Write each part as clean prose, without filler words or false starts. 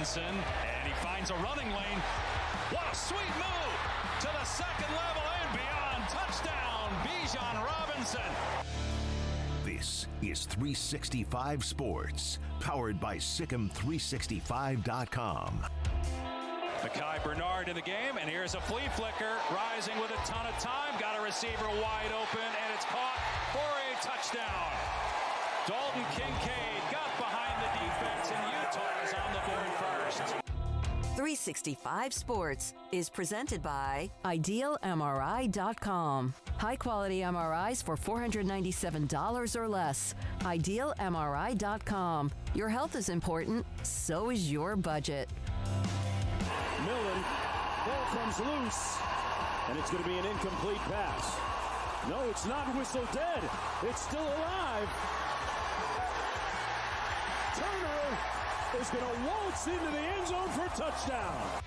Robinson, and he finds a running lane. What a sweet move to the second level and beyond. Touchdown, Bijan Robinson. This is 365 Sports, powered by Sikkim365.com. Mekhi Bernard in the game, and here's a flea flicker, rising with a ton of time. Got a receiver wide open, and it's caught for a touchdown. Dalton Kincaid got behind the defense, and Utah is on the board first. 365 Sports is presented by IdealMRI.com. High-quality MRIs for $497 or less. IdealMRI.com. Your health is important, so is your budget. Millen, ball comes loose, and it's going to be an incomplete pass. No, it's not. Whistle dead. It's still alive. Turner is going to waltz into the end zone for a touchdown.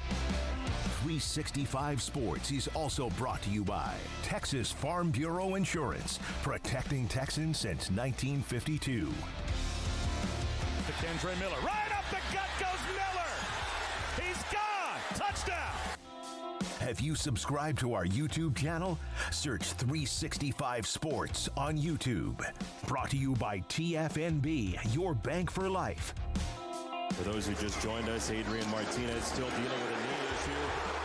365 Sports is also brought to you by Texas Farm Bureau Insurance, protecting Texans since 1952. To Kendre Miller. Right up the gut goes Miller. He's gone. Touchdown. Have you subscribed to our YouTube channel? Search 365 Sports on YouTube. Brought to you by TFNB, your bank for life. For those who just joined us, Adrian Martinez still dealing with a knee issue.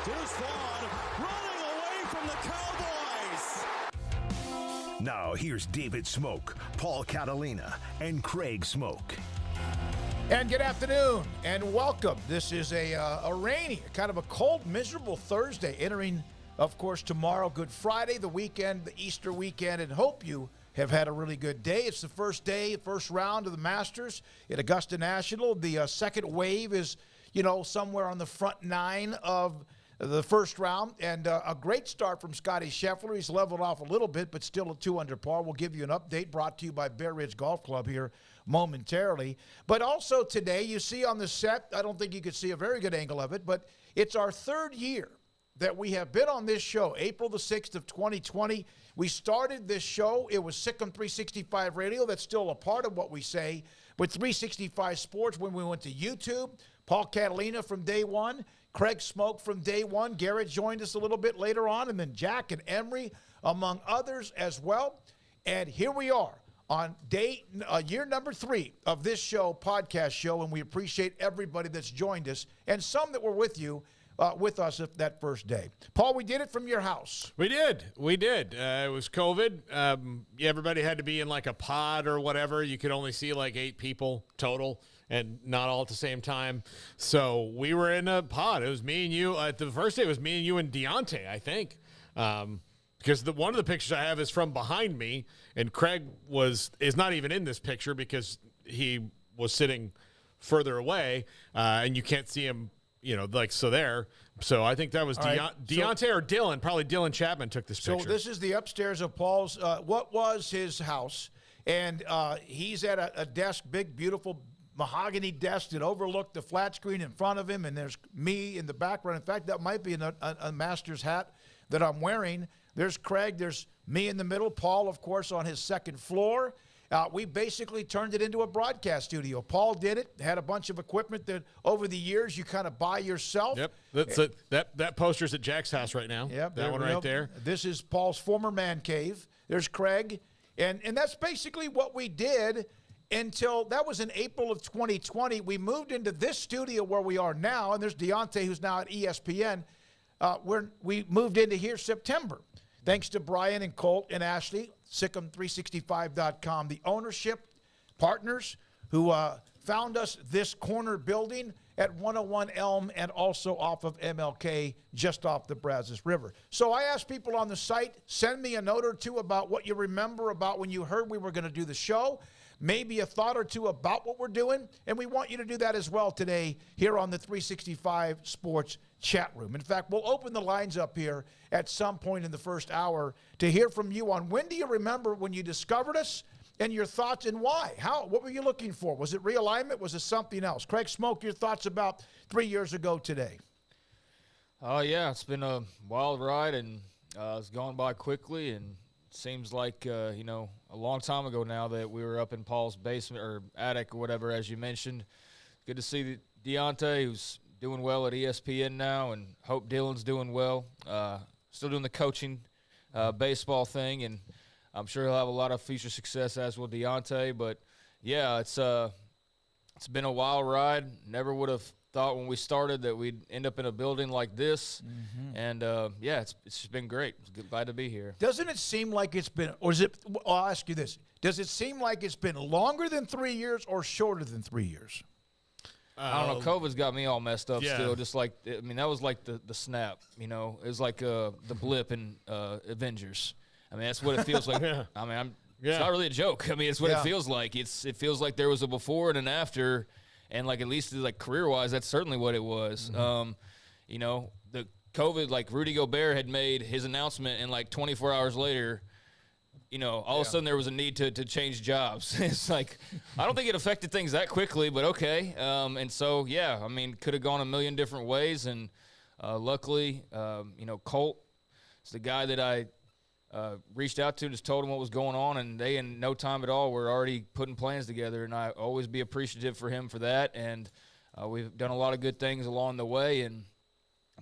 Deuce Vaughn running away from the Cowboys. Now here's David Smoak, Paul Catalina, and Craig Smoak. And good afternoon and welcome. This is a rainy, kind of a cold, miserable Thursday, entering, of course, tomorrow, Good Friday, the weekend, the Easter weekend, and hope you have had a really good day. It's the first day, first round of the Masters at Augusta National. The second wave is, somewhere on the front nine of the first round, and a great start from Scotty Scheffler. He's leveled off a little bit, but still a 2 under par. We'll give you an update brought to you by Bear Ridge Golf Club here momentarily. But also today, you see on the set, I don't think you could see a very good angle of it, but it's our third year that we have been on this show, April the 6th of 2020. We started this show. It was Sikkim 365 Radio. That's still a part of what we say. With 365 Sports, when we went to YouTube, Paul Catalina from day one, Craig Smoak from day one. Garrett joined us a little bit later on, and then Jack and Emery, among others as well. And here we are on year number 3 of this show, podcast show, and we appreciate everybody that's joined us and some that were with us that first day. Paul, we did it from your house. We did. It was COVID. Everybody had to be in like a pod or whatever. You could only see like 8 people total, and not all at the same time. So we were in a pod. It was me and you. The first day it was me and you and Deontay, I think. Because one of the pictures I have is from behind me, and Craig is not even in this picture because he was sitting further away, and you can't see him, there. So I think that was Deontay or Dylan. Probably Dylan Chapman took this picture. So this is the upstairs of Paul's, what was his house, and he's at a desk, big, beautiful mahogany desk that overlooked the flat screen in front of him, and there's me in the background. In fact, that might be a Masters hat that I'm wearing. There's Craig. There's me in the middle. Paul, of course, on his second floor. We basically turned it into a broadcast studio. Paul did it. Had a bunch of equipment that over the years you kind of buy yourself. Yep. That poster's at Jack's house right now. Yep. That one right there. This is Paul's former man cave. There's Craig. And that's basically what we did until that was in April of 2020. We moved into this studio where we are now, and there's Deontay, who's now at ESPN. We moved into here September. Thanks to Brian and Colt and Ashley, Sikkim365.com, the ownership partners who found us this corner building at 101 Elm and also off of MLK, just off the Brazos River. So I asked people on the site, send me a note or two about what you remember about when you heard we were going to do the show, maybe a thought or two about what we're doing, and we want you to do that as well today here on the 365 Sports chat room. In fact, we'll open the lines up here at some point in the first hour to hear from you on when do you remember when you discovered us and your thoughts and why. What were you looking for? Was it realignment? Was it something else? Craig Smoak, your thoughts about 3 years ago today. Yeah, it's been a wild ride, and it's gone by quickly, and it seems like, a long time ago now that we were up in Paul's basement or attic or whatever, as you mentioned. Good to see Deontay, who's doing well at ESPN now, and hope Dylan's doing well. Still doing the coaching baseball thing, and I'm sure he'll have a lot of future success, as will Deontay. But, yeah, it's been a wild ride. Never would have thought when we started that we'd end up in a building like this. And, it's just been great. It's glad to be here. Doesn't it seem like it's been, or is it, I'll ask you this, does it seem like it's been longer than 3 years or shorter than 3 years? I don't know. COVID's got me all messed up still. Just like, that was like the snap, It was like the blip in Avengers. That's what it feels like. It's not really a joke. It's what it feels like. It feels like there was a before and an after, and like at least like career-wise, that's certainly what it was. The COVID, like Rudy Gobert had made his announcement, and like 24 hours later, all of a sudden there was a need to change jobs. It's like, I don't think it affected things that quickly, but okay. And so, could have gone a million different ways. And luckily, Colt is the guy that I reached out to, just told him what was going on, and they, in no time at all, were already putting plans together. And I always be appreciative for him for that. And we've done a lot of good things along the way, and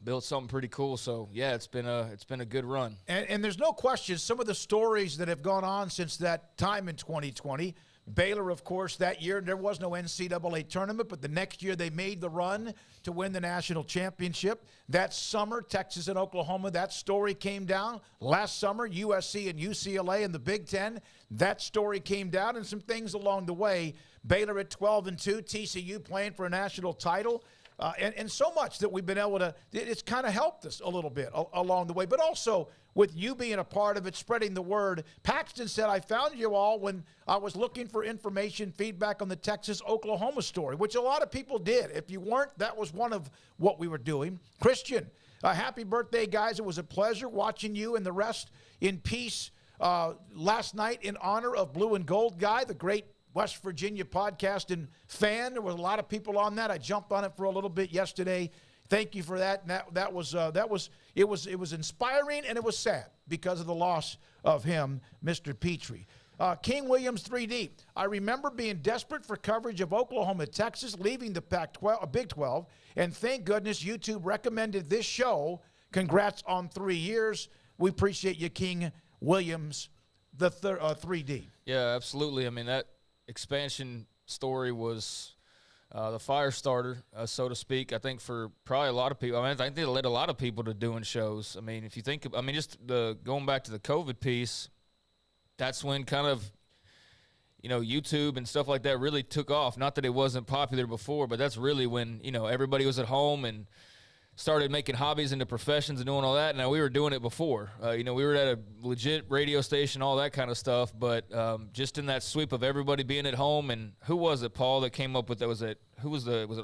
built something pretty cool. So, it's been a good run. And there's no question, some of the stories that have gone on since that time in 2020, Baylor, of course, that year, there was no NCAA tournament, but the next year they made the run to win the national championship. That summer, Texas and Oklahoma, that story came down. Last summer, USC and UCLA in the Big Ten, that story came down, and some things along the way. Baylor at 12-2, TCU playing for a national title. And so much that we've been able to, it's kind of helped us a little bit along the way. But also, with you being a part of it, spreading the word, Paxton said, I found you all when I was looking for information, feedback on the Texas-Oklahoma story, which a lot of people did. If you weren't, that was one of what we were doing. Christian, happy birthday, guys. It was a pleasure watching you and the rest in peace last night in honor of Blue and Gold Guy, the great West Virginia podcast and fan. There was a lot of people on that. I jumped on it for a little bit yesterday. Thank you for that. And that was inspiring, and it was sad because of the loss of him, Mr. Petrie. King Williams 3D. I remember being desperate for coverage of Oklahoma, Texas, leaving the Pac-12, Big 12, and thank goodness YouTube recommended this show. Congrats on 3 years. We appreciate you, King Williams, the 3D. Yeah, absolutely. That expansion story was the fire starter, so to speak, I think, for probably a lot of people. I think they led a lot of people to doing shows. If you think, just going back to the COVID piece, that's when kind of, YouTube and stuff like that really took off. Not that it wasn't popular before, but that's really when, everybody was at home and started making hobbies into professions and doing all that. Now, we were doing it before. We were at a legit radio station, all that kind of stuff. But just in that sweep of everybody being at home, and who was it, Paul, that came up with that? Was it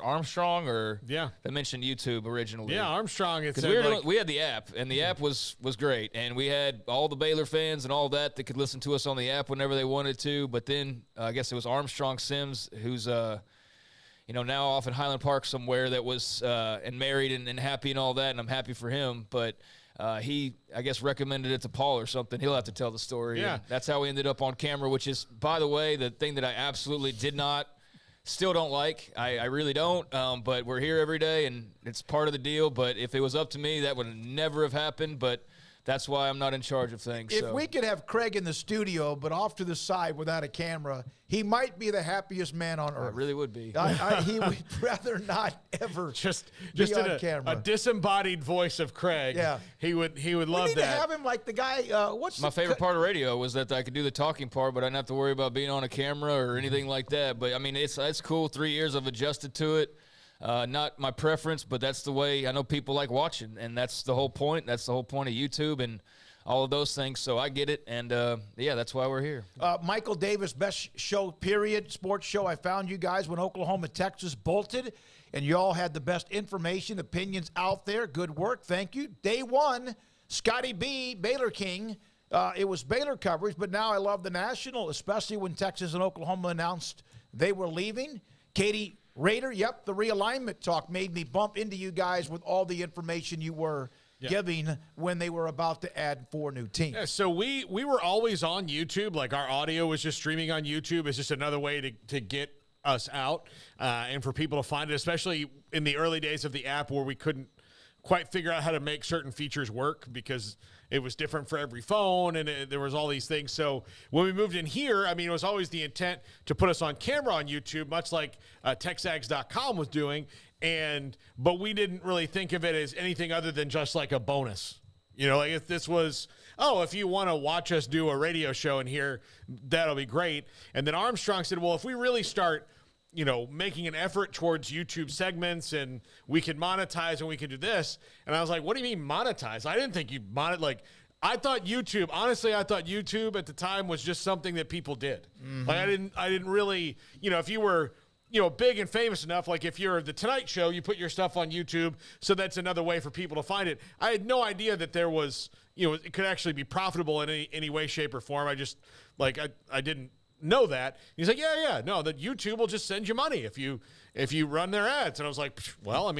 Armstrong or that mentioned YouTube originally? Yeah, Armstrong. Because we had the app, and the app was great, and we had all the Baylor fans and all that could listen to us on the app whenever they wanted to. But then I guess it was Armstrong Sims, who's now off in Highland Park somewhere, that was and married and happy and all that, and I'm happy for him. But he, I guess, recommended it to Paul or something. He'll have to tell the story. Yeah. And that's how we ended up on camera, which is, by the way, the thing that I absolutely still don't like. I really don't, but we're here every day, and it's part of the deal. But if it was up to me, that would never have happened. But that's why I'm not in charge of things. If we could have Craig in the studio, but off to the side without a camera, he might be the happiest man on earth. I really would be. He would rather not ever just be on camera. A disembodied voice of Craig. Yeah, he would love that. We need to have him like the guy. My favorite part of radio was that I could do the talking part, but I didn't have to worry about being on a camera or anything like that. But it's cool. 3 years I've adjusted to it. Not my preference, but that's the way I know people like watching, and that's the whole point. That's the whole point of YouTube and all of those things. So I get it, and that's why we're here. Michael Davis, best show, period, sports show. I found you guys when Oklahoma, Texas bolted, and you all had the best information, opinions out there. Good work. Thank you. Day one, Scotty B, Baylor King. It was Baylor coverage, but now I love the national, especially when Texas and Oklahoma announced they were leaving. Katie Rader, the realignment talk made me bump into you guys with all the information you were giving when they were about to add 4 new teams. Yeah, so we were always on YouTube. Like, our audio was just streaming on YouTube. It's just another way to get us out and for people to find it, especially in the early days of the app where we couldn't quite figure out how to make certain features work because it was different for every phone and there was all these things. So when we moved in here, I mean, it was always the intent to put us on camera on YouTube, much like TexAgs.com was doing. But we didn't really think of it as anything other than just like a bonus. You know, like if this was, if you want to watch us do a radio show in here, that'll be great. And then Armstrong said, well, if we really start, making an effort towards YouTube segments and we can monetize and we can do this. And I was like, what do you mean monetize? I didn't think you I thought YouTube at the time was just something that people did. Mm-hmm. Like I didn't really, if you were, big and famous enough, like if you're the Tonight Show, you put your stuff on YouTube. So that's another way for people to find it. I had no idea that there was, it could actually be profitable in any way, shape or form. I just I didn't know that. He's like, no, that YouTube will just send you money if you run their ads. And I was like, well,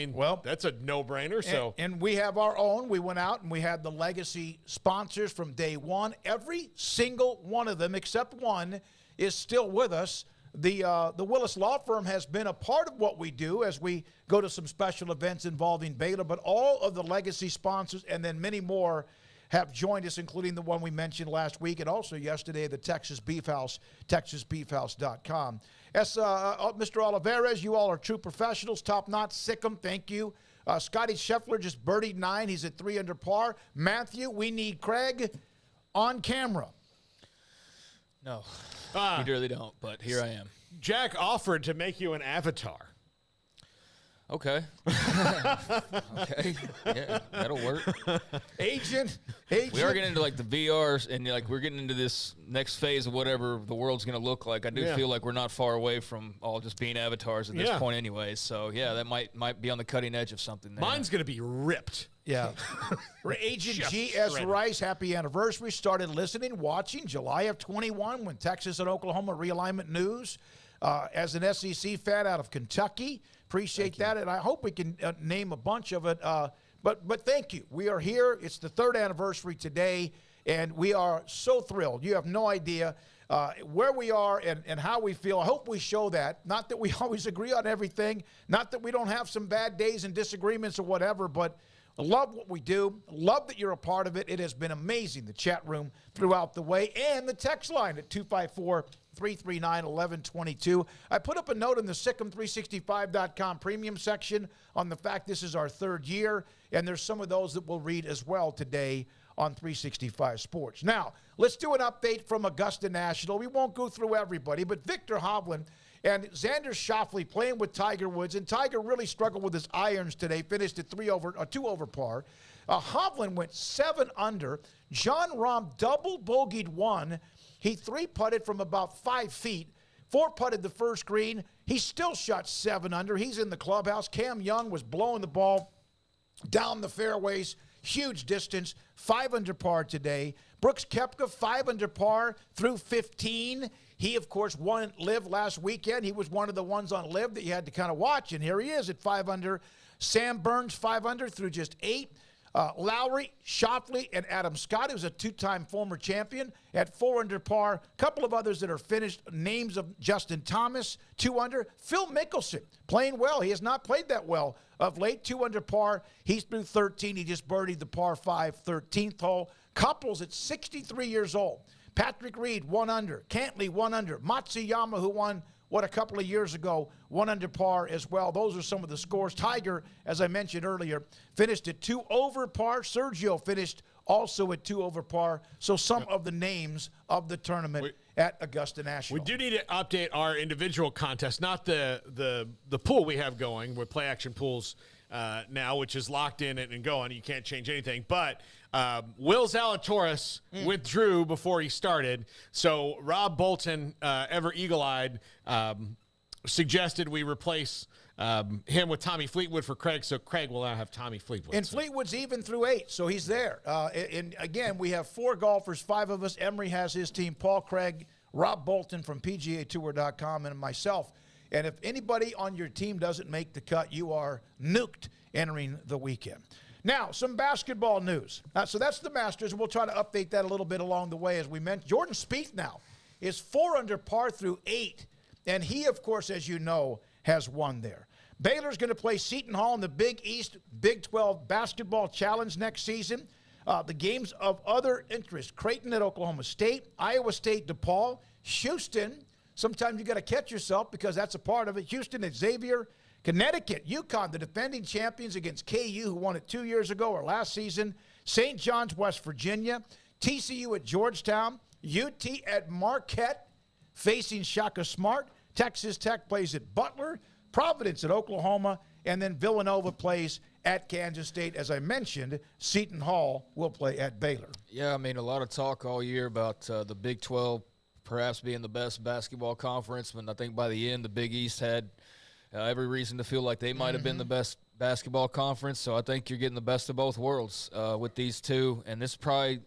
that's a no-brainer. So and we have our own. We went out and we had the legacy sponsors from day one. Every single one of them, except one, is still with us. The Willis Law Firm has been a part of what we do as we go to some special events involving Baylor, but all of the legacy sponsors and then many more have joined us, including the one we mentioned last week and also yesterday, the Texas Beef House, TexasBeefHouse.com. Mr. Olivares, you all are true professionals, top-notch, Sikkim, thank you. Scotty Scheffler just birdied 9. He's at 3 under par. Matthew, we need Craig on camera. No, we really don't, but here I am. Jack offered to make you an avatar. Okay. Okay. Yeah, that'll work. Agent. We are getting into like the VRs and like we're getting into this next phase of whatever the world's going to look like. I do feel like we're not far away from all just being avatars at this point anyways. So, yeah, that might be on the cutting edge of something there. Mine's going to be ripped. Yeah. Agent G.S. Rice, happy anniversary. Started listening, watching July of 21 when Texas and Oklahoma realignment news. As an SEC fan out of Kentucky, appreciate that, and I hope we can name a bunch of it. But thank you. We are here. It's the 3rd anniversary today, and we are so thrilled. You have no idea where we are and how we feel. I hope we show that. Not that we always agree on everything, not that we don't have some bad days and disagreements or whatever, but I love what we do. Love that you're a part of it. It has been amazing, the chat room throughout the way, and the text line at 254-339-1122. I put up a note in the Sikkim365.com premium section on the fact this is our 3rd year, and there's some of those that we'll read as well today on 365 Sports. Now, let's do an update from Augusta National. We won't go through everybody, but Victor Hovland and Xander Schauffele playing with Tiger Woods, and Tiger really struggled with his irons today, finished at 2 over par. Hovland went 7 under. Jon Rahm double bogeyed 1. He 3-putted from about 5 feet, 4-putted the first green. He still shot 7 under. He's in the clubhouse. Cam Young was blowing the ball down the fairways, huge distance, 5 under par today. Brooks Koepka, 5 under par through 15. He, of course, won LIV last weekend. He was one of the ones on LIV that you had to kind of watch, and here he is at 5 under. Sam Burns, 5 under through just 8. Lowry, Schauffele, and Adam Scott, who's a 2-time former champion, at 4 under par. A couple of others that are finished, names of Justin Thomas, 2 under. Phil Mickelson, playing well. He has not played that well of late, 2 under par. He's through 13. He just birdied the par 5 13th hole. Couples at 63 years old. Patrick Reed, 1 under. Cantley, 1 under. Matsuyama, who won, a couple of years ago, 1 under par as well. Those are some of the scores. Tiger, as I mentioned earlier, finished at 2 over par. Sergio finished also at 2 over par. So some of the names of the tournament at Augusta National. We do need to update our individual contest, not the pool we have going with Play Action Pools now, which is locked in and going. You can't change anything. But Will Zalatoris withdrew before he started. So Rob Bolton, ever eagle-eyed, suggested we replace him with Tommy Fleetwood for Craig. So Craig will now have Tommy Fleetwood. And Fleetwood's even through 8, so he's there. And again, we have 4 golfers, 5 of us. Emery has his team, Paul Craig, Rob Bolton from PGAtour.com, and myself. And if anybody on your team doesn't make the cut, you are nuked entering the weekend. Now, some basketball news. So that's the Masters, and we'll try to update that a little bit along the way. As we mentioned, Jordan Spieth now is 4 under par through 8 And he, of course, as you know, has won there. Baylor's going to play Seton Hall in the Big East Big 12 Basketball Challenge next season. The games of other interest: Creighton at Oklahoma State, Iowa State, DePaul, Houston. Sometimes you got to catch yourself because that's a part of it. Houston at Xavier, Connecticut, UConn, the defending champions against KU, who won it 2 years ago or last season. St. John's, West Virginia, TCU at Georgetown, UT at Marquette, facing Shaka Smart. Texas Tech plays at Butler, Providence at Oklahoma, and then Villanova plays at Kansas State. As I mentioned, Seton Hall will play at Baylor. Yeah, I mean, a lot of talk all year about the Big 12 perhaps being the best basketball conference, but I think by the end, the Big East had every reason to feel like they might have been the best basketball conference. So I think you're getting the best of both worlds with these two, and this is probably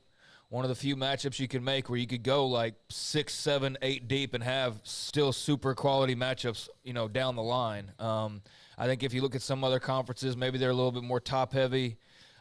one of the few matchups you can make where you could go like 6, 7, 8 deep and have still super quality matchups, down the line. I think if you look at some other conferences, maybe they're a little bit more top-heavy,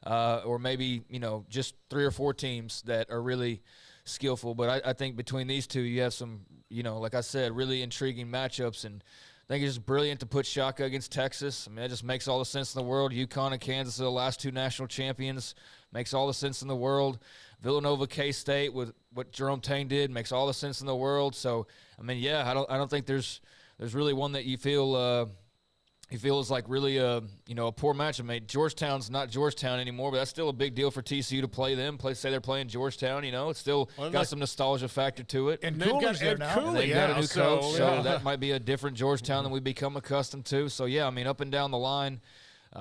or maybe, just 3 or 4 teams that are really skillful. But I think between these two, you have some, like I said, really intriguing matchups. And I think it's just brilliant to put Shaka against Texas. I mean, it just makes all the sense in the world. UConn and Kansas are the last 2 national champions. Makes all the sense in the world. Villanova, K-State with what Jerome Tang did makes all the sense in the world. So, I mean, yeah, I don't think there's really one that you feel is like really a poor matchup. I mean, Georgetown's not Georgetown anymore, but that's still a big deal for TCU to play them. Say they're playing Georgetown. It's still got some nostalgia factor to it. And Cooley's there now. And they've got a new coach, so that might be a different Georgetown than we've become accustomed to. So yeah, I mean, up and down the line,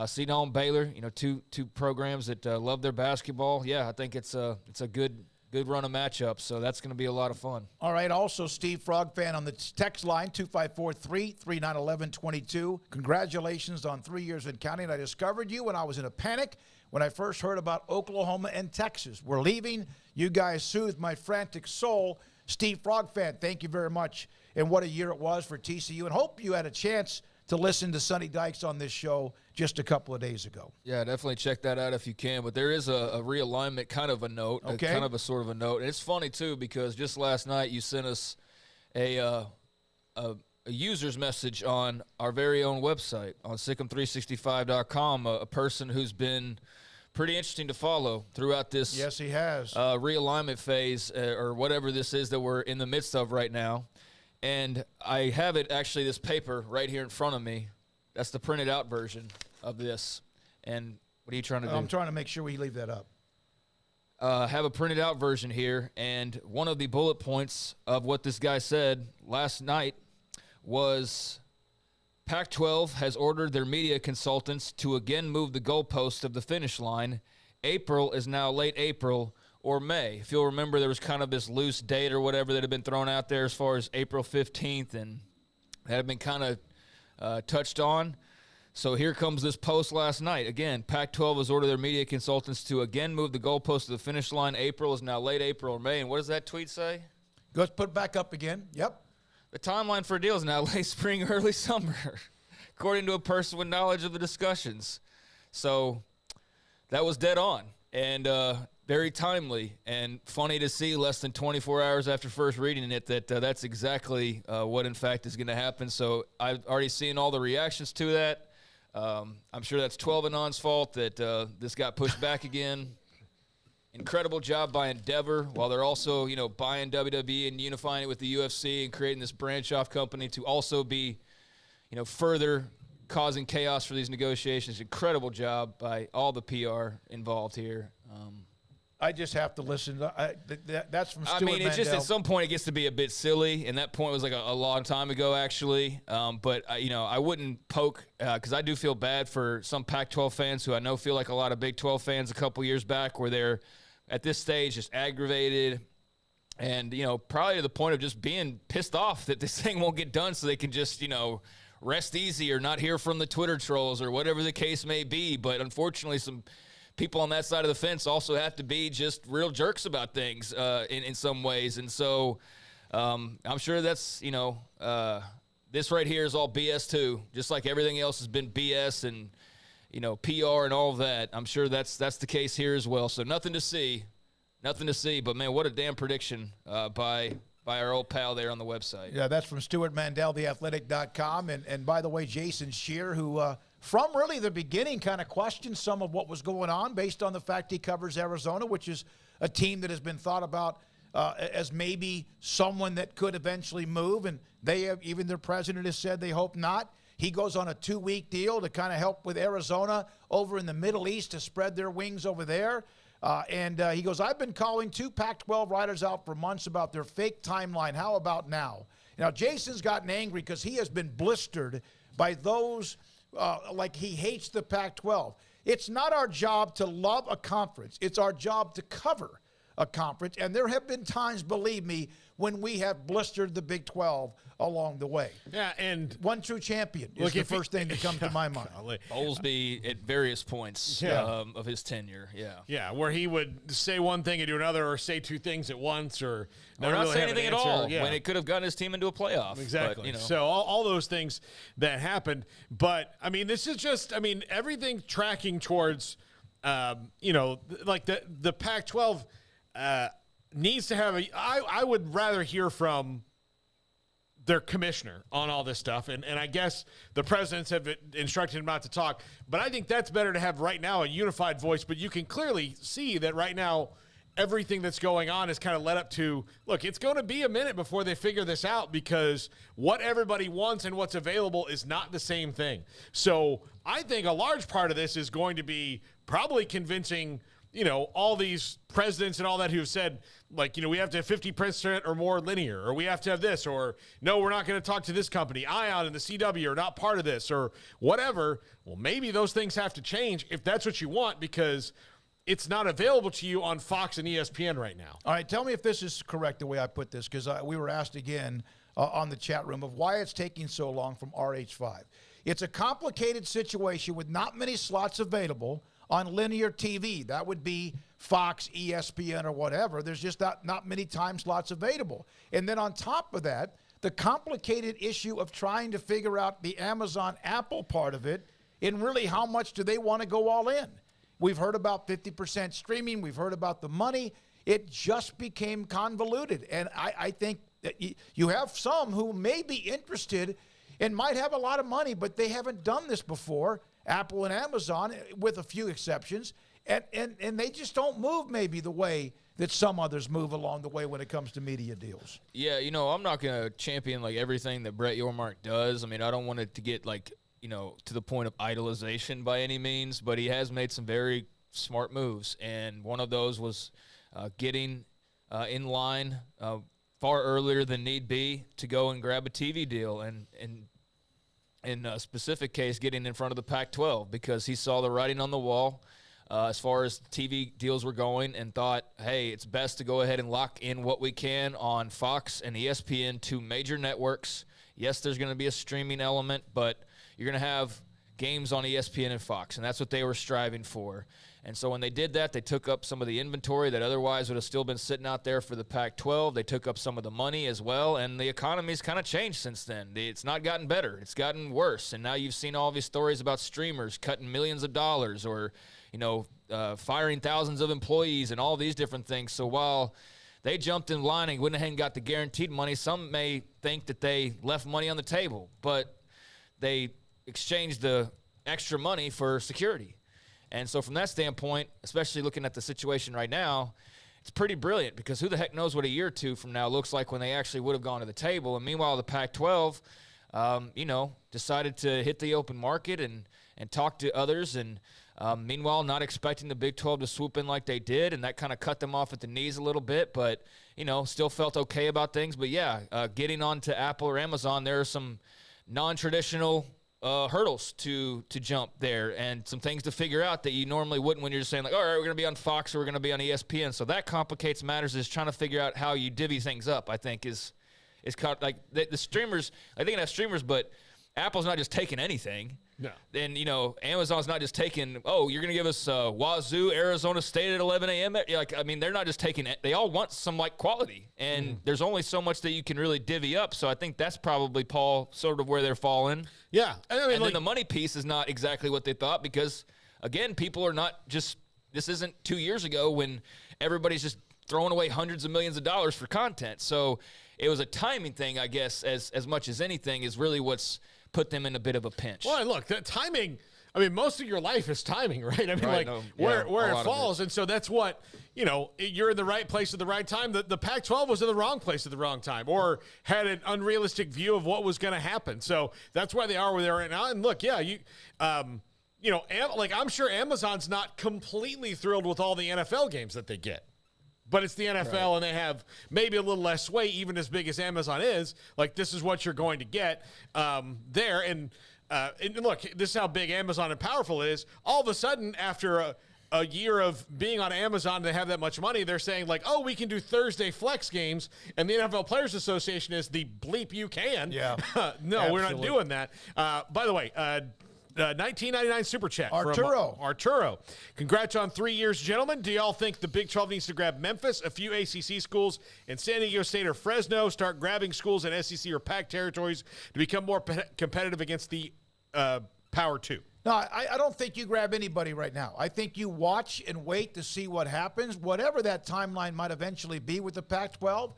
Seton Hall and Baylor, two programs that love their basketball. Yeah, I think it's a good run of matchups, so that's going to be a lot of fun. All right, also Steve Frog fan on the text line, 254-339-1122. Congratulations on 3 years in counting. I discovered you when I was in a panic when I first heard about Oklahoma and Texas. We're leaving. You guys soothed my frantic soul. Steve Frog fan, thank you very much. And what a year it was for TCU. And hope you had a chance to listen to Sonny Dykes on this show just a couple of days ago. Yeah, definitely check that out if you can. But there is a realignment kind of a note, kind of a sort of a note. And it's funny, too, because just last night you sent us a user's message on our very own website, on Sikkim365.com, a person who's been pretty interesting to follow throughout this yes, he has. Realignment phase or whatever this is that we're in the midst of right now. And I have it, actually, this paper right here in front of me. That's the printed out version of this. And what are you trying to do? I'm trying to make sure we leave that up. I have a printed out version here. And one of the bullet points of what this guy said last night was Pac-12 has ordered their media consultants to again move the goalpost of the finish line. April is now late April or May. If you'll remember, there was kind of this loose date or whatever that had been thrown out there as far as April 15th, and that had been kind of touched on. So here comes this post last night. Again, Pac-12 has ordered their media consultants to again move the goalpost to the finish line. April is now late April or May. And what does that tweet say? Let's put it back up again. Yep. The timeline for a deal is now late spring, early summer, according to a person with knowledge of the discussions. So that was dead on. And very timely and funny to see less than 24 hours after first reading it that that's exactly what, in fact, is going to happen. So I've already seen all the reactions to that. I'm sure that's 12 and on's fault that this got pushed back again. Incredible job by Endeavor, while they're also, buying WWE and unifying it with the UFC and creating this branch-off company to also be, further causing chaos for these negotiations. Incredible job by all the PR involved here. I just have to listen. That's from Stuart Mandel. It's just at some point it gets to be a bit silly, and that point was like a long time ago, actually. But I wouldn't poke because I do feel bad for some Pac-12 fans who I know feel like a lot of Big 12 fans a couple years back, where they're at this stage just aggravated and probably to the point of just being pissed off that this thing won't get done, so they can just rest easy or not hear from the Twitter trolls or whatever the case may be. But unfortunately, some people on that side of the fence also have to be just real jerks about things in some ways. And so I'm sure that's, this right here is all BS too, just like everything else has been BS and, PR and all of that. I'm sure that's the case here as well. So nothing to see. But, man, what a damn prediction by by our old pal there on the website. Yeah, that's from Stuart Mandel, theathletic.com. And by the way, Jason Shear, who from really the beginning kind of questioned some of what was going on based on the fact he covers Arizona, which is a team that has been thought about as maybe someone that could eventually move. And they have, even their president has said they hope not. He goes on a 2-week deal to kind of help with Arizona over in the Middle East to spread their wings over there. And he goes, I've been calling 2 Pac-12 writers out for months about their fake timeline. How about now? Now, Jason's gotten angry because he has been blistered by those like he hates the Pac-12. It's not our job to love a conference. It's our job to cover a conference. And there have been times, believe me, when we have blistered the Big 12 along the way. Yeah, and one true champion is the first thing that comes to my mind. Bowlesby at various points of his tenure, Yeah, where he would say one thing and do another, or say 2 things at once, or not really say anything at all, yeah. when it could have gotten his team into a playoff. Exactly. But, So all those things that happened. But, I mean, this is just, everything tracking towards, like the Pac-12 needs to have I would rather hear from their commissioner on all this stuff. And I guess the presidents have instructed him not to talk. But I think that's better to have right now a unified voice. But you can clearly see that right now everything that's going on is kind of led up to, look, it's going to be a minute before they figure this out, because what everybody wants and what's available is not the same thing. So I think a large part of this is going to be probably convincing all these presidents and all that who have said, like, we have to have 50% or more linear, or we have to have this, or no, we're not going to talk to this company. Ion and the CW are not part of this, or whatever. Well, maybe those things have to change if that's what you want, because it's not available to you on Fox and ESPN right now. All right, tell me if this is correct the way I put this, because we were asked again on the chat room of why it's taking so long from RH5. It's a complicated situation with not many slots available on linear TV. That would be Fox, ESPN, or whatever. There's just not many time slots available. And then on top of that, the complicated issue of trying to figure out the Amazon Apple part of it, and really how much do they want to go all in? We've heard about 50% streaming. We've heard about the money. It just became convoluted. And I think that you have some who may be interested and might have a lot of money, but they haven't done this before, Apple and Amazon, with a few exceptions, and they just don't move maybe the way that some others move along the way when it comes to media deals. Yeah, I'm not going to champion like everything that Brett Yormark does. I don't want it to get like, to the point of idolization by any means, but he has made some very smart moves, and one of those was getting in line far earlier than need be to go and grab a TV deal, and in a specific case, getting in front of the Pac-12, because he saw the writing on the wall as far as TV deals were going, and thought, hey, it's best to go ahead and lock in what we can on Fox and ESPN, 2 major networks. Yes, there's going to be a streaming element, but you're going to have games on ESPN and Fox, and that's what they were striving for. And so when they did that, they took up some of the inventory that otherwise would have still been sitting out there for the Pac-12. They took up some of the money as well, and the economy's kind of changed since then. It's not gotten better. It's gotten worse. And now you've seen all these stories about streamers cutting millions of dollars, or, firing thousands of employees and all these different things. So while they jumped in line and went ahead and got the guaranteed money, some may think that they left money on the table, but they exchanged the extra money for security. And so from that standpoint, especially looking at the situation right now, it's pretty brilliant, because who the heck knows what a year or 2 from now looks like when they actually would have gone to the table. And meanwhile, the Pac-12, decided to hit the open market and talk to others. And meanwhile, not expecting the Big 12 to swoop in like they did. And that kind of cut them off at the knees a little bit, but, still felt okay about things. But yeah, getting on to Apple or Amazon, there are some non-traditional hurdles to jump there, and some things to figure out that you normally wouldn't when you're just saying, like, all right, we're going to be on Fox or we're going to be on ESPN. So that complicates matters, is trying to figure out how you divvy things up, I think, is like the streamers. I think it has streamers, but Apple's not just taking anything. No. And, Amazon's not just taking, oh, you're going to give us Wazoo, Arizona State at 11 a.m. They're not just taking it. They all want some, quality. And there's only so much that you can really divvy up. So I think that's probably, Paul, sort of where they're falling. Yeah. And then the money piece is not exactly what they thought, because, again, people are not just – this isn't 2 years ago when everybody's just throwing away hundreds of millions of dollars for content. So it was a timing thing, I guess, as much as anything is really what's put them in a bit of a pinch. Well, look, that timing, I mean, most of your life is timing, right? I mean, Right, where it it falls. And so that's what, you're in the right place at the right time. The Pac-12 was in the wrong place at the wrong time or had an unrealistic view of what was going to happen. So that's why they are where they are right now. And look, I'm sure Amazon's not completely thrilled with all the NFL games that they get. But it's the NFL, and they have maybe a little less sway, even as big as Amazon is. Like, this is what you're going to get there. And look, this is how big Amazon and powerful it is. All of a sudden, after a year of being on Amazon, they have that much money. They're saying, like, oh, we can do Thursday flex games. And the NFL Players Association is the bleep you can. Yeah. No, Absolutely. we're not doing that. By the way, 1999 super chat Arturo. from Arturo. Congrats on 3 years, gentlemen. Do y'all think the Big 12 needs to grab Memphis, a few ACC schools, and San Diego State or Fresno, start grabbing schools in SEC or PAC territories to become more competitive against the Power 2? No, I don't think you grab anybody right now. I think you watch and wait to see what happens, whatever that timeline might eventually be with the Pac-12,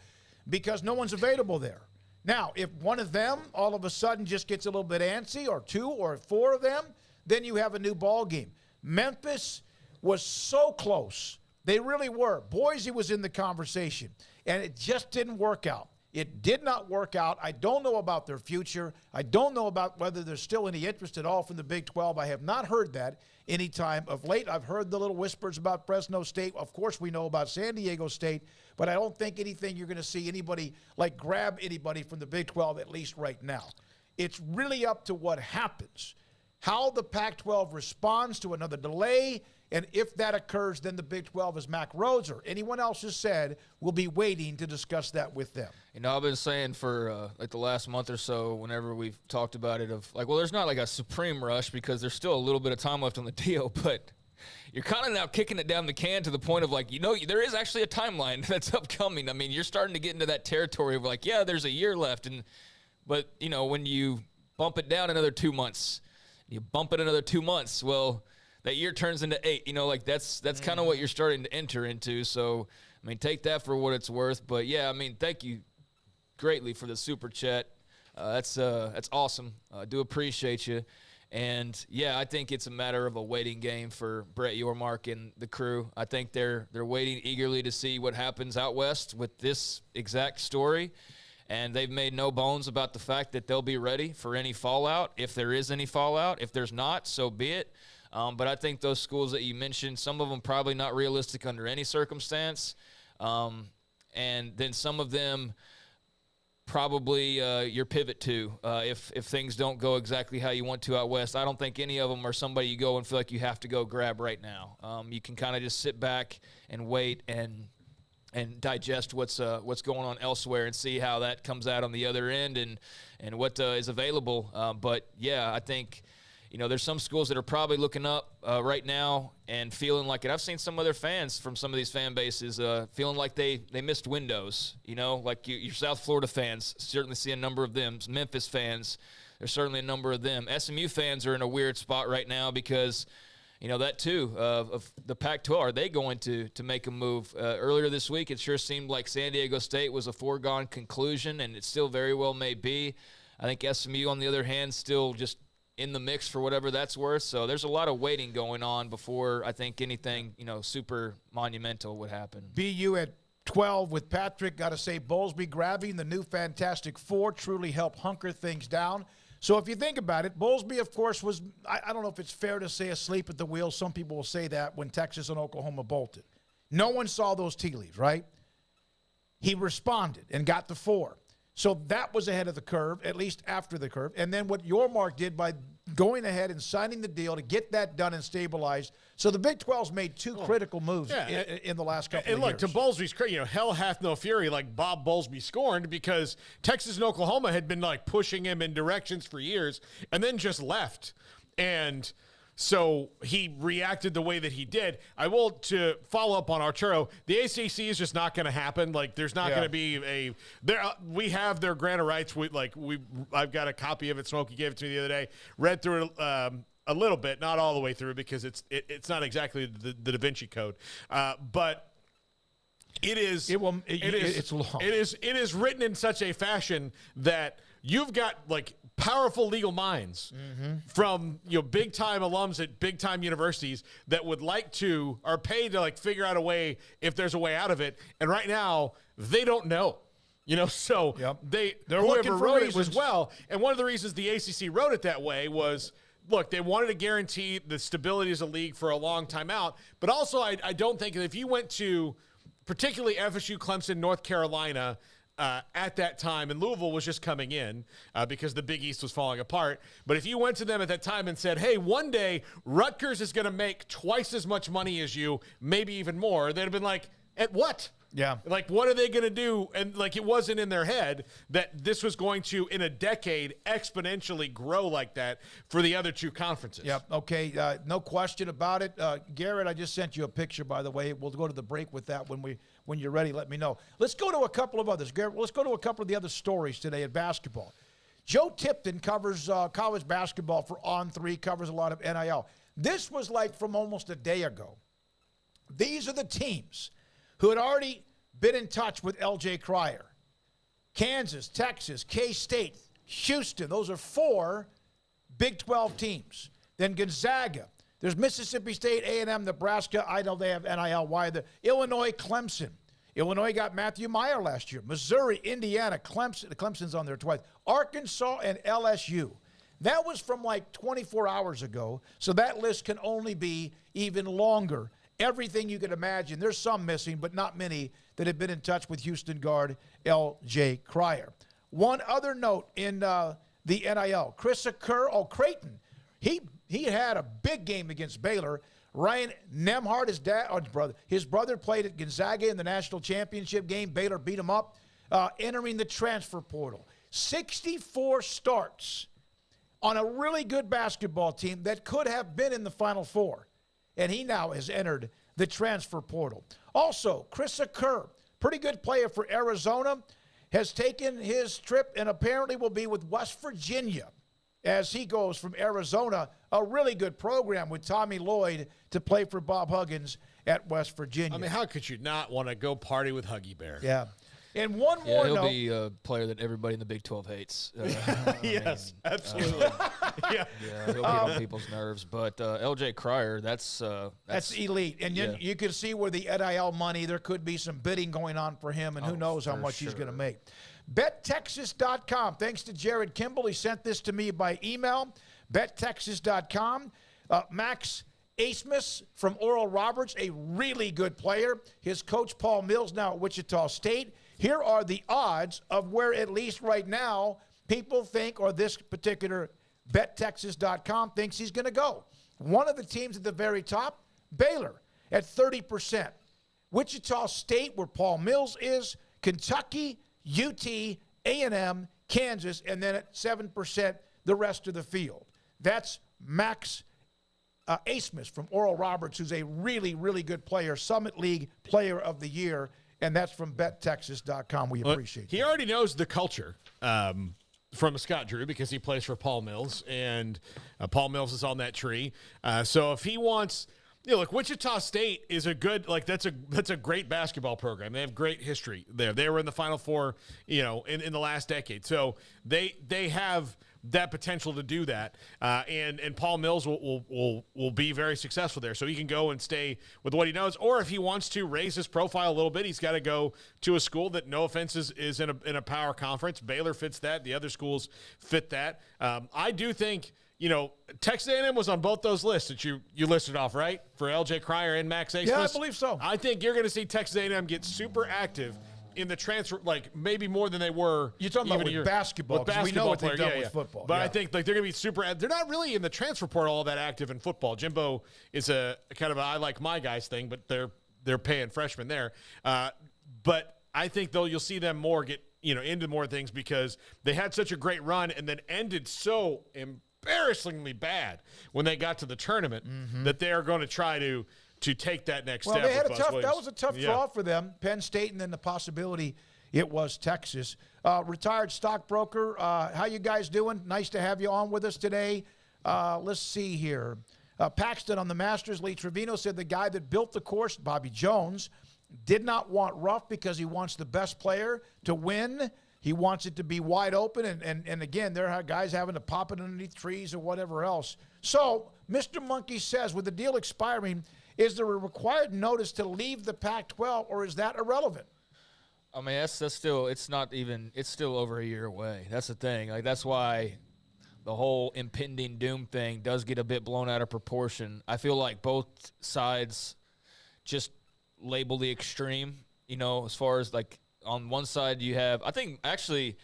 because no one's available there. Now, if one of them all of a sudden just gets a little bit antsy, or two or four of them, then you have a new ball game. Memphis was so close. They really were. Boise was in the conversation, and it just didn't work out. It did not work out. I don't know about their future. I don't know about whether there's still any interest at all from the Big 12. I have not heard that any time of late. I've heard the little whispers about Fresno State. Of course, we know about San Diego State, but I don't think anything you're going to see anybody grab anybody from the Big 12, at least right now. It's really up to what happens, how the Pac-12 responds to another delay, and if that occurs, then the Big 12, as Mack Rhodes or anyone else has said, will be waiting to discuss that with them. I've been saying for the last month or so, whenever we've talked about it, there's not like a supreme rush because there's still a little bit of time left on the deal, but you're kind of now kicking it down the can to the point of there is actually a timeline that's upcoming. I mean, you're starting to get into that territory of there's a year left, but when you bump it down another 2 months, you bump it another 2 months, well, that year turns into 8, that's kind of what you're starting to enter into. So, I mean, take that for what it's worth. But yeah, I mean, thank you greatly for the super chat. That's awesome. I do appreciate you. And yeah, I think it's a matter of a waiting game for Brett Yormark and the crew. I think they're waiting eagerly to see what happens out west with this exact story. And they've made no bones about the fact that they'll be ready for any fallout, if there is any fallout. If there's not, so be it. But I think those schools that you mentioned, some of them probably not realistic under any circumstance. And then some of them probably your pivot to if things don't go exactly how you want to out west. I don't think any of them are somebody you go and feel like you have to go grab right now. You can kind of just sit back and wait and digest what's going on elsewhere and see how that comes out on the other end and what is available. But, yeah, I think – there's some schools that are probably looking up right now and feeling like it. I've seen some other fans from some of these fan bases feeling like they missed windows, like your South Florida fans, certainly see a number of them. Memphis fans, there's certainly a number of them. SMU fans are in a weird spot right now because, that too, of the Pac-12, are they going to make a move? Earlier this week, it sure seemed like San Diego State was a foregone conclusion, and it still very well may be. I think SMU, on the other hand, still just in the mix for whatever that's worth. So there's a lot of waiting going on before I think anything, super monumental would happen. BU at 12 with Patrick. Got to say, Bowlesby grabbing the new Fantastic Four truly helped hunker things down. So if you think about it, Bowlesby, of course, was, I don't know if it's fair to say asleep at the wheel. Some people will say that when Texas and Oklahoma bolted. No one saw those tea leaves, right? He responded and got the 4. So that was ahead of the curve, at least after the curve. And then what Yormark did by going ahead and signing the deal to get that done and stabilized. So the Big 12's made two critical moves in the last couple of years. And look, to Bowlesby's credit, hell hath no fury like Bob Bowlesby scorned, because Texas and Oklahoma had been pushing him in directions for years and then just left. And so he reacted the way that he did. I will, to follow up on Arturo, the ACC is just not going to happen. There's not going to be we have their grant of rights. I've got a copy of it. Smoak gave it to me the other day. Read through it a little bit, not all the way through, because it's not exactly the Da Vinci Code. But It's long. It is written in such a fashion that you've got like powerful legal minds from big time alums at big time universities that would like to are paid to like figure out a way if there's a way out of it. And right now they don't know. So they're whoever wrote it was well. And one of the reasons the ACC wrote it that way was, look, they wanted to guarantee the stability as a league for a long time out. But also, I don't think that if you went to particularly FSU, Clemson, North Carolina at that time, and Louisville was just coming in because the Big East was falling apart. But if you went to them at that time and said, hey, one day Rutgers is going to make twice as much money as you, maybe even more, they'd have been like, at what? Yeah. Like, what are they going to do? And, like, it wasn't in their head that this was going to, in a decade, exponentially grow like that for the other two conferences. Yep. Okay. No question about it. Garrett, I just sent you a picture, by the way. We'll go to the break with that when you're ready. Let me know. Let's go to a couple of others. Garrett, let's go to a couple of the other stories today in basketball. Joe Tipton covers college basketball for On3, covers a lot of NIL. This was like from almost a day ago. These are the teams who had already been in touch with L.J. Cryer. Kansas, Texas, K-State, Houston. Those are 4 Big 12 teams. Then Gonzaga. There's Mississippi State, A&M, Nebraska. I know they have NIL. Why? Illinois, Clemson. Illinois got Matthew Meyer last year. Missouri, Indiana, Clemson. Clemson's on there twice. Arkansas and LSU. That was from like 24 hours ago, so that list can only be even longer. Everything you could imagine. There's some missing, but not many that have been in touch with Houston guard L.J. Cryer. One other note in the NIL. Chris Creighton, he had a big game against Baylor. Ryan Nembhard, his brother played at Gonzaga in the national championship game. Baylor beat him up, entering the transfer portal. 64 starts on a really good basketball team that could have been in the Final Four. And he now has entered the transfer portal. Also, Chris Kerr, pretty good player for Arizona, has taken his trip and apparently will be with West Virginia as he goes from Arizona, a really good program with Tommy Lloyd to play for Bob Huggins at West Virginia. I mean, how could you not want to go party with Huggy Bear? Yeah. And one more he'll note. be a player that everybody in the Big 12 hates. Yes, absolutely. Yeah, he'll get on people's nerves. But L.J. Cryer, that's elite. And you can see where the NIL money, there could be some bidding going on for him, and who knows how much he's going to make. BetTexas.com. Thanks to Jared Kimball. He sent this to me by email. BetTexas.com. Max Asmus from Oral Roberts, a really good player. His coach, Paul Mills, now at Wichita State. Here are the odds of where, at least right now, people think, or this particular BetTexas.com thinks he's going to go. One of the teams at the very top, Baylor, at 30%. Wichita State, where Paul Mills is, Kentucky, UT, A&M, Kansas, and then at 7%, the rest of the field. That's Max Asmus from Oral Roberts, who's a really, really good player, Summit League Player of the Year, and that's from BetTexas.com. We appreciate it. He already knows the culture from Scott Drew because he plays for Paul Mills, and Paul Mills is on that tree. So if he wants – look, Wichita State is a good – that's a great basketball program. They have great history there. They were in the Final Four, in the last decade. So they have – that potential to do that, and Paul Mills will be very successful there. So he can go and stay with what he knows, or if he wants to raise his profile a little bit, he's got to go to a school that, no offense, is in a power conference. Baylor fits that. The other schools fit that. I do think Texas A&M was on both those lists that you listed off, right, for L.J. Cryer and Max Asmus. Yeah, I believe so. I think you're going to see Texas A&M get super active in the transfer, like maybe more than they were. You're talking about with basketball, because we know what they've done with football. But I think they're going to be super. They're not really in the transfer portal all that active in football. Jimbo is a kind of a I like my guys thing, but they're paying freshmen there. But I think you'll see them more get into more things because they had such a great run and then ended so embarrassingly bad when they got to the tournament that they are going to try to take that next step. They had that was a tough draw for them, Penn State, and then the possibility it was Texas. Retired stockbroker, how you guys doing? Nice to have you on with us today. Let's see here. Paxton on the Masters, Lee Trevino said the guy that built the course, Bobby Jones, did not want rough because he wants the best player to win. He wants it to be wide open. And again, there are guys having to pop it underneath trees or whatever else. So Mr. Monkey says, with the deal expiring, is there a required notice to leave the Pac-12, or is that irrelevant? I mean, that's still, it's still over a year away. That's the thing. Like, that's why the whole impending doom thing does get a bit blown out of proportion. I feel like both sides just label the extreme, as far as, like, on one side you have, I think actually,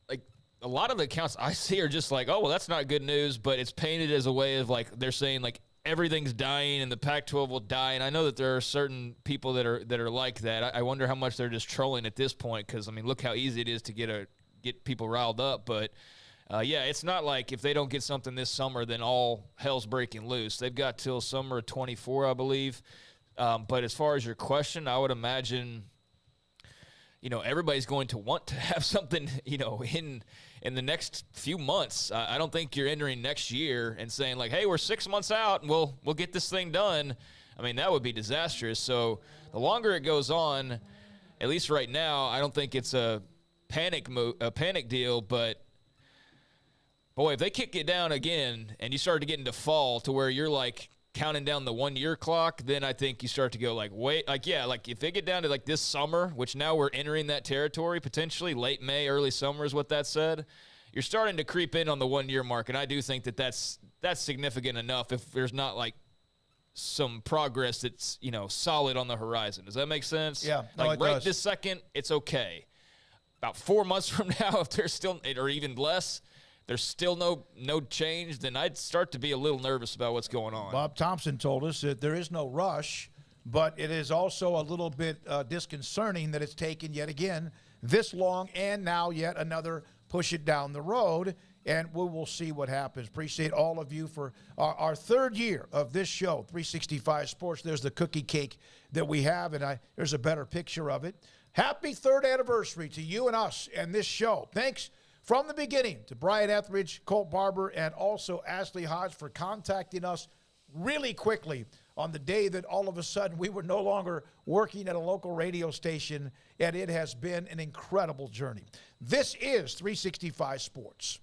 like, a lot of the accounts I see are just like, oh, well, that's not good news, but it's painted as a way of, like, they're saying, like, everything's dying and the Pac-12 will die. And I know that there are certain people that are like that. I wonder how much they're just trolling at this point, because, I mean, look how easy it is to get people riled up. But, yeah, it's not like if they don't get something this summer, then all hell's breaking loose. They've got till summer of 24, I believe. But as far as your question, I would imagine, everybody's going to want to have something, in the next few months. I don't think you're entering next year and saying, like, hey, we're 6 months out and we'll get this thing done. I mean, that would be disastrous. So the longer it goes on, at least right now, I don't think it's a panic deal. But boy, if they kick it down again and you start to get into fall to where you're like counting down the 1 year clock, then I think you start to go like, wait, like, yeah, like if they get down to like this summer, which now we're entering that territory, potentially late May, early summer is what that said, you're starting to creep in on the 1 year mark. And I do think that that's significant enough if there's not like some progress that's, solid on the horizon. Does that make sense? Yeah. No, like it right does. this second, it's okay. About 4 months from now, if there's still, or even less, there's still no change, then I'd start to be a little nervous about what's going on. Bob Thompson told us that there is no rush, but it is also a little bit disconcerting that it's taken yet again this long, and now yet another push it down the road, and we will see what happens. Appreciate all of you for our third year of this show, 365 Sports. There's the cookie cake that we have, and there's a better picture of it. Happy third anniversary to you and us and this show. Thanks from the beginning to Brian Etheridge, Colt Barber, and also Ashley Hodge for contacting us really quickly on the day that all of a sudden we were no longer working at a local radio station, and it has been an incredible journey. This is 365 Sports.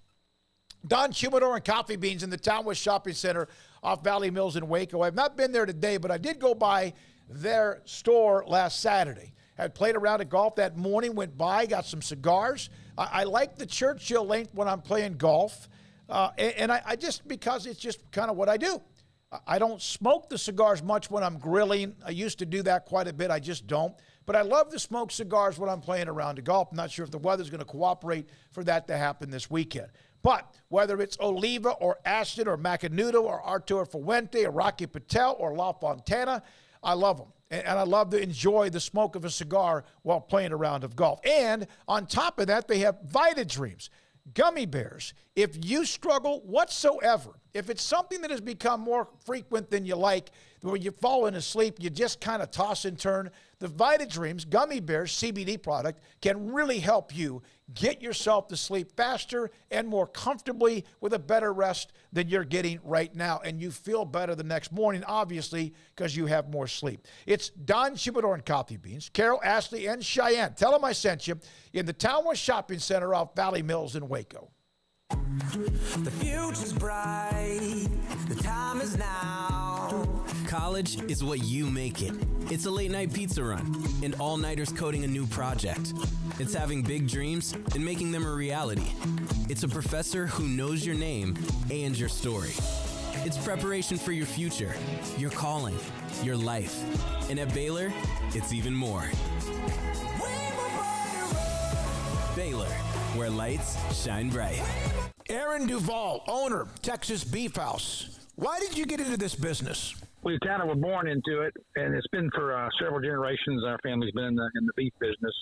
Don Humidor and Coffee Beans in the Townwest Shopping Center off Valley Mills in Waco. I've not been there today, but I did go by their store last Saturday. I played around at golf that morning, went by, got some cigars. I like the Churchill length when I'm playing golf, and I just, because it's just kind of what I do. I don't smoke the cigars much when I'm grilling. I used to do that quite a bit. I just don't. But I love to smoke cigars when I'm playing around to golf. I'm not sure if the weather's going to cooperate for that to happen this weekend. But whether it's Oliva or Ashton or Macanudo or Arturo Fuente or Rocky Patel or La Fontana, I love them. And I love to enjoy the smoke of a cigar while playing a round of golf. And on top of that, they have Vita Dreams, gummy bears. If you struggle whatsoever, if it's something that has become more frequent than you like, where you've fallen asleep, you just kind of toss and turn, the Vita Dreams gummy bears CBD product can really help you get yourself to sleep faster and more comfortably with a better rest than you're getting right now. And you feel better the next morning, obviously, because you have more sleep. It's Don Humidor and Coffee Beans, Carol, Ashley, and Cheyenne. Tell them I sent you in the Townwest Shopping Center off Valley Mills in Waco. The future's bright, the time is now. College is what you make it. It's a late night pizza run and all-nighters coding a new project. It's having big dreams and making them a reality. It's a professor who knows your name and your story. It's preparation for your future, your calling, your life. And at Baylor, it's even more. Baylor, where lights shine bright. Aaron Duvall, owner, Texas Beef House. Why did you get into this business? We kind of were born into it, and it's been for several generations. Our family's been in the beef business,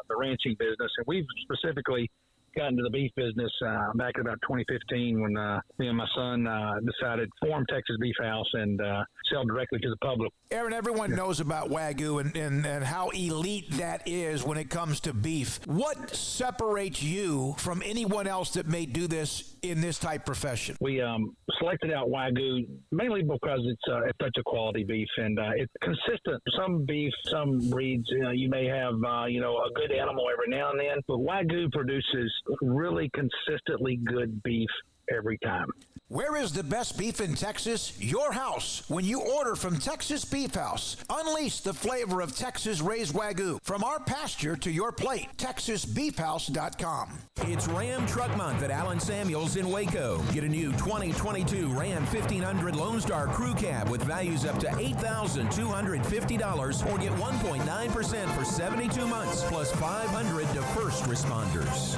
the ranching business, and we've specifically got into the beef business back in about 2015 when me and my son decided to form Texas Beef House and sell directly to the public. Aaron, everyone knows about Wagyu and how elite that is when it comes to beef. What separates you from anyone else that may do this in this type profession? We selected out Wagyu mainly because it's such a quality beef and it's consistent. Some beef, some breeds, you may have a good animal every now and then, but Wagyu produces really consistently good beef every time. Where is the best beef in Texas? Your house. When you order from Texas Beef House, unleash the flavor of Texas raised Wagyu. From our pasture to your plate, TexasBeefHouse.com. It's Ram Truck Month at Allen Samuels in Waco. Get a new 2022 Ram 1500 Lone Star Crew Cab with values up to $8,250 or get 1.9% for 72 months plus $500 to first responders.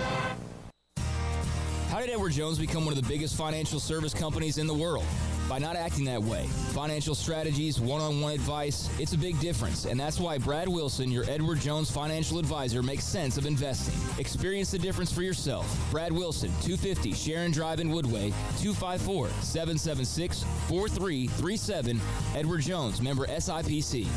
How did Edward Jones become one of the biggest financial service companies in the world? By not acting that way. Financial strategies, one-on-one advice, it's a big difference. And that's why Brad Wilson, your Edward Jones financial advisor, makes sense of investing. Experience the difference for yourself. Brad Wilson, 250 Sharon Drive in Woodway, 254-776-4337. Edward Jones, member SIPC.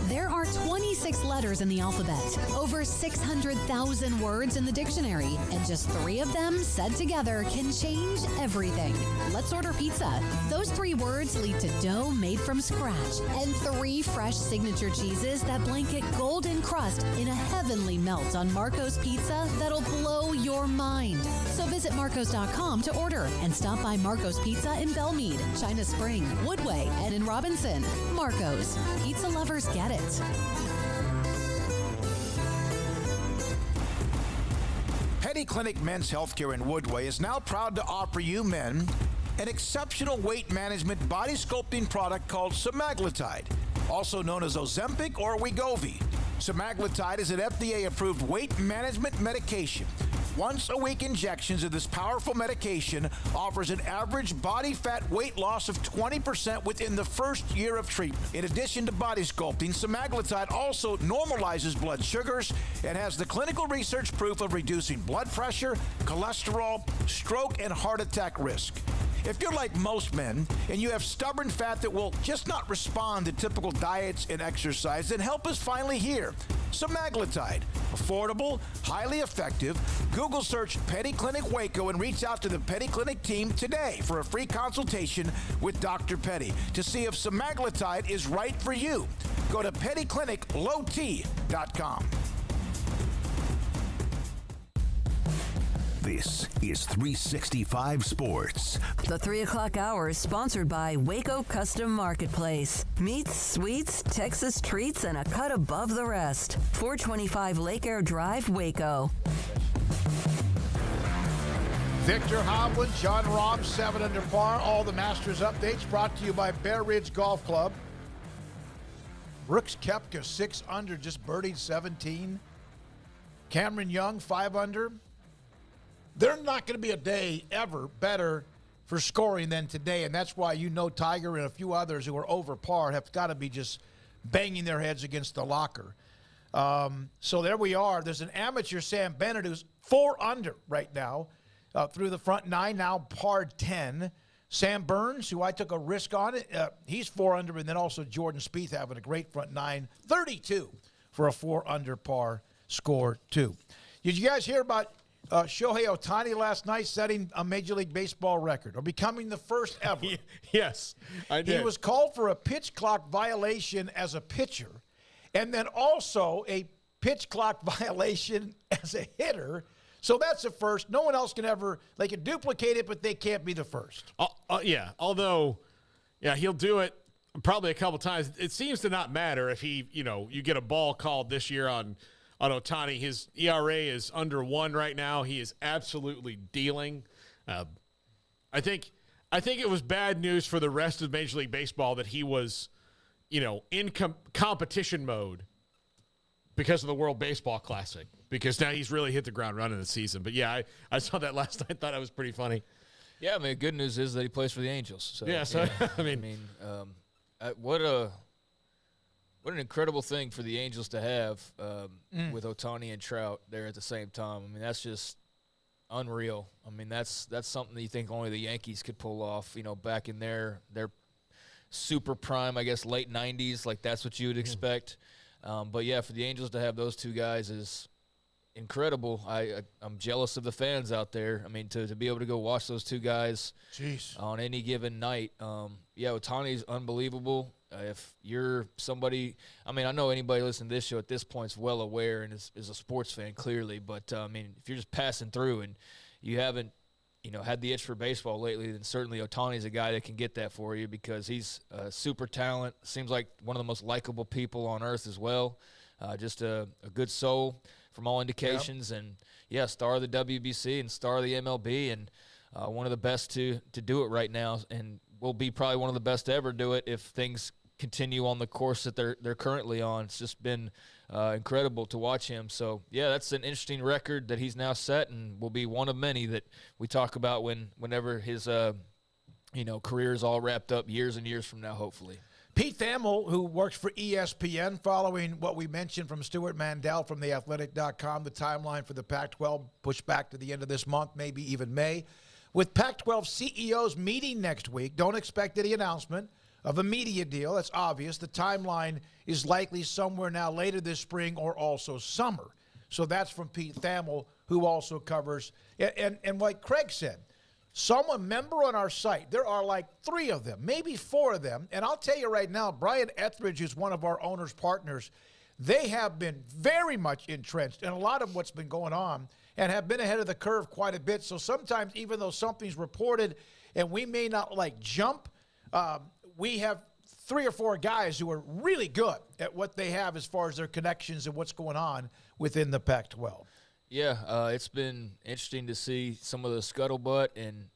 There are 26 letters in the alphabet, over 600,000 words in the dictionary, and just 3 of them said together can change everything. Let's order pizza. Those 3 words lead to dough made from scratch and 3 fresh signature cheeses that blanket golden crust in a heavenly melt on Marco's Pizza that'll blow your mind. So visit Marcos.com to order and stop by Marco's Pizza in Belmead, China Spring, Woodway, and in Robinson. Marco's. Pizza lovers get it. Petty Clinic Men's Healthcare in Woodway is now proud to offer you men an exceptional weight management body sculpting product called semaglutide, also known as Ozempic or Wegovy. Semaglutide is an FDA-approved weight management medication. Once-a-week injections of this powerful medication offers an average body fat weight loss of 20% within the first year of treatment. In addition to body sculpting, semaglutide also normalizes blood sugars and has the clinical research proof of reducing blood pressure, cholesterol, stroke, and heart attack risk. If you're like most men and you have stubborn fat that will just not respond to typical diets and exercise, then help us finally hear semaglutide. Affordable, highly effective. Google search Petty Clinic Waco and reach out to the Petty Clinic team today for a free consultation with Dr. Petty to see if semaglutide is right for you. Go to pettycliniclowt.com. This is 365 Sports. The 3 o'clock hour is sponsored by Waco Custom Marketplace. Meats, sweets, Texas treats, and a cut above the rest. 425 Lake Air Drive, Waco. Victor Hovland, John Rahm, 7 under par. All the Masters updates brought to you by Bear Ridge Golf Club. Brooks Koepka, 6 under, just birdied 17. Cameron Young, 5 under. There's not going to be a day ever better for scoring than today, and that's why Tiger and a few others who are over par have got to be just banging their heads against the locker. So there we are. There's an amateur, Sam Bennett, who's 4 under right now through the front 9, now par 10. Sam Burns, who I took a risk on, he's 4 under, and then also Jordan Spieth having a great front 9, 32 for a 4 under par score, too. Did you guys hear about Shohei Ohtani last night setting a Major League Baseball record, or becoming the first ever? Yes, I did. He was called for a pitch clock violation as a pitcher, and then also a pitch clock violation as a hitter. So that's a first. No one else can ever, they can duplicate it, but they can't be the first. Yeah, although, he'll do it probably a couple times. It seems to not matter if you get a ball called this year on Ohtani. His ERA is under 1 right now. He is absolutely dealing. I think it was bad news for the rest of Major League Baseball that he was, in competition mode because of the World Baseball Classic, because now he's really hit the ground running this season. But yeah, I saw that last night. Thought it was pretty funny. Yeah, I mean, good news is that he plays for the Angels. So, yeah, so what What an incredible thing for the Angels to have with Ohtani and Trout there at the same time. I mean, that's just unreal. I mean, that's something that you think only the Yankees could pull off, back in their super prime, I guess, late 90s. Like, that's what you would expect. But, yeah, for the Angels to have those two guys is incredible. I'm jealous of the fans out there. I mean, to be able to go watch those two guys on any given night. Ohtani's unbelievable. If you're somebody, I mean, I know anybody listening to this show at this point is well aware and is a sports fan, clearly. But, I mean, if you're just passing through and you haven't, had the itch for baseball lately, then certainly Ohtani's a guy that can get that for you because he's a super talent. Seems like one of the most likable people on earth as well. Just a good soul from all indications. Yep. And, star of the WBC and star of the MLB and one of the best to do it right now and will be probably one of the best to ever do it if things continue on the course that they're currently on. It's just been incredible to watch him. So, that's an interesting record that he's now set and will be one of many that we talk about whenever his, career is all wrapped up years and years from now, hopefully. Pete Thamel, who works for ESPN, following what we mentioned from Stuart Mandel from theathletic.com, the timeline for the Pac-12 pushed back to the end of this month, maybe even May. With Pac-12 CEOs meeting next week, don't expect any announcement of a media deal. That's obvious. The timeline is likely somewhere now later this spring or also summer. So that's from Pete Thamel, who also covers. And like Craig said, a member on our site, there are like 3 of them, maybe 4 of them. And I'll tell you right now, Brian Etheridge is one of our owner's partners. They have been very much entrenched in a lot of what's been going on and have been ahead of the curve quite a bit. So sometimes, even though something's reported and we may not jump, we have 3 or 4 guys who are really good at what they have as far as their connections and what's going on within the Pac-12. Yeah, it's been interesting to see some of the scuttlebutt, and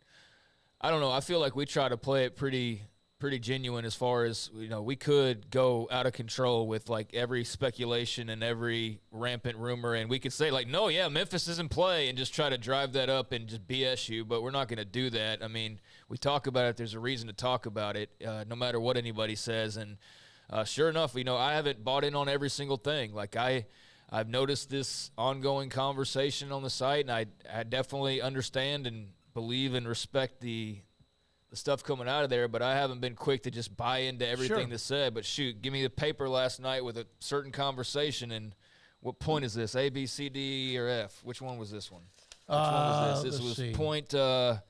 I don't know. I feel like we try to play it pretty genuine as far as, we could go out of control with every speculation and every rampant rumor, and we could say no, Memphis is in play and just try to drive that up and just BS you, but we're not going to do that. I mean, we talk about it. There's a reason to talk about it, no matter what anybody says, and sure enough, I haven't bought in on every single thing. I've noticed this ongoing conversation on the site, and I definitely understand and believe and respect the stuff coming out of there, but I haven't been quick to just buy into everything that's said. But shoot, give me the paper last night with a certain conversation, and what point is this? A, B, C, D, or F? Which one was this one? Which one was this? This was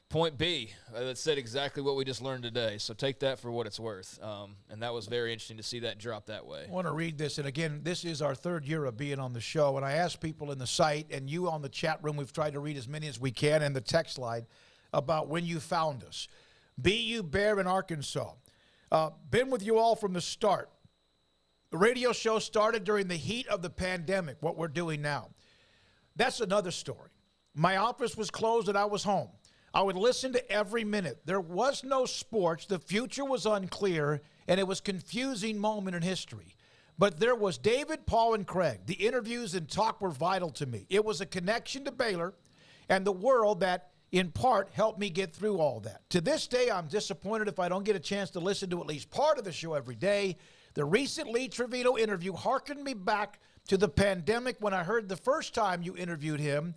point B that said exactly what we just learned today. So take that for what it's worth. And that was very interesting to see that drop that way. I want to read this. And again, this is our 3rd year of being on the show. And I asked people in the site and you on the chat room, we've tried to read as many as we can, and the text line about when you found us. BU Bear in Arkansas. Been with you all from the start. The radio show started during the heat of the pandemic, what we're doing now. That's another story. My office was closed and I was home. I would listen to every minute. There was no sports. The future was unclear, and it was a confusing moment in history. But there was David, Paul, and Craig. The interviews and talk were vital to me. It was a connection to Baylor and the world that, in part, helped me get through all that. To this day, I'm disappointed if I don't get a chance to listen to at least part of the show every day. The recent Lee Trevino interview harkened me back to the pandemic when I heard the first time you interviewed him.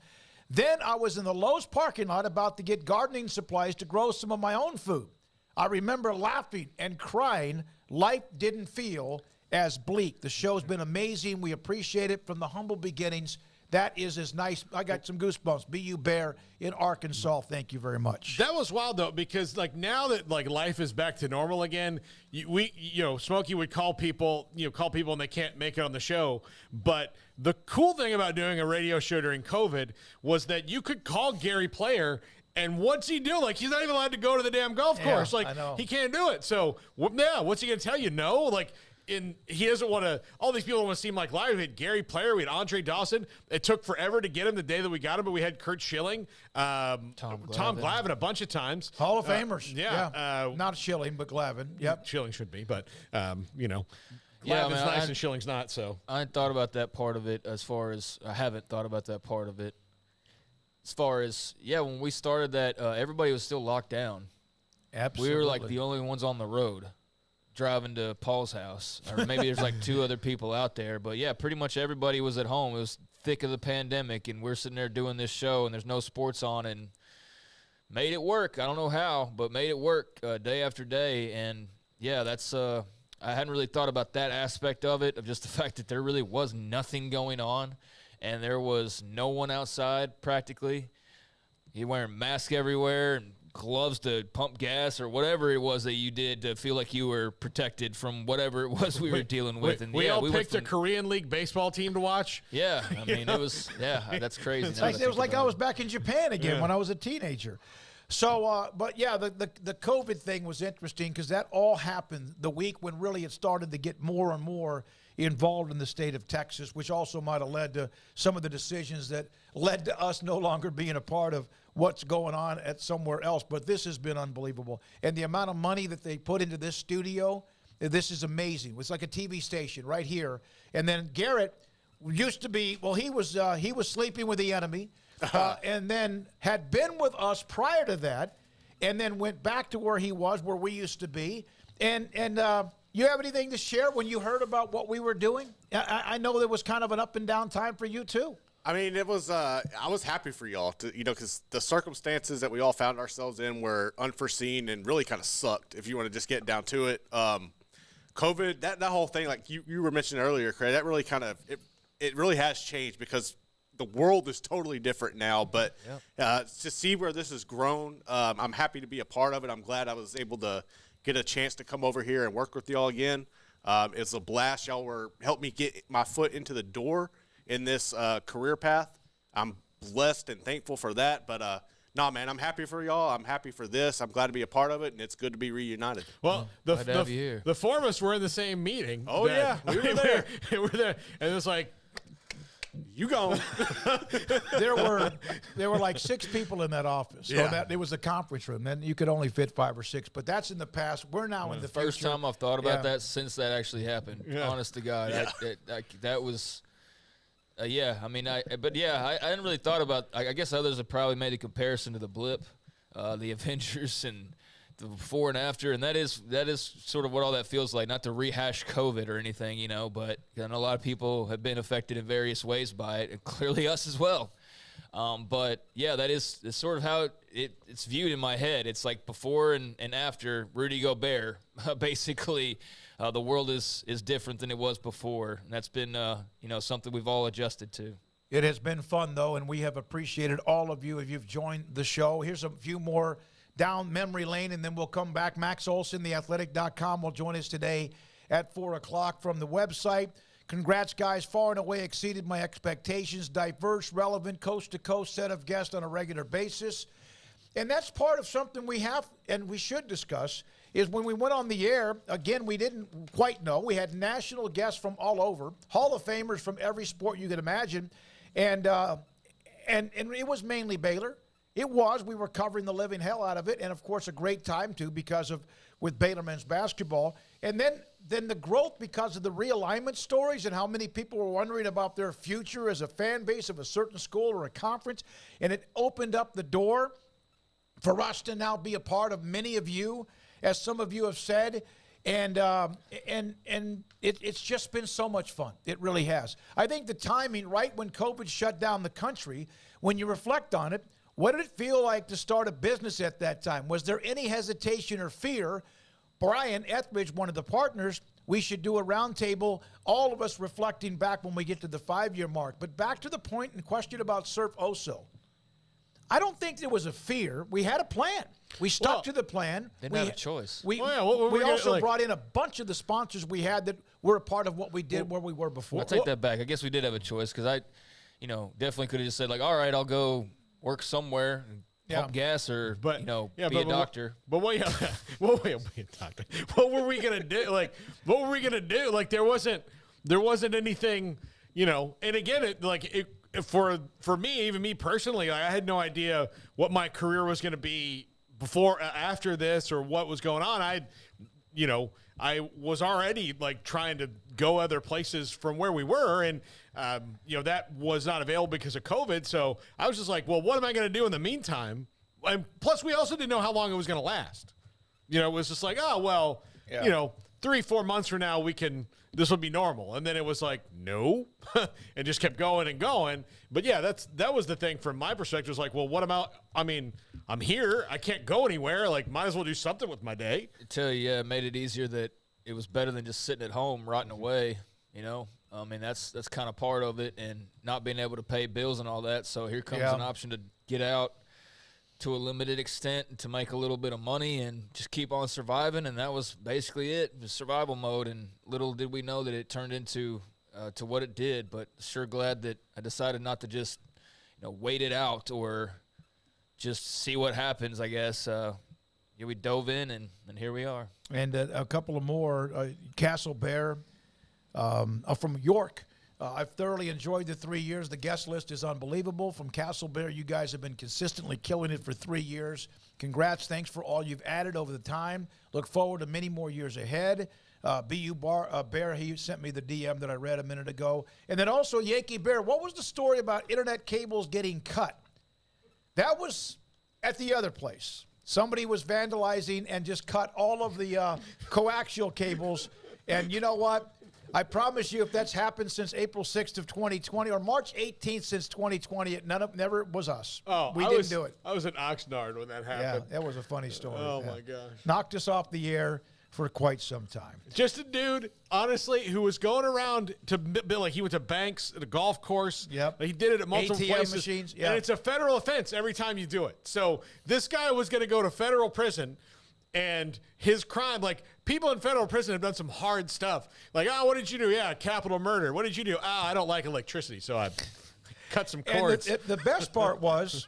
Then I was in the Lowe's parking lot about to get gardening supplies to grow some of my own food. I remember laughing and crying. Life didn't feel as bleak. The show's been amazing. We appreciate it from the humble beginnings. That is as nice. I got some goosebumps. BU Bear in Arkansas. Thank you very much. That was wild though, because now that life is back to normal again, Smokey would call people and they can't make it on the show. But the cool thing about doing a radio show during COVID was that you could call Gary Player, and what's he do? He's not even allowed to go to the damn golf course. I know. He can't do it. So what's he gonna tell you? No, he doesn't want to. All these people want to seem like live. We had Gary Player, we had Andre Dawson. It took forever to get him the day that we got him, but we had Kurt Schilling, Tom Glavine a bunch of times. Hall of Famers. Yeah. Not Schilling, but Glavine. Yep. Schilling should be, but Glavine's nice and Schilling's not. So I hadn't thought about that part of it. I haven't thought about that part of it. As far as when we started that, everybody was still locked down. Absolutely. We were the only ones on the road. driving to Paul's house, or maybe there's like 2 other people out there. But yeah, pretty much everybody was at home. It was thick of the pandemic, and we're sitting there doing this show, and there's no sports on, and made it work. I don't know how, but made it work day after day. And yeah, that's I hadn't really thought about that aspect of it, of just the fact that there really was nothing going on, and there was no one outside practically. You're wearing masks everywhere and gloves to pump gas or whatever it was that you did to feel like you were protected from whatever it was we were dealing with. And we all picked a Korean League baseball team to watch. Yeah, I mean, it was, that's crazy. It was like I was back in Japan again when I was a teenager. So, but yeah, the COVID thing was interesting because that all happened the week when really it started to get more and more involved in the state of Texas, which also might have led to some of the decisions that led to us no longer being a part of what's going on at somewhere else. But this has been unbelievable. And the amount of money that they put into this studio, this is amazing. It's like a TV station right here. And then Garrett used to be, well, he was sleeping with the enemy and then had been with us prior to that and then went back to where he was, where we used to be. And you have anything to share when you heard about what we were doing? I know there was kind of an up and down time for you too. I mean, it was. I was happy for y'all to, because the circumstances that we all found ourselves in were unforeseen and really kind of sucked. If you want to just get down to it, COVID, that whole thing, like you were mentioning earlier, Craig, that really kind of it really has changed because the world is totally different now. But to see where this has grown, I'm happy to be a part of it. I'm glad I was able to get a chance to come over here and work with y'all again. It's a blast. Y'all helped me get my foot into the door in this career path. I'm blessed and thankful for that. But, no, man, I'm happy for y'all. I'm happy for this. I'm glad to be a part of it, and it's good to be reunited. Well, the four of us were in the same meeting. Oh, yeah. We were there. We were there. And it was like, you gone. There were like 6 people in that office. So it was a conference room. And you could only fit 5 or 6. But that's in the past. We're now in the future. First time I've thought about that since that actually happened. Yeah. Honest to God. Yeah. That was I mean, I hadn't really thought about. I guess others have probably made a comparison to the blip, the Avengers, and the before and after, and that is sort of what all that feels like. Not to rehash COVID or anything, but I know a lot of people have been affected in various ways by it, and clearly us as well. But yeah, it's sort of how it's viewed in my head. It's like before and after Rudy Gobert, basically. The world is different than it was before, and that's been something we've all adjusted to. It has been fun, though, and we have appreciated all of you if you've joined the show. Here's a few more down memory lane, and then we'll come back. Max Olson, theathletic.com, will join us today at 4 o'clock from the website. Congrats, guys. Far and away exceeded my expectations. Diverse, relevant, coast-to-coast set of guests on a regular basis. And that's part of something we have and we should discuss is when we went on the air, again, we didn't quite know. We had national guests from all over, Hall of Famers from every sport you could imagine. And it was mainly Baylor. It was. We were covering the living hell out of it. And, of course, a great time, too, because of with Baylor men's basketball. And then the growth because of the realignment stories and how many people were wondering about their future as a fan base of a certain school or a conference. And it opened up the door for us to now be a part of many of you, as some of you have said, and it's just been so much fun. It really has. I think the timing, right when COVID shut down the country, when you reflect on it, what did it feel like to start a business at that time? Was there any hesitation or fear? Brian Etheridge, one of the partners, we should do a roundtable, all of us reflecting back when we get to the 5-year mark. But back to the point and question about Surf Oso. I don't think there was a fear. We had a plan. We stuck to the plan. Didn't have a choice. We also brought in a bunch of the sponsors we had that were a part of what we did where we were before. I'll take that back. I guess we did have a choice because I, definitely could have just said, like, all right, I'll go work somewhere and pump gas or, be a doctor. But what were we going to do? Like, what were we going to do? Like, there wasn't anything, and again, for me, even me personally, I had no idea what my career was going to be before, after this, or what was going on. I was already like trying to go other places from where we were, and that was not available because of COVID. So I was just like, well, what am I going to do in the meantime? And plus, we also didn't know how long it was going to last. It was just like, 3 3-4 months from now, this will be normal. And then it was like, no, and just kept going and going. But yeah, that was the thing from my perspective. It was like, well, what about, I mean, I'm here. I can't go anywhere. Like, might as well do something with my day. I tell you, yeah, it made it easier that it was better than just sitting at home rotting away, you know. I mean, that's kind of part of it, and not being able to pay bills and all that. So here comes an option to get out to a limited extent and to make a little bit of money and just keep on surviving. And that was basically it, the survival mode. And little did we know that it turned into to what it did. But sure glad that I decided not to just, wait it out or just see what happens, I guess. We dove in, and here we are. And a couple of more. Castle Bear from York. I've thoroughly enjoyed the 3 years. The guest list is unbelievable. From Castle Bear, you guys have been consistently killing it for 3 years. Congrats. Thanks for all you've added over the time. Look forward to many more years ahead. Bear, he sent me the DM that I read a minute ago. And then also, Yankee Bear, what was the story about internet cables getting cut? That was at the other place. Somebody was vandalizing and just cut all of the coaxial cables. And you know what? I promise you, if that's happened since April 6th of 2020 or March 18th since 2020, it never was us. Oh, we didn't do it. I was at Oxnard when that happened. Yeah, that was a funny story. Oh, my gosh. Knocked us off the air for quite some time. Just a dude, honestly, who was going around to like he went to banks at a golf course. Yep. He did it at multiple ATM places. machines. Yeah. And it's a federal offense every time you do it. So this guy was going to go to federal prison. And his crime, like, people in federal prison have done some hard stuff. Like, what did you do? Yeah, capital murder. What did you do? I don't like electricity, so I cut some cords. And the best part was,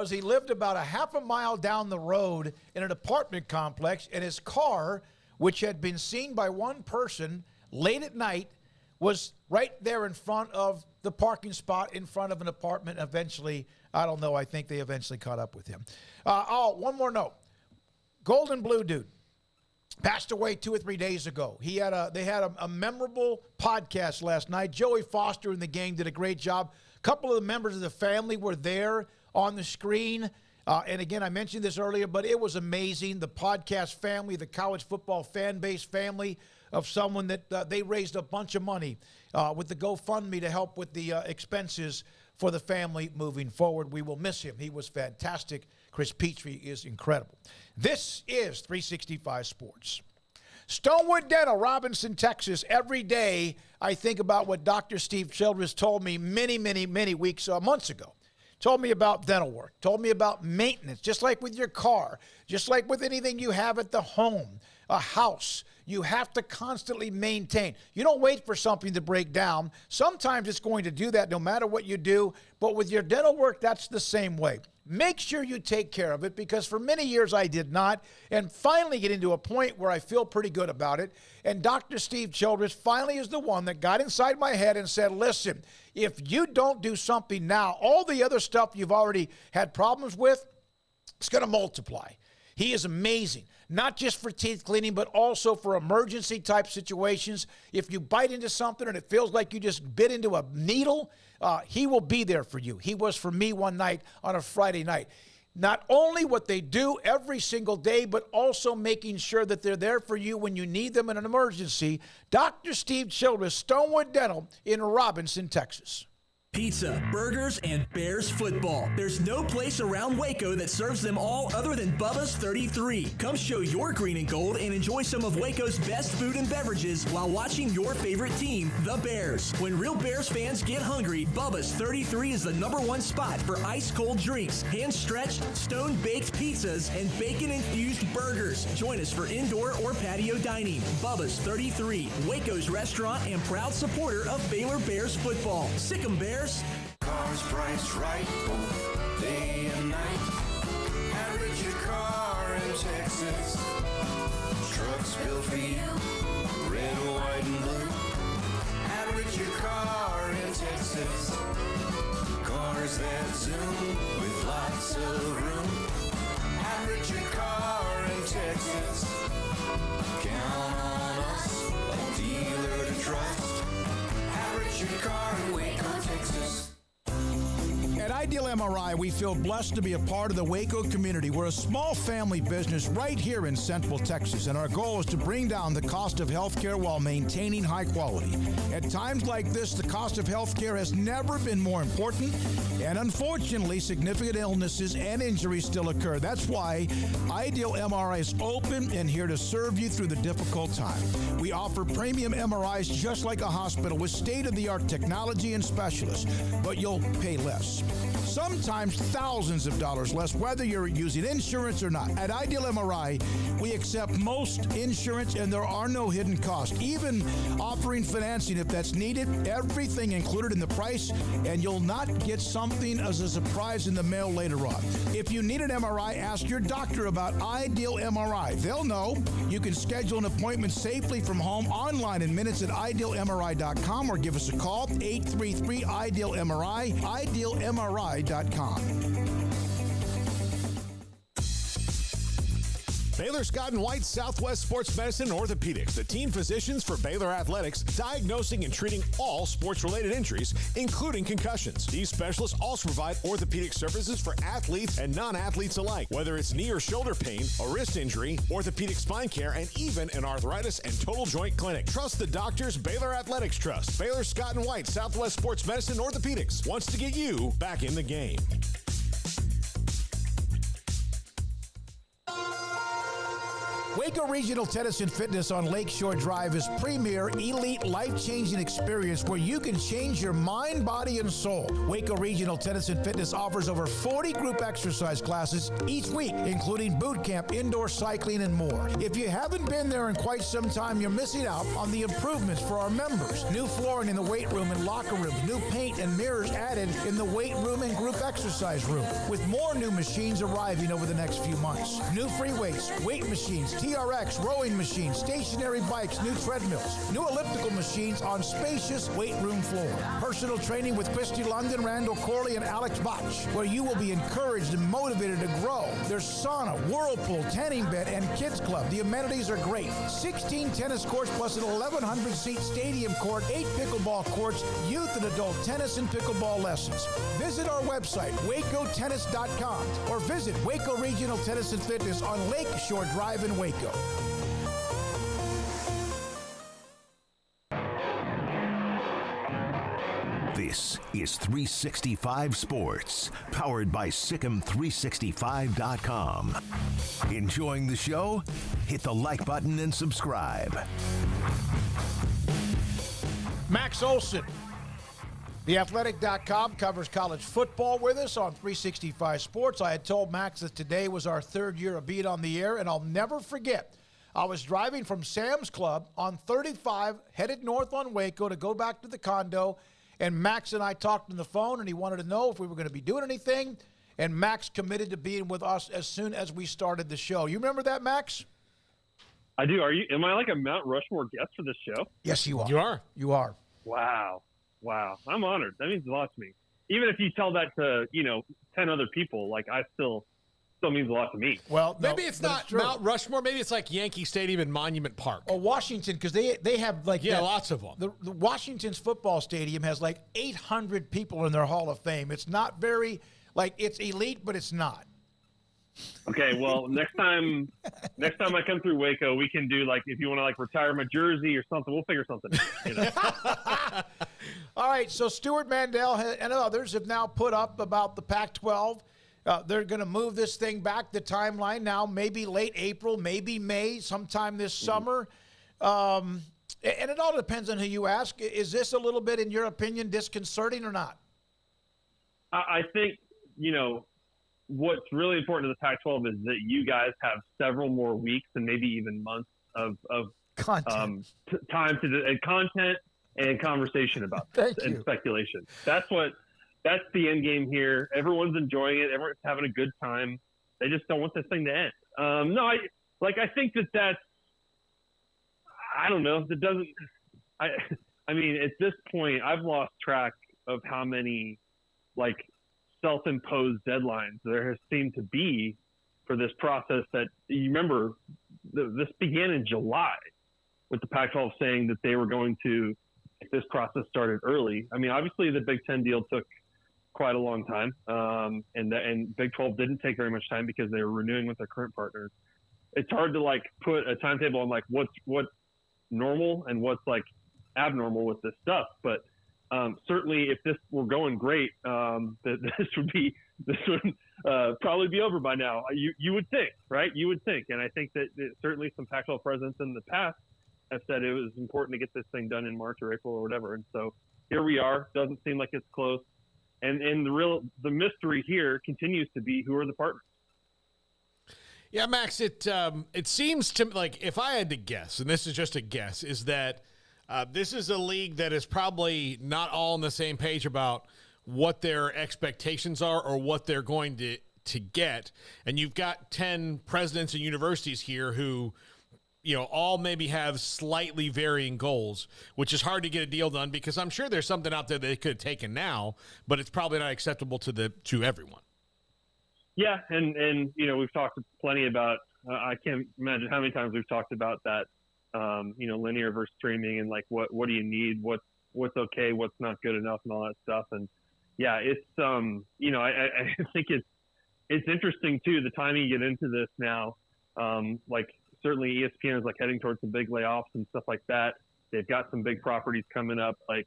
he lived about a half a mile down the road in an apartment complex, and his car, which had been seen by one person late at night, was right there in front of the parking spot in front of an apartment. Eventually, I don't know, I think they eventually caught up with him. One more note. Golden Blue dude passed away 2 or 3 days ago. They had a memorable podcast last night. Joey Foster and the gang did a great job. A couple of the members of the family were there on the screen. And again, I mentioned this earlier, but it was amazing. The podcast family, the college football fan base family of someone that they raised a bunch of money with the GoFundMe to help with the expenses for the family moving forward. We will miss him. He was fantastic. Chris Petrie is incredible. This is 365 Sports. Stonewood Dental, Robinson, Texas. Every day I think about what Dr. Steve Childress told me many months ago. Told me about dental work, told me about maintenance, just like with your car, just like with anything you have at the home, a house. You have to constantly maintain. You don't wait for something to break down. Sometimes it's going to do that no matter what you do, but with your dental work, that's the same way. Make sure you take care of it, because for many years I did not, and finally get into a point where I feel pretty good about it. And Dr. Steve Childress finally is the one that got inside my head and said, listen, if you don't do something now, all the other stuff you've already had problems with, it's going to multiply. He is amazing, not just for teeth cleaning, but also for emergency type situations. If you bite into something and it feels like you just bit into a needle, he will be there for you. He was for me one night on a Friday night. Not only what they do every single day, but also making sure that they're there for you when you need them in an emergency. Dr. Steve Childress, Stonewood Dental in Robinson, Texas. Pizza, burgers, and Bears football. There's no place around Waco that serves them all other than Bubba's 33. Come show your green and gold and enjoy some of Waco's best food and beverages while watching your favorite team, the Bears. When real Bears fans get hungry, Bubba's 33 is the #1 spot for ice-cold drinks, hand-stretched, stone-baked pizzas, and bacon-infused burgers. Join us for indoor or patio dining. Bubba's 33, Waco's restaurant and proud supporter of Baylor Bears football. Sick 'em, Bears. Cars priced right both day and night. At Richard Car in Texas. Trucks built for you, red, white, and blue. At Richard Car in Texas. Cars that zoom with lots of room. At Richard Car in Texas. Count on us, a dealer to trust. At Richard Car in Waco, Texas. At Ideal MRI, we feel blessed to be a part of the Waco community. We're a small family business right here in Central Texas, and our goal is to bring down the cost of healthcare while maintaining high quality. At times like this, the cost of healthcare has never been more important, and unfortunately, significant illnesses and injuries still occur. That's why Ideal MRI is open and here to serve you through the difficult time. We offer premium MRIs just like a hospital with state-of-the-art technology and specialists, but you'll pay less. Sometimes thousands of dollars less, whether you're using insurance or not. At Ideal MRI, we accept most insurance and there are no hidden costs, even offering financing if that's needed. Everything included in the price, and you'll not get something as a surprise in the mail later on. If you need an MRI, ask your doctor about Ideal MRI. They'll know. You can schedule an appointment safely from home online in minutes at idealmri.com or give us a call, 833-IDEAL-MRI, idealmri.com. Baylor Scott & White Southwest Sports Medicine and Orthopedics, the team physicians for Baylor Athletics, diagnosing and treating all sports-related injuries, including concussions. These specialists also provide orthopedic services for athletes and non-athletes alike, whether it's knee or shoulder pain, a wrist injury, orthopedic spine care, and even an arthritis and total joint clinic. Trust the doctors Baylor Athletics trust. Baylor Scott & White Southwest Sports Medicine and Orthopedics wants to get you back in the game. Waco Regional Tennis and Fitness on Lakeshore Drive is premier, elite, life-changing experience where you can change your mind, body, and soul. Waco Regional Tennis and Fitness offers over 40 group exercise classes each week, including boot camp, indoor cycling, and more. If you haven't been there in quite some time, you're missing out on the improvements for our members. New flooring in the weight room and locker rooms, new paint and mirrors added in the weight room and group exercise room, with more new machines arriving over the next few months. New free weights, weight machines, TRX, rowing machines, stationary bikes, new treadmills, new elliptical machines on spacious weight room floor. Personal training with Christy London, Randall Corley, and Alex Botch, where you will be encouraged and motivated to grow. There's sauna, whirlpool, tanning bed, and kids club. The amenities are great. 16 tennis courts plus an 1,100-seat stadium court, 8 pickleball courts, youth and adult tennis and pickleball lessons. Visit our website, wacotennis.com, or visit Waco Regional Tennis and Fitness on Lakeshore Drive in Waco. This is 365 Sports, powered by Sikkim365.com. Enjoying the show? Hit the like button and subscribe. Max Olson, theathletic.com, covers college football with us on 365 Sports. I had told Max that today was our third year of being on the air, and I'll never forget. I was driving from Sam's Club on 35, headed north on Waco to go back to the condo, and Max and I talked on the phone, and he wanted to know if we were going to be doing anything, and Max committed to being with us as soon as we started the show. You remember that, Max? I do. Am I like a Mount Rushmore guest for this show? Yes, you are. You are. You are. Wow. I'm honored. That means a lot to me. Even if you tell that to, 10 other people, like I still means a lot to me. Well, no, maybe it's not Mount Rushmore. Maybe it's like Yankee Stadium and Monument Park. Or Washington, because they have like lots of them. The Washington's football stadium has like 800 people in their Hall of Fame. It's not very it's elite, but it's not. Okay, well, next time I come through Waco, we can do if you want to retire my jersey or something. We'll figure something out. All right, so Stuart Mandel and others have now put up about the Pac-12. They're going to move this thing back, the timeline now, maybe late April, maybe May, sometime this summer. And it all depends on who you ask. Is this a little bit, in your opinion, disconcerting or not? I think, what's really important to the Pac-12 is that you guys have several more weeks and maybe even months of content. Time to content and conversation about this and speculation. That's the end game here. Everyone's enjoying it. Everyone's having a good time. They just don't want this thing to end. I think that's, I don't know. It doesn't, I mean, at this point, I've lost track of how many, self-imposed deadlines there has seemed to be for this process that, you remember, this began in July with the Pac-12 saying that they were going to get this process started early. I mean, obviously the Big Ten deal took quite a long time. And Big 12 didn't take very much time because they were renewing with their current partners. It's hard to like put a timetable on like what's normal and what's like abnormal with this stuff. But certainly if this were going great, this would probably be over by now. You would think, right? You would think. And I think that certainly some Pac-12 presidents in the past have said it was important to get this thing done in March or April or whatever. And so here we are. Doesn't seem like it's close. And the mystery here continues to be who are the partners. Yeah, Max, it seems to like, if I had to guess, and this is just a guess, is that this is a league that is probably not all on the same page about what their expectations are or what they're going to get. And you've got 10 presidents and universities here who, all maybe have slightly varying goals, which is hard to get a deal done because I'm sure there's something out there they could have taken now, but it's probably not acceptable to everyone. Yeah, and we've talked plenty about. I can't imagine how many times we've talked about that. Linear versus streaming, and like what do you need? What's okay? What's not good enough, and all that stuff. And yeah, it's I think it's interesting too. The timing you get into this now, like certainly ESPN is like heading towards some big layoffs and stuff like that. They've got some big properties coming up, like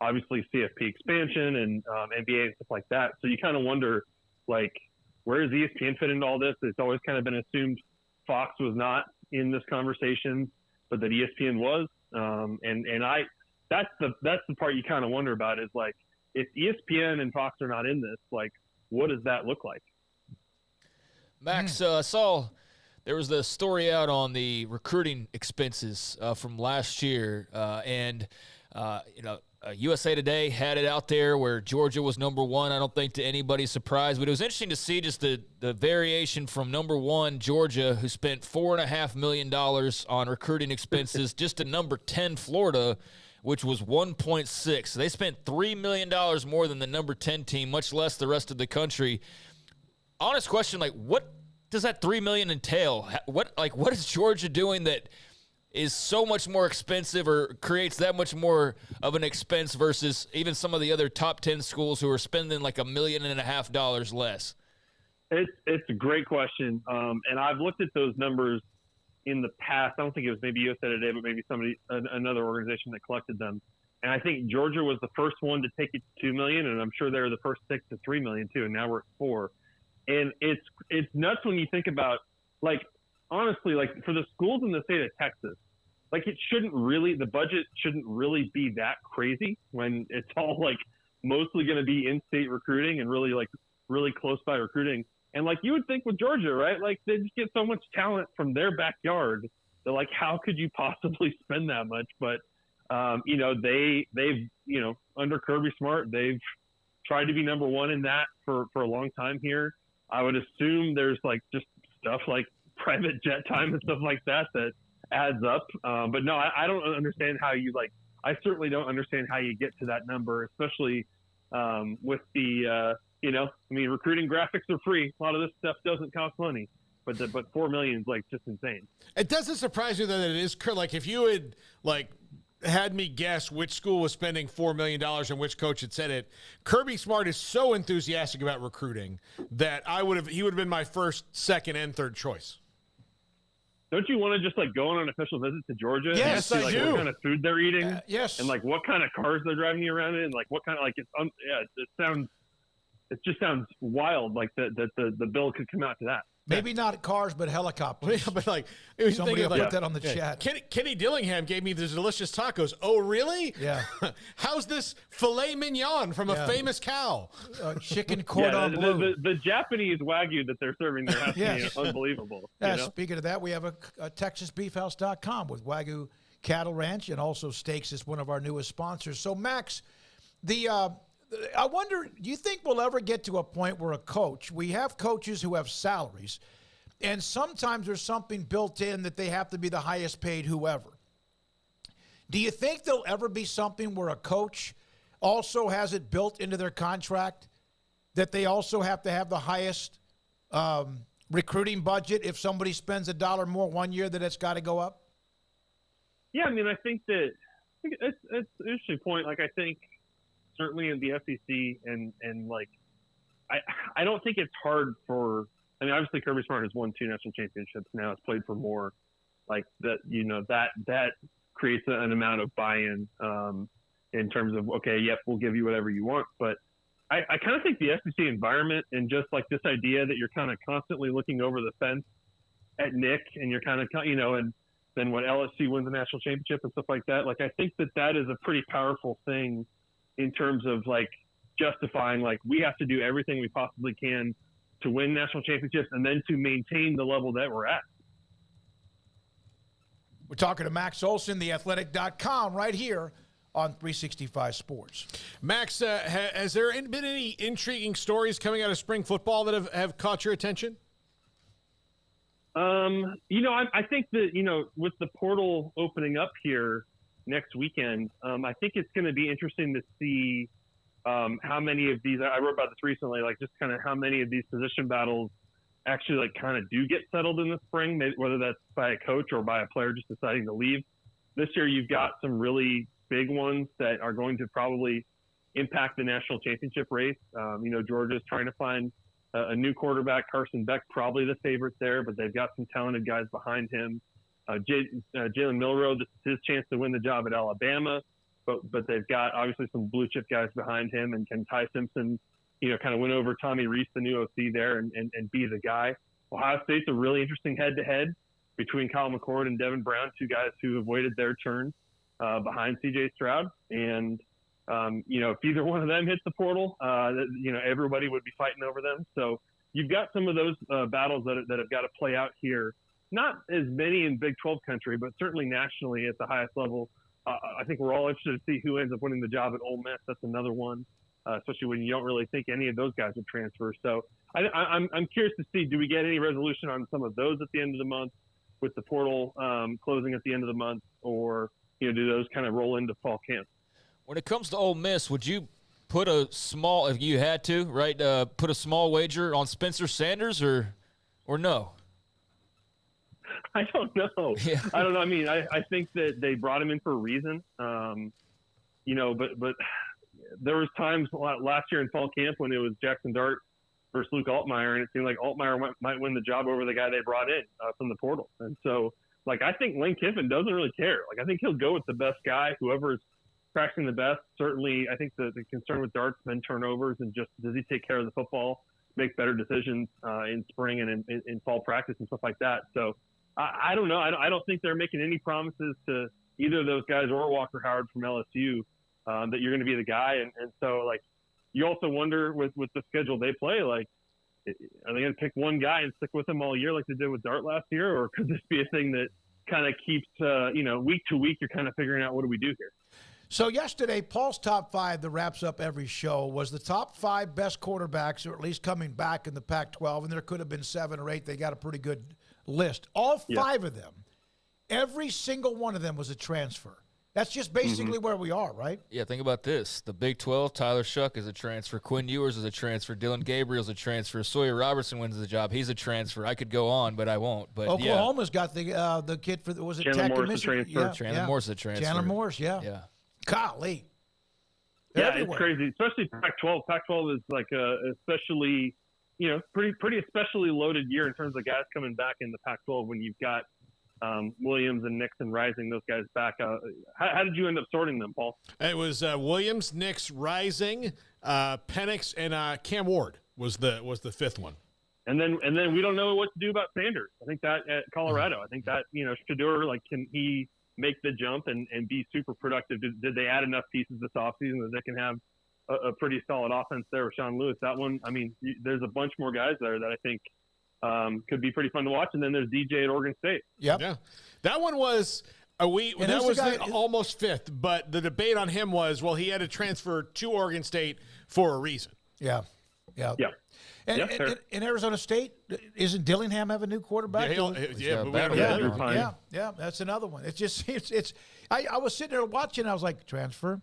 obviously CFP expansion and NBA and stuff like that. So you kind of wonder, like, where does ESPN fit into all this? It's always kind of been assumed Fox was not in this conversation, but that ESPN was. That's the part you kind of wonder about is like, if ESPN and Fox are not in this, like, what does that look like? Max, I saw there was the story out on the recruiting expenses from last year, USA Today had it out there where Georgia was number one. I don't think to anybody's surprise, but it was interesting to see just the variation from number one, Georgia, who spent $4.5 million on recruiting expenses, just to number 10, Florida, which was 1.6. So they spent $3 million more than the number 10 team, much less the rest of the country. Honest question, like, what does that $3 million entail? What is Georgia doing that is so much more expensive or creates that much more of an expense versus even some of the other top 10 schools who are spending like $1.5 million less? It's a great question. And I've looked at those numbers in the past. I don't think it was maybe USA Today, but maybe another organization that collected them. And I think Georgia was the first one to take it to $2 million, and I'm sure they were the first 6 to $3 million too. And now we're at 4. And it's nuts when you think about, like, honestly, like for the schools in the state of Texas, like the budget shouldn't really be that crazy when it's all like mostly going to be in-state recruiting and really close by recruiting. And like you would think with Georgia, right? Like they just get so much talent from their backyard that like, how could you possibly spend that much? But, they've under Kirby Smart, they've tried to be number one in that for a long time here. I would assume there's like just stuff like private jet time and stuff like that adds up. But no, I don't understand how I certainly don't understand how you get to that number, especially with the, recruiting graphics are free. A lot of this stuff doesn't cost money, but $4 million is like just insane. It doesn't surprise me that it is like, if you had had me guess which school was spending $4 million and which coach had said it, Kirby Smart is so enthusiastic about recruiting that he would have been my first, second, and third choice. Don't you want to just like go on an official visit to Georgia? Yes, and see, I do. What kind of food they're eating? Yes. And like what kind of cars they're driving you around in? Like what kind of it just sounds wild. Like the bill could come out to that. Maybe not cars, but helicopters. Yeah, but like somebody will put that on the chat. Kenny Dillingham gave me these delicious tacos. Oh, really? Yeah. How's this filet mignon from a famous cow? Chicken cordon bleu. The Japanese Wagyu that they're serving there has to be unbelievable. Speaking of that, we have a TexasBeefHouse.com with Wagyu Cattle Ranch and also steaks is one of our newest sponsors. So, Max, I wonder, do you think we'll ever get to a point where we have coaches who have salaries, and sometimes there's something built in that they have to be the highest paid whoever. Do you think there'll ever be something where a coach also has it built into their contract that they also have to have the highest recruiting budget? If somebody spends $1 more one year, that it's got to go up? Yeah, I mean, I think it's an interesting point. Like, I think certainly in the SEC, and like I don't think it's hard for. I mean, obviously Kirby Smart has won 2 national championships now. Has played for more. Like that, that creates an amount of buy-in in terms of, okay, yep, we'll give you whatever you want. But I kind of think the SEC environment and just like this idea that you're kind of constantly looking over the fence at Nick, and you're kind of, and then when LSU wins the national championship and stuff like that, like I think that is a pretty powerful thing in terms of like justifying, like we have to do everything we possibly can to win national championships and then to maintain the level that we're at. We're talking to Max Olson, theathletic.com, right here on 365 Sports. Max, has there been any intriguing stories coming out of spring football that have caught your attention? I think that, with the portal opening up here next weekend, I think it's going to be interesting to see how many of these, I wrote about this recently, like just kind of how many of these position battles actually like kind of do get settled in the spring, maybe, whether that's by a coach or by a player just deciding to leave. This year, you've got some really big ones that are going to probably impact the national championship race. Georgia's trying to find a new quarterback. Carson Beck, probably the favorite there, but they've got some talented guys behind him. Jalen Milroe, this is his chance to win the job at Alabama, but they've got obviously some blue chip guys behind him, and can Ty Simpson kind of win over Tommy Rees, the new OC there, and be the guy. Ohio State's a really interesting head-to-head between Kyle McCord and Devin Brown, 2 guys who have waited their turn behind C.J. Stroud. And, if either one of them hits the portal, everybody would be fighting over them. So you've got some of those battles that have got to play out here. Not as many in Big 12 country, but certainly nationally at the highest level. I think we're all interested to see who ends up winning the job at Ole Miss. That's another one. Especially when you don't really think any of those guys would transfer. So I'm curious to see, do we get any resolution on some of those at the end of the month with the portal closing at the end of the month, or do those kind of roll into fall camp? When it comes to Ole Miss, would you put a small, if you had to, right, put a small wager on Spencer Sanders or no? I don't know. Yeah. I don't know. I mean, I think that they brought him in for a reason, but there was times last year in fall camp when it was Jackson Dart versus Luke Altmaier, and it seemed like Altmaier might win the job over the guy they brought in from the portal. And so, like, I think Lane Kiffin doesn't really care. Like, I think he'll go with the best guy, whoever's practicing the best. Certainly, I think the concern with Dart's been turnovers, and just does he take care of the football, make better decisions in spring and in fall practice and stuff like that. So I don't know. I don't think they're making any promises to either of those guys or Walker Howard from LSU that you're going to be the guy. And so, like, you also wonder with the schedule they play, like, are they going to pick one guy and stick with him all year like they did with Dart last year? Or could this be a thing that kind of keeps, week to week, you're kind of figuring out what do we do here? So yesterday, Paul's top 5 that wraps up every show was the top 5 best quarterbacks, or at least coming back in the Pac-12, and there could have been 7 or 8. They got a pretty good list. All 5 of them, every single one of them was a transfer. That's just basically where we are, right? Yeah, think about this. The Big 12, Tyler Shuck is a transfer. Quinn Ewers is a transfer. Dylan Gabriel's a transfer. Sawyer Robertson wins the job. He's a transfer. I could go on, but I won't. But Oklahoma's got the kid for, was it Chandler Tech? Morris is a transfer. Chandler Morris is a transfer. Chandler Morris, yeah. Golly. Yeah, it's crazy, especially Pac-12. Pac-12 is like especially, pretty especially loaded year in terms of guys coming back in the Pac-12 when you've got Williams and Nixon Rising, those guys back. How did you end up sorting them, Paul? It was Williams, Nix, Rising, Penix, and Cam Ward was the 5th one. And then we don't know what to do about Sanders. I think that at Colorado, I think that Shedeur, like, can he make the jump and be super productive? Did they add enough pieces this offseason that they can have a pretty solid offense there with Sean Lewis? That one, I mean, there's a bunch more guys there that I think could be pretty fun to watch. And then there's DJ at Oregon State. Yep. Yeah. That one was that was almost 5th, but the debate on him was, well, he had to transfer to Oregon State for a reason. Yeah. And Arizona State, isn't Dillingham have a new quarterback? Yeah, that's another one. It's just I was sitting there watching, I was like, transfer,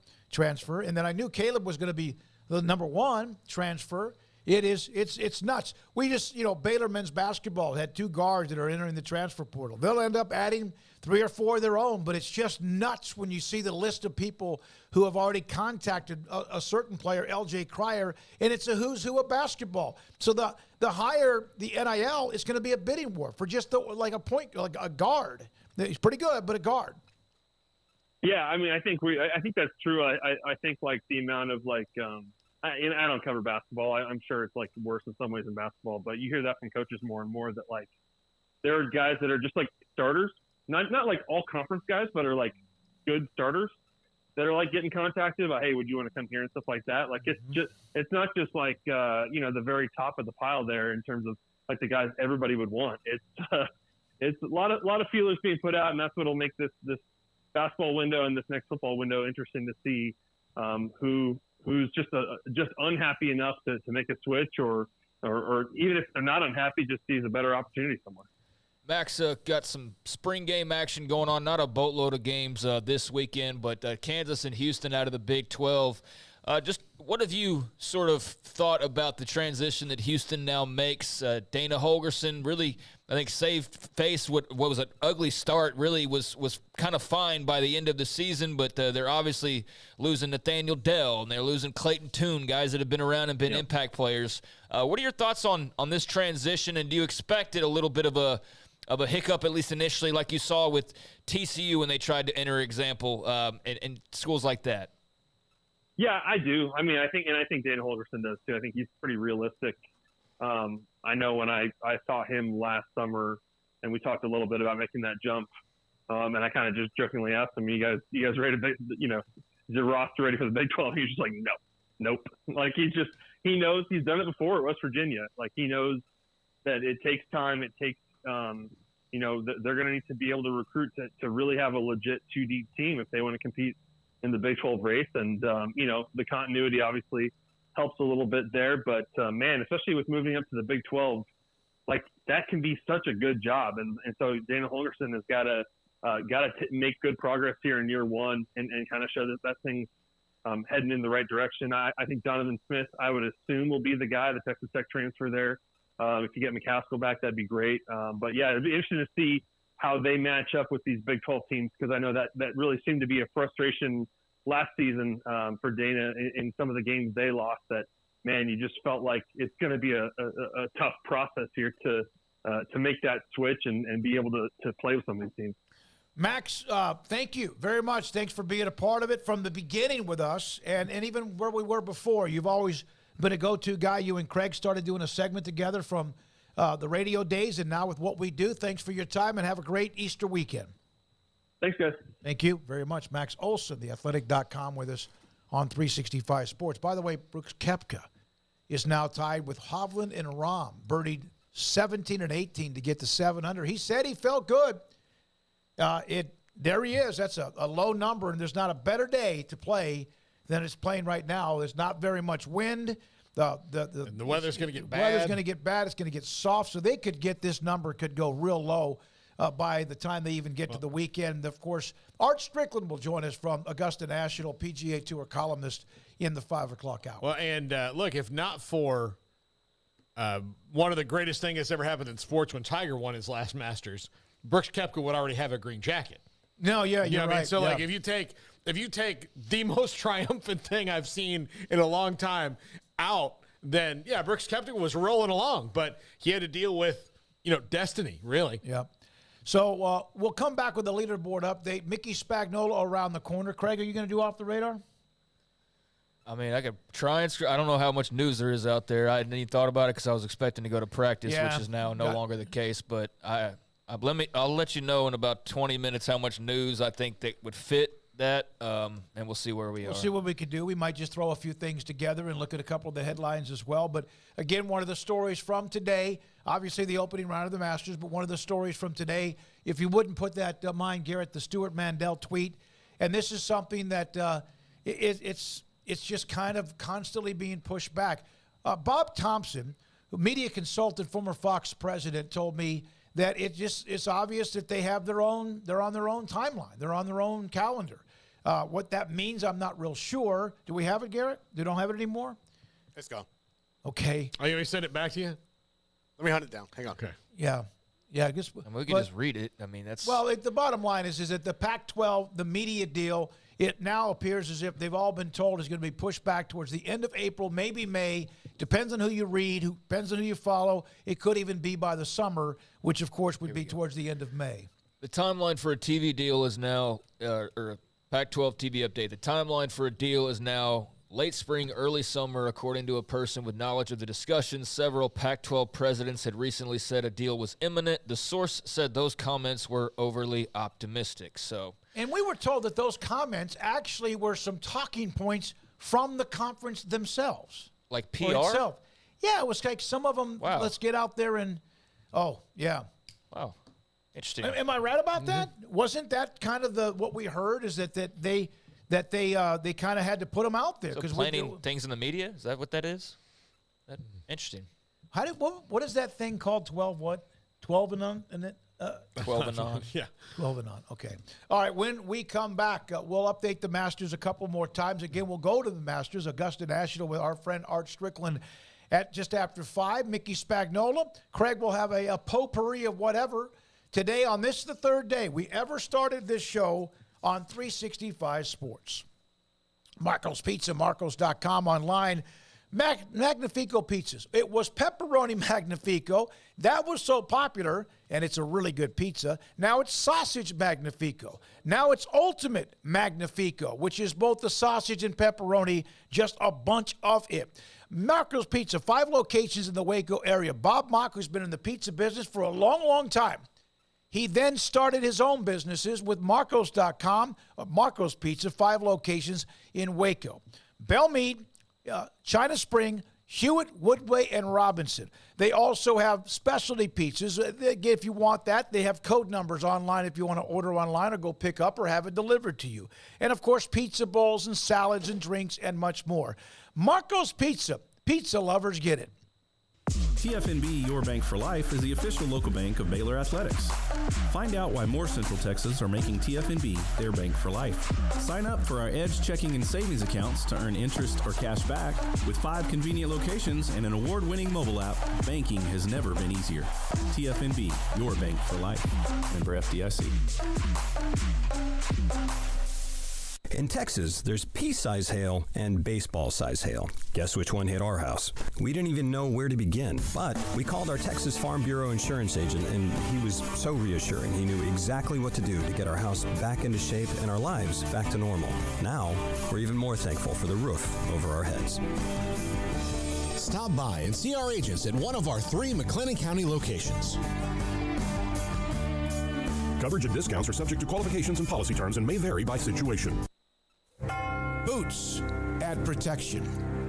and then I knew Caleb was going to be the number 1 transfer. It's nuts. We just, Baylor men's basketball had 2 guards that are entering the transfer portal. They'll end up adding 3 or 4 of their own, but it's just nuts when you see the list of people who have already contacted a certain player, LJ Cryer, and it's a who's who of basketball. So the higher the NIL is going to be a bidding war for just like a guard. He's pretty good, but a guard. Yeah, I mean, I think that's true. I think like the amount of like, I don't cover basketball. I'm sure it's like worse in some ways than basketball, but you hear that from coaches more and more that like there are guys that are just like starters, not like all conference guys, but are like good starters that are like getting contacted about, hey, would you want to come here and stuff like that? Like it's not just like the very top of the pile there in terms of like the guys everybody would want. It's a lot of feelers being put out, and that's what'll make this basketball window and this next football window interesting to see who's just unhappy enough to make a switch or even if they're not unhappy, just sees a better opportunity somewhere. Max got some spring game action going on, not a boatload of games this weekend, but Kansas and Houston out of the Big 12. Just what have you sort of thought about the transition that Houston now makes? Dana Holgorsen really, I think, saved face. What was an ugly start really was kind of fine by the end of the season, but they're obviously losing Nathaniel Dell, and they're losing Clayton Tune, guys that have been around and been impact players. What are your thoughts on this transition, and do you expect it a little bit of a hiccup, at least initially, like you saw with TCU when they tried to enter example in schools like that? Yeah, I do. I mean, I think Dana Holgorsen does too. I think he's pretty realistic. I know when I saw him last summer and we talked a little bit about making that jump, and I kind of just jokingly asked him, you guys ready to, is your roster ready for the Big 12? He was just like, nope. Like he knows he's done it before at West Virginia. Like he knows that it takes time. It takes, they're going to need to be able to recruit to really have a legit 2-deep team if they want to compete in the Big 12 race. And, the continuity obviously helps a little bit there, but man, especially with moving up to the Big 12, like that can be such a good job. And so Dana Holgorsen has got to make good progress here in year one and kind of show that thing's heading in the right direction. I think Donovan Smith, I would assume, will be the guy, the Texas Tech transfer there. If you get McCaskill back, that'd be great. But yeah, it'd be interesting to see how they match up with these Big 12 teams, because I know that really seemed to be a frustration last season for Dana in some of the games they lost. That, man, you just felt like it's going to be a tough process here to make that switch and be able to play with some of these teams. Max, thank you very much. Thanks for being a part of it from the beginning with us and even where we were before. You've always been a go-to guy. You and Craig started doing a segment together from the radio days, and now with what we do. Thanks for your time, and have a great Easter weekend. Thanks, guys. Thank you very much. Max Olson, theathletic.com, with us on 365 Sports. By the way, Brooks Koepka is now tied with Hovland and Rahm, birdied 17 and 18 to get to 7 under. He said he felt good. There he is. That's a low number, and there's not a better day to play than it's playing right now. There's not very much wind. And the weather's going to get bad. The weather's going to get bad. It's going to get soft. So they could get this number could go real low by the time they even get to the weekend. Of course, Art Stricklin will join us from Augusta National, PGA Tour columnist, in the 5 o'clock hour. Well, and look, if not for one of the greatest things that's ever happened in sports when Tiger won his last Masters, Brooks Koepka would already have a green jacket. No, yeah, you're right. I mean? So, yeah. like, if you take the most triumphant thing I've seen in a long time out, then, yeah, Brooks Koepka was rolling along. But he had to deal with, destiny, really. Yeah. So we'll come back with a leaderboard update. Mickey Spagnola around the corner. Craig, are you going to do Off the Radar? I mean, I could try and I don't know how much news there is out there. I hadn't even thought about it because I was expecting to go to practice, which is now no longer the case. But I'll let you know in about 20 minutes how much news I think that would fit that, and we'll see where we are. We'll see what we could do. We might just throw a few things together and look at a couple of the headlines as well. But, again, one of the stories from today, obviously the opening round of the Masters, but one of the stories from today, if you wouldn't put that, mind, Garrett, the Stuart Mandel tweet, and this is something that it's just kind of constantly being pushed back. Bob Thompson, media consultant, former Fox president, told me that it's obvious that they're on their own timeline. They're on their own calendar. What that means, I'm not real sure. Do we have it, Garrett? They don't have it anymore? It's gone. Okay. Oh, you want me to send it back to you? Let me hunt it down. Hang on. Okay. Yeah. Yeah, I guess. And we can just read it. I mean, that's. Well, the bottom line is that the Pac-12, the media deal, it now appears as if they've all been told is going to be pushed back towards the end of April, maybe May. Depends on who you read, depends on who you follow. It could even be by the summer, which, of course, would be towards the end of May. The timeline for a TV deal is now, or a Pac-12 TV update, the timeline for a deal is now late spring, early summer, according to a person with knowledge of the discussions. Several Pac-12 presidents had recently said a deal was imminent. The source said those comments were overly optimistic. And we were told that those comments actually were some talking points from the conference themselves. Like PR? Itself. Yeah, it was like some of them, Wow. let's get out there and, yeah. Wow. Interesting. Am I right about that? Wasn't that kind of what we heard? Is that they kind of had to put them out there because planting things in the media? Is that what that is? Interesting. What is that thing called? 12 what? 12 and on? And it 12 and on. Yeah. 12 and on. Okay. All right. When we come back, we'll update the Masters a couple more times. Again, we'll go to the Masters, Augusta National, with our friend Art Stricklin at just after 5. Mickey Spagnola. Craig will have a potpourri of whatever. Today, on this, the third day we ever started this show on 365 Sports. Marco's Pizza, Marcos.com online. Magnifico pizzas. It was pepperoni Magnifico. That was so popular, and it's a really good pizza. Now it's sausage Magnifico. Now it's ultimate Magnifico, which is both the sausage and pepperoni, just a bunch of it. Marco's Pizza, 5 locations in the Waco area. Bob Mock, who's been in the pizza business for a long, long time. He then started his own businesses with Marcos.com, Marco's Pizza, 5 locations in Waco. Belmead, China Spring, Hewitt, Woodway, and Robinson. They also have specialty pizzas. Again, if you want that, they have code numbers online if you want to order online or go pick up or have it delivered to you. And, of course, pizza bowls and salads and drinks and much more. Marco's Pizza. Pizza lovers get it. TFNB, your bank for life, is the official local bank of Baylor Athletics. Find out why more Central Texas are making TFNB their bank for life. Sign up for our Edge checking and savings accounts to earn interest or cash back. With 5 convenient locations and an award-winning mobile app, banking has never been easier. TFNB, your bank for life. Member FDIC. In Texas, there's pea-size hail and baseball-size hail. Guess which one hit our house? We didn't even know where to begin, but we called our Texas Farm Bureau insurance agent, and he was so reassuring. He knew exactly what to do to get our house back into shape and our lives back to normal. Now, we're even more thankful for the roof over our heads. Stop by and see our agents at one of our 3 McLennan County locations. Coverage and discounts are subject to qualifications and policy terms and may vary by situation. Boots add protection.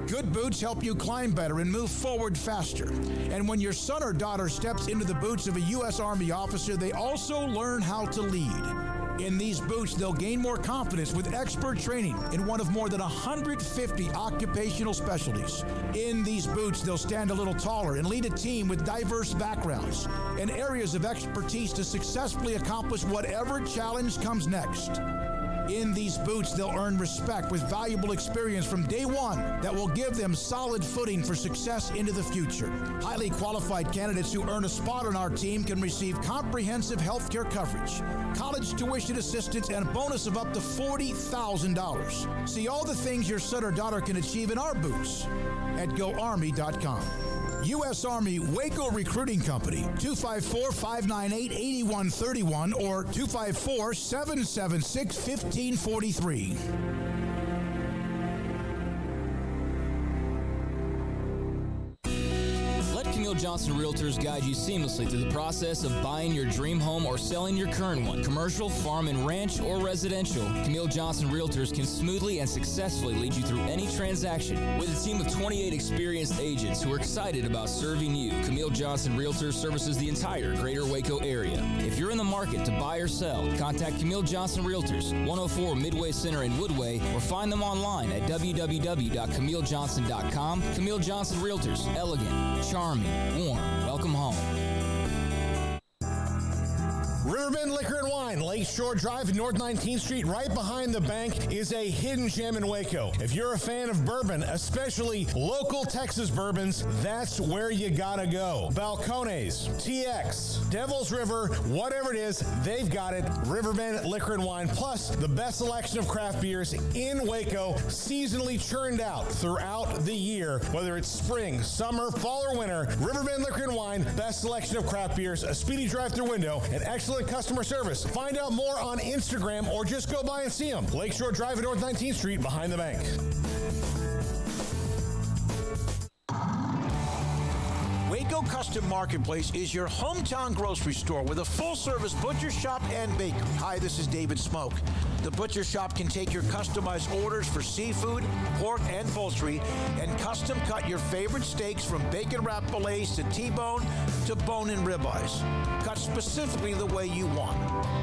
Good boots help you climb better and move forward faster. And when your son or daughter steps into the boots of a U.S. Army officer, they also learn how to lead. In these boots, they'll gain more confidence with expert training in one of more than 150 occupational specialties. In these boots, they'll stand a little taller and lead a team with diverse backgrounds and areas of expertise to successfully accomplish whatever challenge comes next. In these boots, they'll earn respect with valuable experience from day one that will give them solid footing for success into the future. Highly qualified candidates who earn a spot on our team can receive comprehensive health care coverage, college tuition assistance, and a bonus of up to $40,000. See all the things your son or daughter can achieve in our boots at GoArmy.com. U.S. Army Waco Recruiting Company, 254-598-8131 or 254-776-1543. Camille Johnson Realtors guide you seamlessly through the process of buying your dream home or selling your current one. Commercial, farm and ranch, or residential, Camille Johnson Realtors can smoothly and successfully lead you through any transaction. With a team of 28 experienced agents who are excited about serving you, Camille Johnson Realtors services the entire greater Waco area. If you're in the market to buy or sell, contact Camille Johnson Realtors, 104 Midway Center in Woodway, or find them online at www.camillejohnson.com. Camille Johnson Realtors, elegant, charming, warm. Welcome home. Riverbend Liquor and Wine, Lakeshore Drive, North 19th Street, right behind the bank, is a hidden gem in Waco. If you're a fan of bourbon, especially local Texas bourbons, that's where you gotta go. Balcones, TX, Devil's River, whatever it is, they've got it. Riverbend Liquor and Wine, plus the best selection of craft beers in Waco, seasonally churned out throughout the year. Whether it's spring, summer, fall, or winter, Riverbend Liquor and Wine, best selection of craft beers, a speedy drive-through window, and excellent customer service. Find out more on Instagram or just go by and see them. Lakeshore Drive at North 19th Street behind the bank. Waco Custom Marketplace is your hometown grocery store with a full-service butcher shop and bakery. Hi, this is David Smoak. The butcher shop can take your customized orders for seafood, pork, and poultry and custom cut your favorite steaks from bacon wrap fillets to T-bone to bone-in ribeyes, cut specifically the way you want.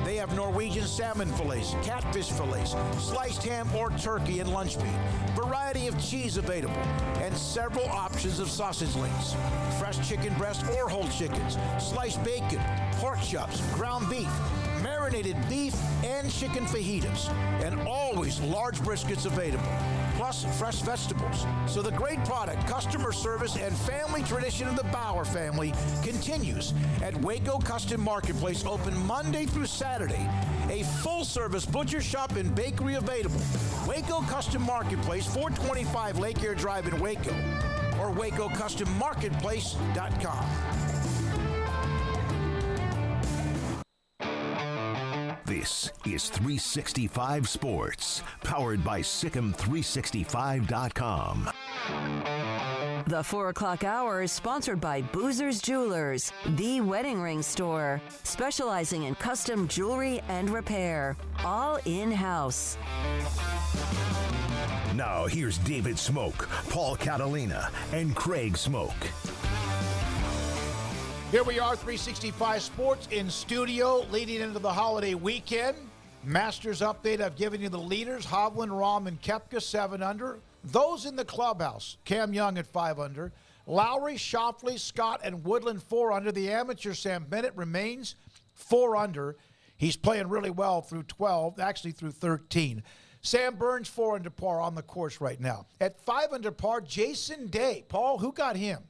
They have Norwegian salmon fillets, catfish fillets, sliced ham or turkey and lunch meat, variety of cheese available, and several options of sausage links, fresh chicken breast or whole chickens, sliced bacon, pork chops, ground beef, marinated beef, and chicken fajitas, and always large briskets available, plus fresh vegetables. So the great product, customer service, and family tradition of the Bauer family continues at Waco Custom Marketplace, open Monday through Saturday. A full-service butcher shop and bakery available. Waco Custom Marketplace, 425 Lake Air Drive in Waco, or WacoCustomMarketplace.com. This is 365 Sports, powered by Sikkim365.com. The 4 o'clock hour is sponsored by Boozer's Jewelers, the wedding ring store, specializing in custom jewelry and repair, all in-house. Now here's David Smoak, Paul Catalina, and Craig Smoak. Here we are, 365 Sports in studio, leading into the holiday weekend. Masters update, I've given you the leaders, Hovland, Rahm, and Koepka, 7 under. Those in the clubhouse, Cam Young at 5 under. Lowry, Schauffele, Scott, and Woodland, 4 under. The amateur, Sam Bennett, remains 4 under. He's playing really well through 12, actually through 13. Sam Burns, 4 under par on the course right now. At 5 under par, Jason Day. Paul, who got him?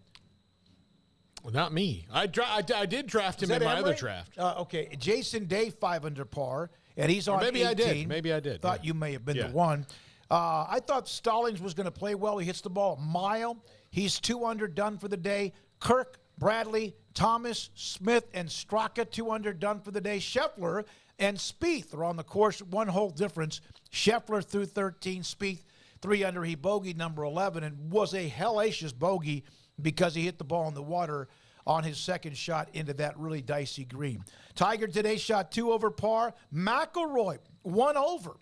Well, not me. I did draft him in my other draft. Okay, Jason Day, 5 under par, and he's on 18. Maybe I did. Thought you may have been the one. I thought Stallings was going to play well. He hits the ball a mile. He's 2 under, done for the day. Kirk, Bradley, Thomas, Smith, and Straka, 2 under, done for the day. Scheffler and Spieth are on the course, 1 hole difference. Scheffler through 13, Spieth 3 under. He bogeyed number 11 and was a hellacious bogey because he hit the ball in the water on his second shot into that really dicey green. Tiger today shot 2 over par. McIlroy 1 over.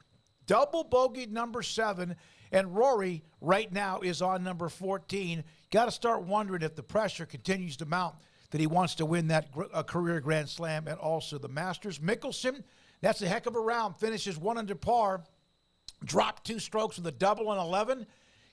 Double bogeyed number 7. And Rory right now is on number 14. Got to start wondering if the pressure continues to mount that he wants to win that career Grand Slam and also the Masters. Mickelson, that's a heck of a round. Finishes 1 under par. Dropped 2 strokes with a double on 11.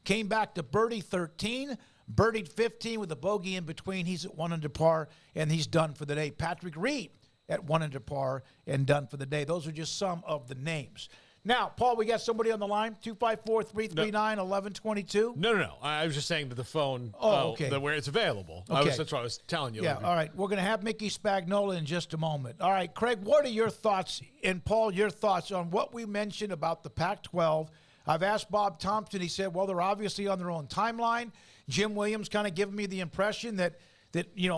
Came back to birdie 13. Birdied 15 with a bogey in between. He's at 1 under par, and he's done for the day. Patrick Reed at 1 under par and done for the day. Those are just some of the names. Now, Paul, we got somebody on the line, 254-339-1122. No. I was just saying to the phone okay. Where it's available. Okay. That's what I was telling you. Yeah, all right. We're going to have Mickey Spagnola in just a moment. All right, Craig, what are your thoughts, and Paul, your thoughts on what we mentioned about the Pac-12? I've asked Bob Thompson. He said, well, they're obviously on their own timeline. Jim Williams kind of giving me the impression that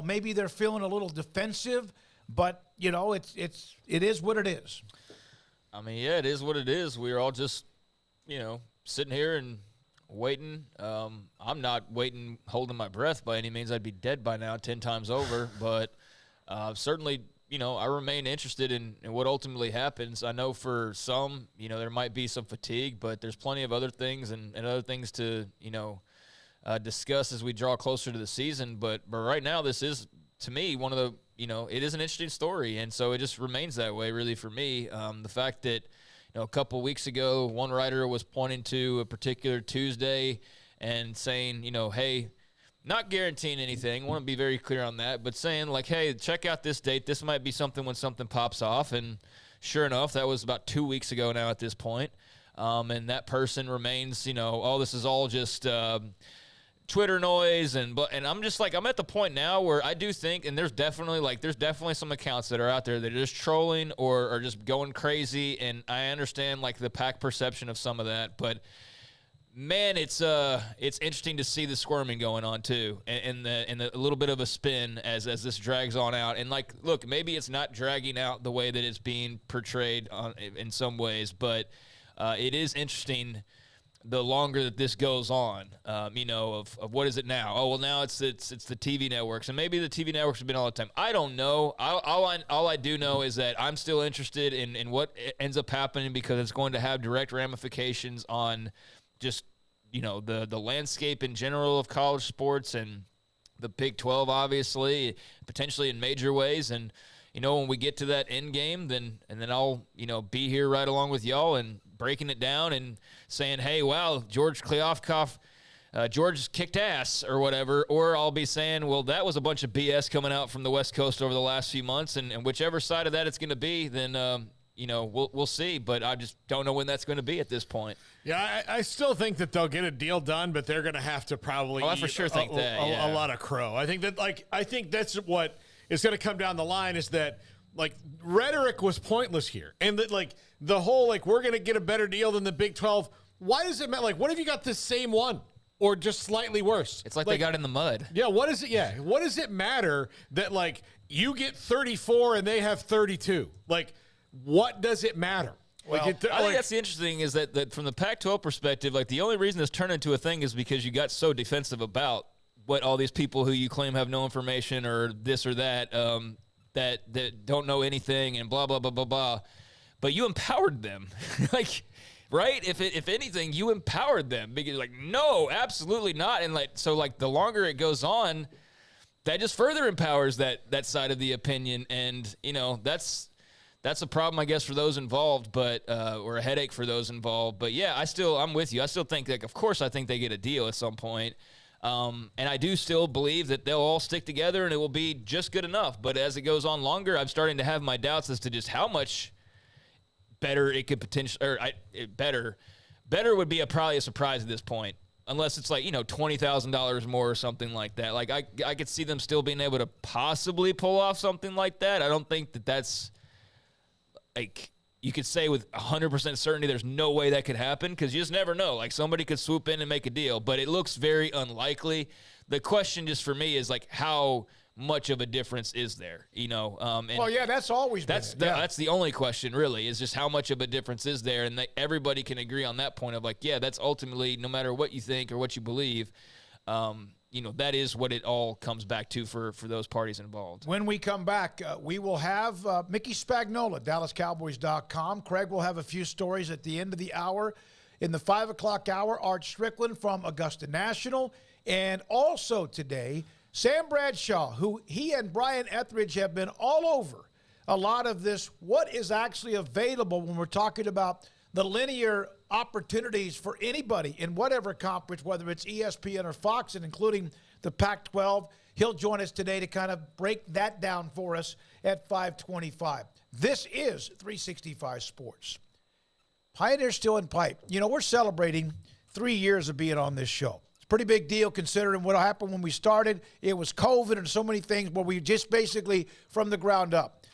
maybe they're feeling a little defensive, but it is what it is. I mean, yeah, it is what it is. We're all just sitting here and waiting. I'm not waiting, holding my breath by any means. I'd be dead by now 10 times over. But certainly, I remain interested in what ultimately happens. I know for some, there might be some fatigue, but there's plenty of other things and other things to, discuss as we draw closer to the season. But right now, this is, to me, one of the, it is an interesting story. And so it just remains that way, really, for me. The fact that, a couple weeks ago, one writer was pointing to a particular Tuesday and saying, hey, Not guaranteeing anything. I want to be very clear on that, but saying like, hey, check out this date. This might be something when something pops off. And sure enough, that was about 2 weeks ago now at this point. And that person remains, this is all just Twitter noise. And I'm just like, I'm at the point now where I do think, and there's definitely some accounts that are out there that are just trolling or are just going crazy. And I understand like the pack perception of some of that, but man, it's interesting to see the squirming going on too, and the little bit of a spin as this drags on out. And like, look, maybe it's not dragging out the way that it's being portrayed in some ways, but it is interesting the longer that this goes on. Of what is it now? Oh well, now it's the TV networks, and maybe the TV networks have been all the time. I don't know. All I do know is that I'm still interested in what ends up happening because it's going to have direct ramifications on just, the landscape in general of college sports and the Big 12, obviously, potentially in major ways. And, when we get to that end game, then I'll, be here right along with y'all and breaking it down and saying, hey, wow, George kicked ass or whatever. Or I'll be saying, well, that was a bunch of BS coming out from the West Coast over the last few months. And whichever side of that it's going to be, then, we'll see, but I just don't know when that's going to be at this point. Yeah, I still think that they'll get a deal done, but they're going to have to probably I for sure think a lot of crow. I think that's what is going to come down the line is that like rhetoric was pointless here, and that like the whole like we're going to get a better deal than the Big 12. Why does it matter? Like, what if you got the same one or just slightly worse? It's like they got in the mud. Yeah. What is it? Yeah. What does it matter that like you get 34 and they have 32? Like, what does it matter? Well, I think that's the interesting thing is that from the Pac-12 perspective, like the only reason this turned into a thing is because you got so defensive about what all these people who you claim have no information or this or that, that don't know anything and blah, blah, blah, blah, blah. But you empowered them. Like, right? If anything, you empowered them because like, no, absolutely not. And like, so like the longer it goes on, that just further empowers that side of the opinion. And, that's a problem, I guess, for those involved, but or a headache for those involved. But yeah, I'm with you. I still think, like, of course, I think they get a deal at some point, and I do still believe that they'll all stick together and it will be just good enough. But as it goes on longer, I'm starting to have my doubts as to just how much better it could potentially, or better would be probably a surprise at this point, unless it's like $20,000 more or something like that. Like I could see them still being able to possibly pull off something like that. I don't think that's. Like you could say with 100% certainty there's no way that could happen because you just never know. Like somebody could swoop in and make a deal, but it looks very unlikely. The question just for me is like how much of a difference is there, that's always that's the only question really is just how much of a difference is there, and everybody can agree on that point of like, yeah, that's ultimately no matter what you think or what you believe, that is what it all comes back to for those parties involved. When we come back, we will have Mickey Spagnola, DallasCowboys.com. Craig will have a few stories at the end of the hour. In the 5 o'clock hour, Art Stricklin from Augusta National. And also today, Sam Bradshaw, who he and Brian Etheridge have been all over a lot of this, what is actually available when we're talking about the linear opportunities for anybody in whatever conference, whether it's ESPN or Fox, and including the Pac-12. He'll join us today to kind of break that down for us at 5:25. This is 365 Sports. Pioneer still in pipe. We're celebrating 3 years of being on this show. It's a pretty big deal considering what happened when we started. It was COVID and so many things, but we just basically from the ground up.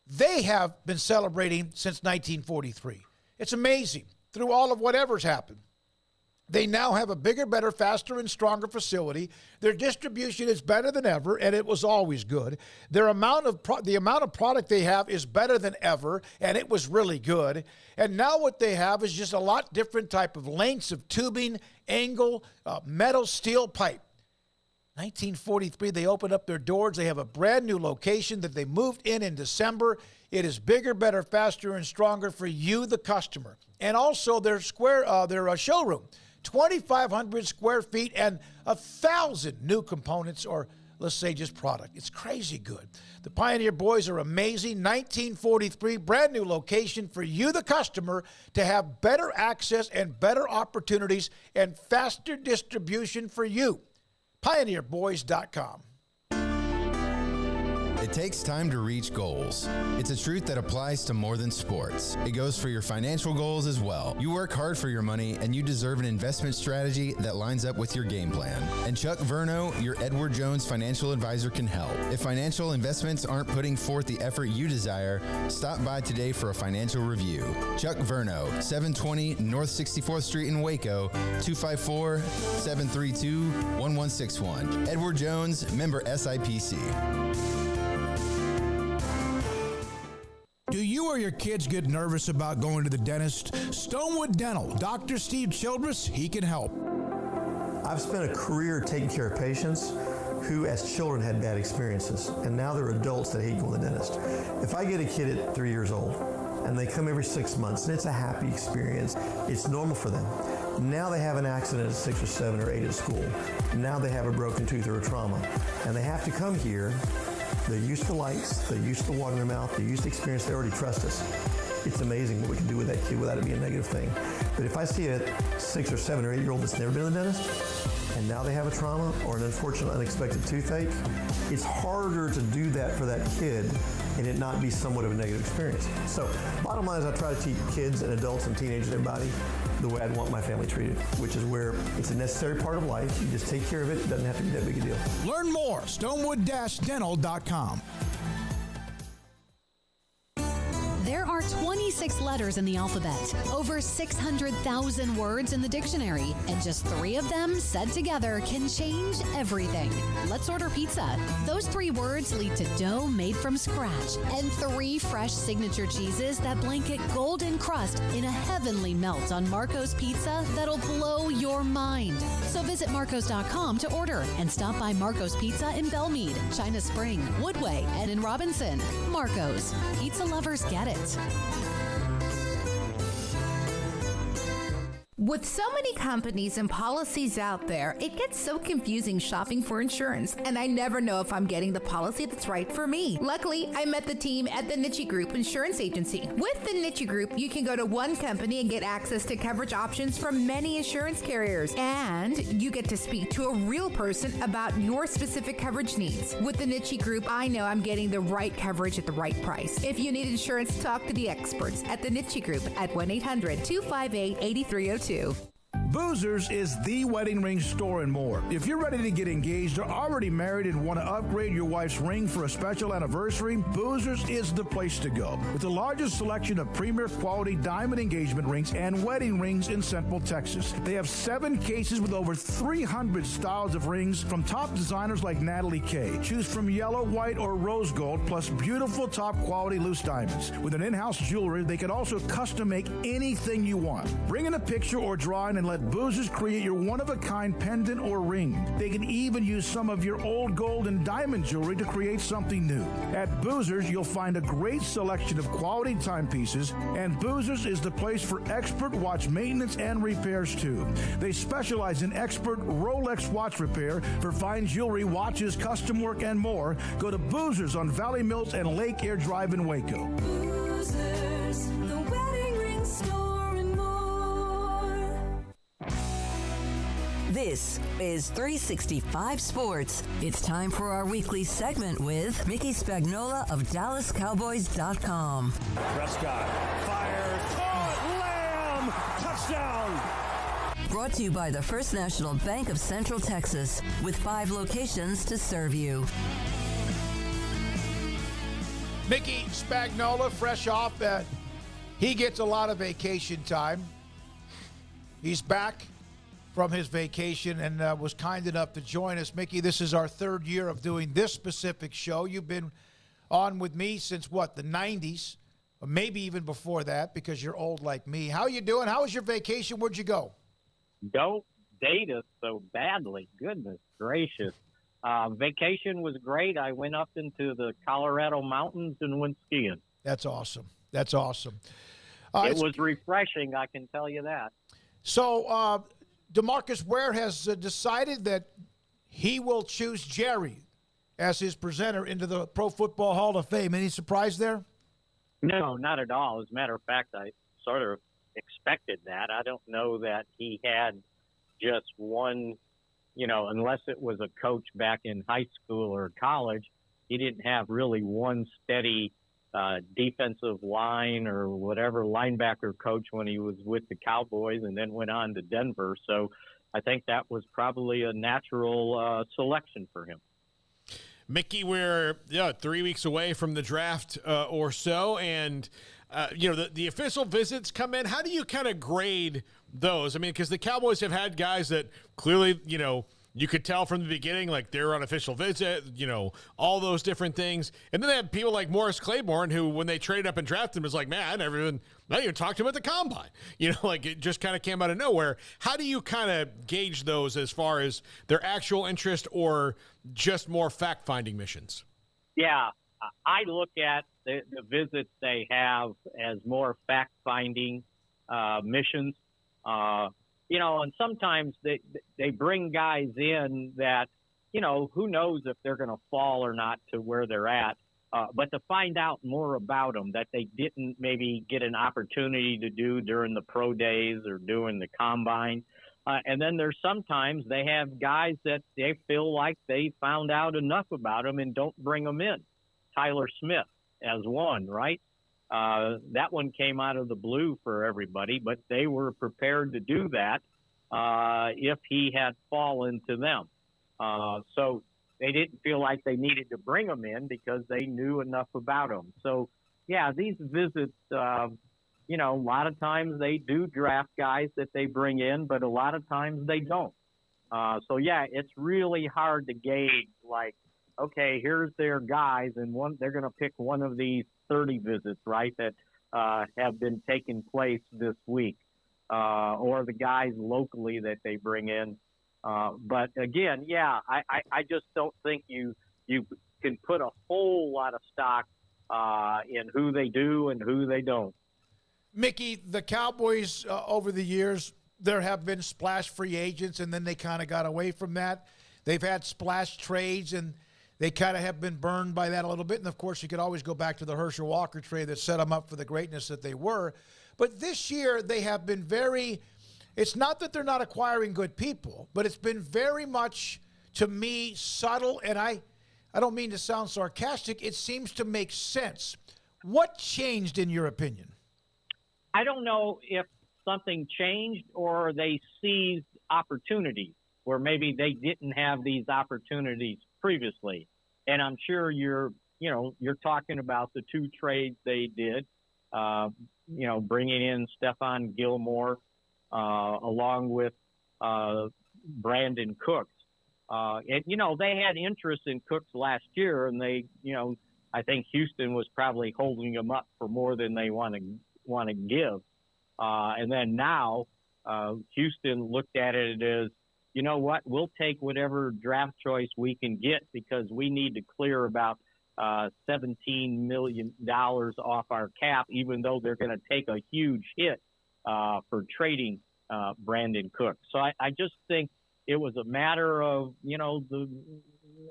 They have been celebrating since 1943. It's amazing. Through all of whatever's happened, they now have a bigger, better, faster, and stronger facility. Their distribution is better than ever, and it was always good. The amount of product they have is better than ever, and it was really good. And now what they have is just a lot different type of lengths of tubing, angle, metal, steel pipe. 1943, they opened up their doors. They have a brand new location that they moved in December. It is bigger, better, faster, and stronger for you, the customer. And also their showroom, 2,500 square feet and 1,000 new components, or let's say just product. It's crazy good. The Pioneer Boys are amazing. 1943, brand new location for you, the customer, to have better access and better opportunities and faster distribution for you. PioneerBoys.com. It takes time to reach goals. It's a truth that applies to more than sports. It goes for your financial goals as well. You work hard for your money, and you deserve an investment strategy that lines up with your game plan. And Chuck Verno, your Edward Jones financial advisor, can help. If financial investments aren't putting forth the effort you desire, stop by today for a financial review. Chuck Verno, 720 North 64th Street in Waco, 254-732-1161. Edward Jones, member SIPC. Do you or your kids get nervous about going to the dentist? Stonewood Dental, Dr. Steve Childress, he can help. I've spent a career taking care of patients who as children had bad experiences, and now they're adults that hate going to the dentist. If I get a kid at 3 years old and they come every 6 months and it's a happy experience, it's normal for them. Now they have an accident at 6 or 7 or 8 at school. Now they have a broken tooth or a trauma, and they have to come here. They're used to lights, they're used to water in their mouth, they're used to experience, they already trust us. It's amazing what we can do with that kid without it being a negative thing. But if I see a 6 or 7 or 8 year old that's never been to the dentist, and now they have a trauma or an unfortunate unexpected toothache, it's harder to do that for that kid and it not be somewhat of a negative experience. So bottom line is I try to teach kids and adults and teenagers and everybody the way I'd want my family treated, which is where it's a necessary part of life. You just take care of it. It doesn't have to be that big a deal. Learn more, stonewood-dental.com. There are 26 letters in the alphabet, over 600,000 words in the dictionary, and just 3 of them said together can change everything. Let's order pizza. Those 3 words lead to dough made from scratch and 3 fresh signature cheeses that blanket golden crust in a heavenly melt on Marco's Pizza that'll blow your mind. So visit Marcos.com to order and stop by Marco's Pizza in Belmead, China Spring, Woodway, and in Robinson. Marco's. Pizza lovers get it. With so many companies and policies out there, it gets so confusing shopping for insurance, and I never know if I'm getting the policy that's right for me. Luckily, I met the team at the Niche Group Insurance Agency. With the Niche Group, you can go to one company and get access to coverage options from many insurance carriers, and you get to speak to a real person about your specific coverage needs. With the Niche Group, I know I'm getting the right coverage at the right price. If you need insurance, talk to the experts at the Niche Group at 1-800-258-8302. Boozers is the wedding ring store and more. If you're ready to get engaged or already married and want to upgrade your wife's ring for a special anniversary, Boozers is the place to go. With the largest selection of premier quality diamond engagement rings and wedding rings in Central Texas. They have 7 cases with over 300 styles of rings from top designers like Natalie Kay. Choose from yellow, white, or rose gold, plus beautiful top quality loose diamonds. With an in-house jewelry, they can also custom make anything you want. Bring in a picture or drawing and let Boozers create your one-of-a-kind pendant or ring. They can even use some of your old gold and diamond jewelry to create something new. At Boozers, you'll find a great selection of quality timepieces, and Boozers is the place for expert watch maintenance and repairs too. They specialize in expert Rolex watch repair for fine jewelry, watches, custom work, and more. Go to Boozers on Valley Mills and Lake Air Drive in Waco. Boozers, the wedding ring store and more. This is 365 Sports. It's time for our weekly segment with Mickey Spagnola of DallasCowboys.com. Prescott fires, caught, Lamb, touchdown. Brought to you by the First National Bank of Central Texas, with 5 locations to serve you. Mickey Spagnola, fresh off that. He gets a lot of vacation time. He's back from his vacation and was kind enough to join us. Mickey, this is our 3rd year of doing this specific show. You've been on with me since, what, the 90s? Or maybe even before that, because you're old like me. How you doing? How was your vacation? Where'd you go? Don't date us so badly. Goodness gracious. Vacation was great. I went up into the Colorado mountains and went skiing. That's awesome. That's awesome. It was refreshing, I can tell you that. So DeMarcus Ware has decided that he will choose Jerry as his presenter into the Pro Football Hall of Fame. Any surprise there? No, not at all. As a matter of fact, I sort of expected that. I don't know that he had just one unless it was a coach back in high school or college, he didn't have really one steady defensive line or whatever linebacker coach when he was with the Cowboys and then went on to Denver. So I think that was probably a natural selection for him. Mickey, we're 3 weeks away from the draft or so, and the official visits come in. How do you kind of grade those? I mean, because the Cowboys have had guys that clearly, you could tell from the beginning, like they're on official visit, all those different things. And then they have people like Morris Claiborne, who when they traded up and drafted him was like, man, I not even talked to him at the combine. Like it just kind of came out of nowhere. How do you kind of gauge those as far as their actual interest or just more fact-finding missions? Yeah, I look at the visits they have as more fact-finding missions. And sometimes they bring guys in that, who knows if they're going to fall or not to where they're at. But to find out more about them that they didn't maybe get an opportunity to do during the pro days or during the combine. And then there's sometimes they have guys that they feel like they found out enough about them and don't bring them in. Tyler Smith as one, right? That one came out of the blue for everybody, but they were prepared to do that if he had fallen to them. So they didn't feel like they needed to bring him in because they knew enough about him. So, yeah, these visits, a lot of times they do draft guys that they bring in, but a lot of times they don't. It's really hard to gauge, like, okay, here's their guys, and they're going to pick one of these 30 visits, right, that have been taking place this week, or the guys locally that they bring in. But again, I just don't think you can put a whole lot of stock in who they do and who they don't. Mickey, the Cowboys over the years, there have been splash free agents, and then they kind of got away from that. They've had splash trades, and they kind of have been burned by that a little bit. And, of course, you could always go back to the Herschel Walker trade that set them up for the greatness that they were. But this year they have been it's not that they're not acquiring good people, but it's been very much, to me, subtle. And I don't mean to sound sarcastic. It seems to make sense. What changed, in your opinion? I don't know if something changed or they seized opportunities where maybe they didn't have these opportunities previously. And I'm sure you're talking about the two trades they did, bringing in Stephon Gilmore along with Brandon Cooks. They had interest in Cooks last year, and I think Houston was probably holding them up for more than they want to give. And then now Houston looked at it as, you know what, we'll take whatever draft choice we can get because we need to clear about $17 million off our cap, even though they're going to take a huge hit for trading Brandon Cooks. So I just think it was a matter of,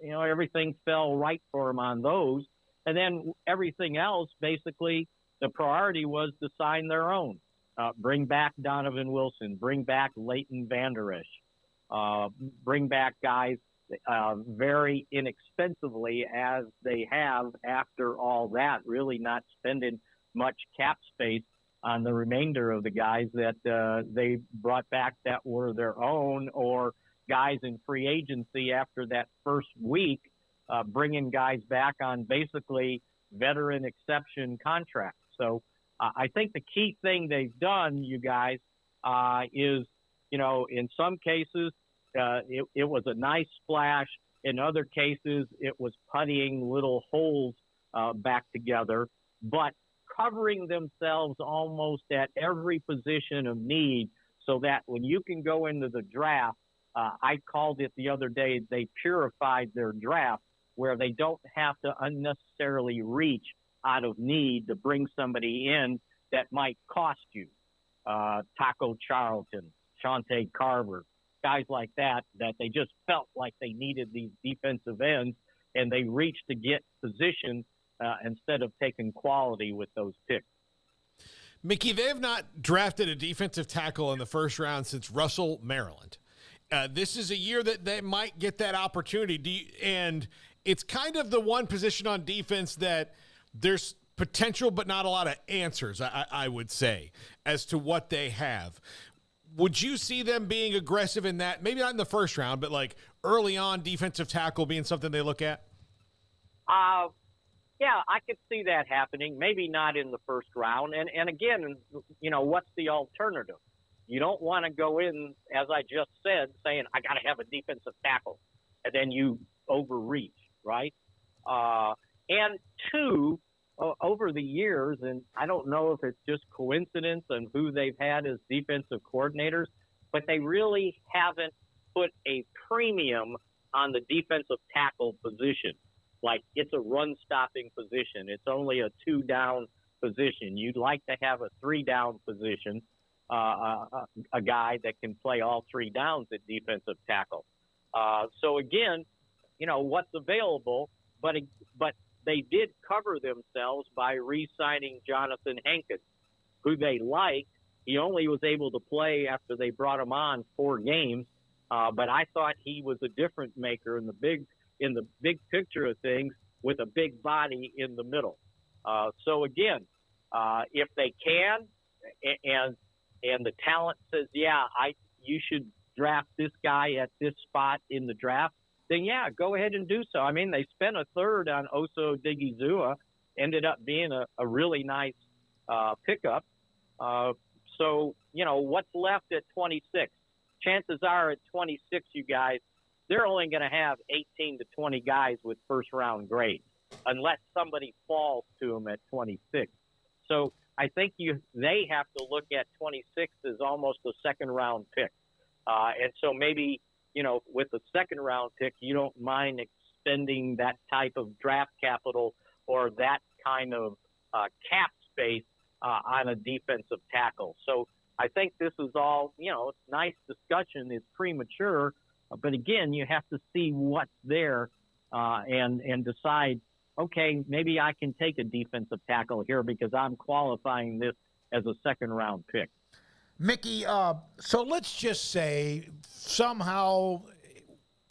everything fell right for them on those. And then everything else, basically, the priority was to sign their own. Bring back Donovan Wilson, bring back Leighton Vander Esch, bring back guys very inexpensively as they have after all that, really not spending much cap space on the remainder of the guys that they brought back that were their own, or guys in free agency after that first week, bringing guys back on basically veteran exception contracts. So I think the key thing they've done, you guys, is, in some cases, it was a nice splash. In other cases, it was puttying little holes back together, but covering themselves almost at every position of need so that when you can go into the draft, I called it the other day, they purified their draft where they don't have to unnecessarily reach out of need to bring somebody in that might cost you. Taco Charlton, Shante Carver, guys like that they just felt like they needed these defensive ends, and they reached to get position instead of taking quality with those picks. Mickey, they have not drafted a defensive tackle in the first round since Russell, Maryland. this is a year that they might get that opportunity. And it's kind of the one position on defense that there's potential but not a lot of answers, I would say, as to what they have. Would you see them being aggressive in that? Maybe not in the first round, but like early on, defensive tackle being something they look at? Yeah, I could see that happening. Maybe not in the first round. And again, what's the alternative? You don't want to go in, as I just said, saying, I got to have a defensive tackle. And then you overreach, right? And two, over the years, and I don't know if it's just coincidence and who they've had as defensive coordinators, but they really haven't put a premium on the defensive tackle position. Like, it's a run-stopping position. It's only a 2-down position. You'd like to have a 3-down position, a guy that can play all 3 downs at defensive tackle. So, again, what's available, but they did cover themselves by re-signing Jonathan Hankins, who they liked. He only was able to play after they brought him on 4 games, but I thought he was a difference maker in the big picture of things with a big body in the middle. So again, if they can, and the talent says, you should draft this guy at this spot in the draft, then go ahead and do so. I mean, they spent a third on Oso Digizua, ended up being a really nice pickup. So, what's left at 26? Chances are at 26, you guys, they're only going to have 18 to 20 guys with first-round grades, unless somebody falls to them at 26. So I think they have to look at 26 as almost a second-round pick. And so maybe, with the second-round pick, you don't mind expending that type of draft capital or that kind of cap space on a defensive tackle. So I think this is all, it's nice discussion. It's premature. But again, you have to see what's there and decide, okay, maybe I can take a defensive tackle here because I'm qualifying this as a second-round pick. Mickey, so let's just say somehow,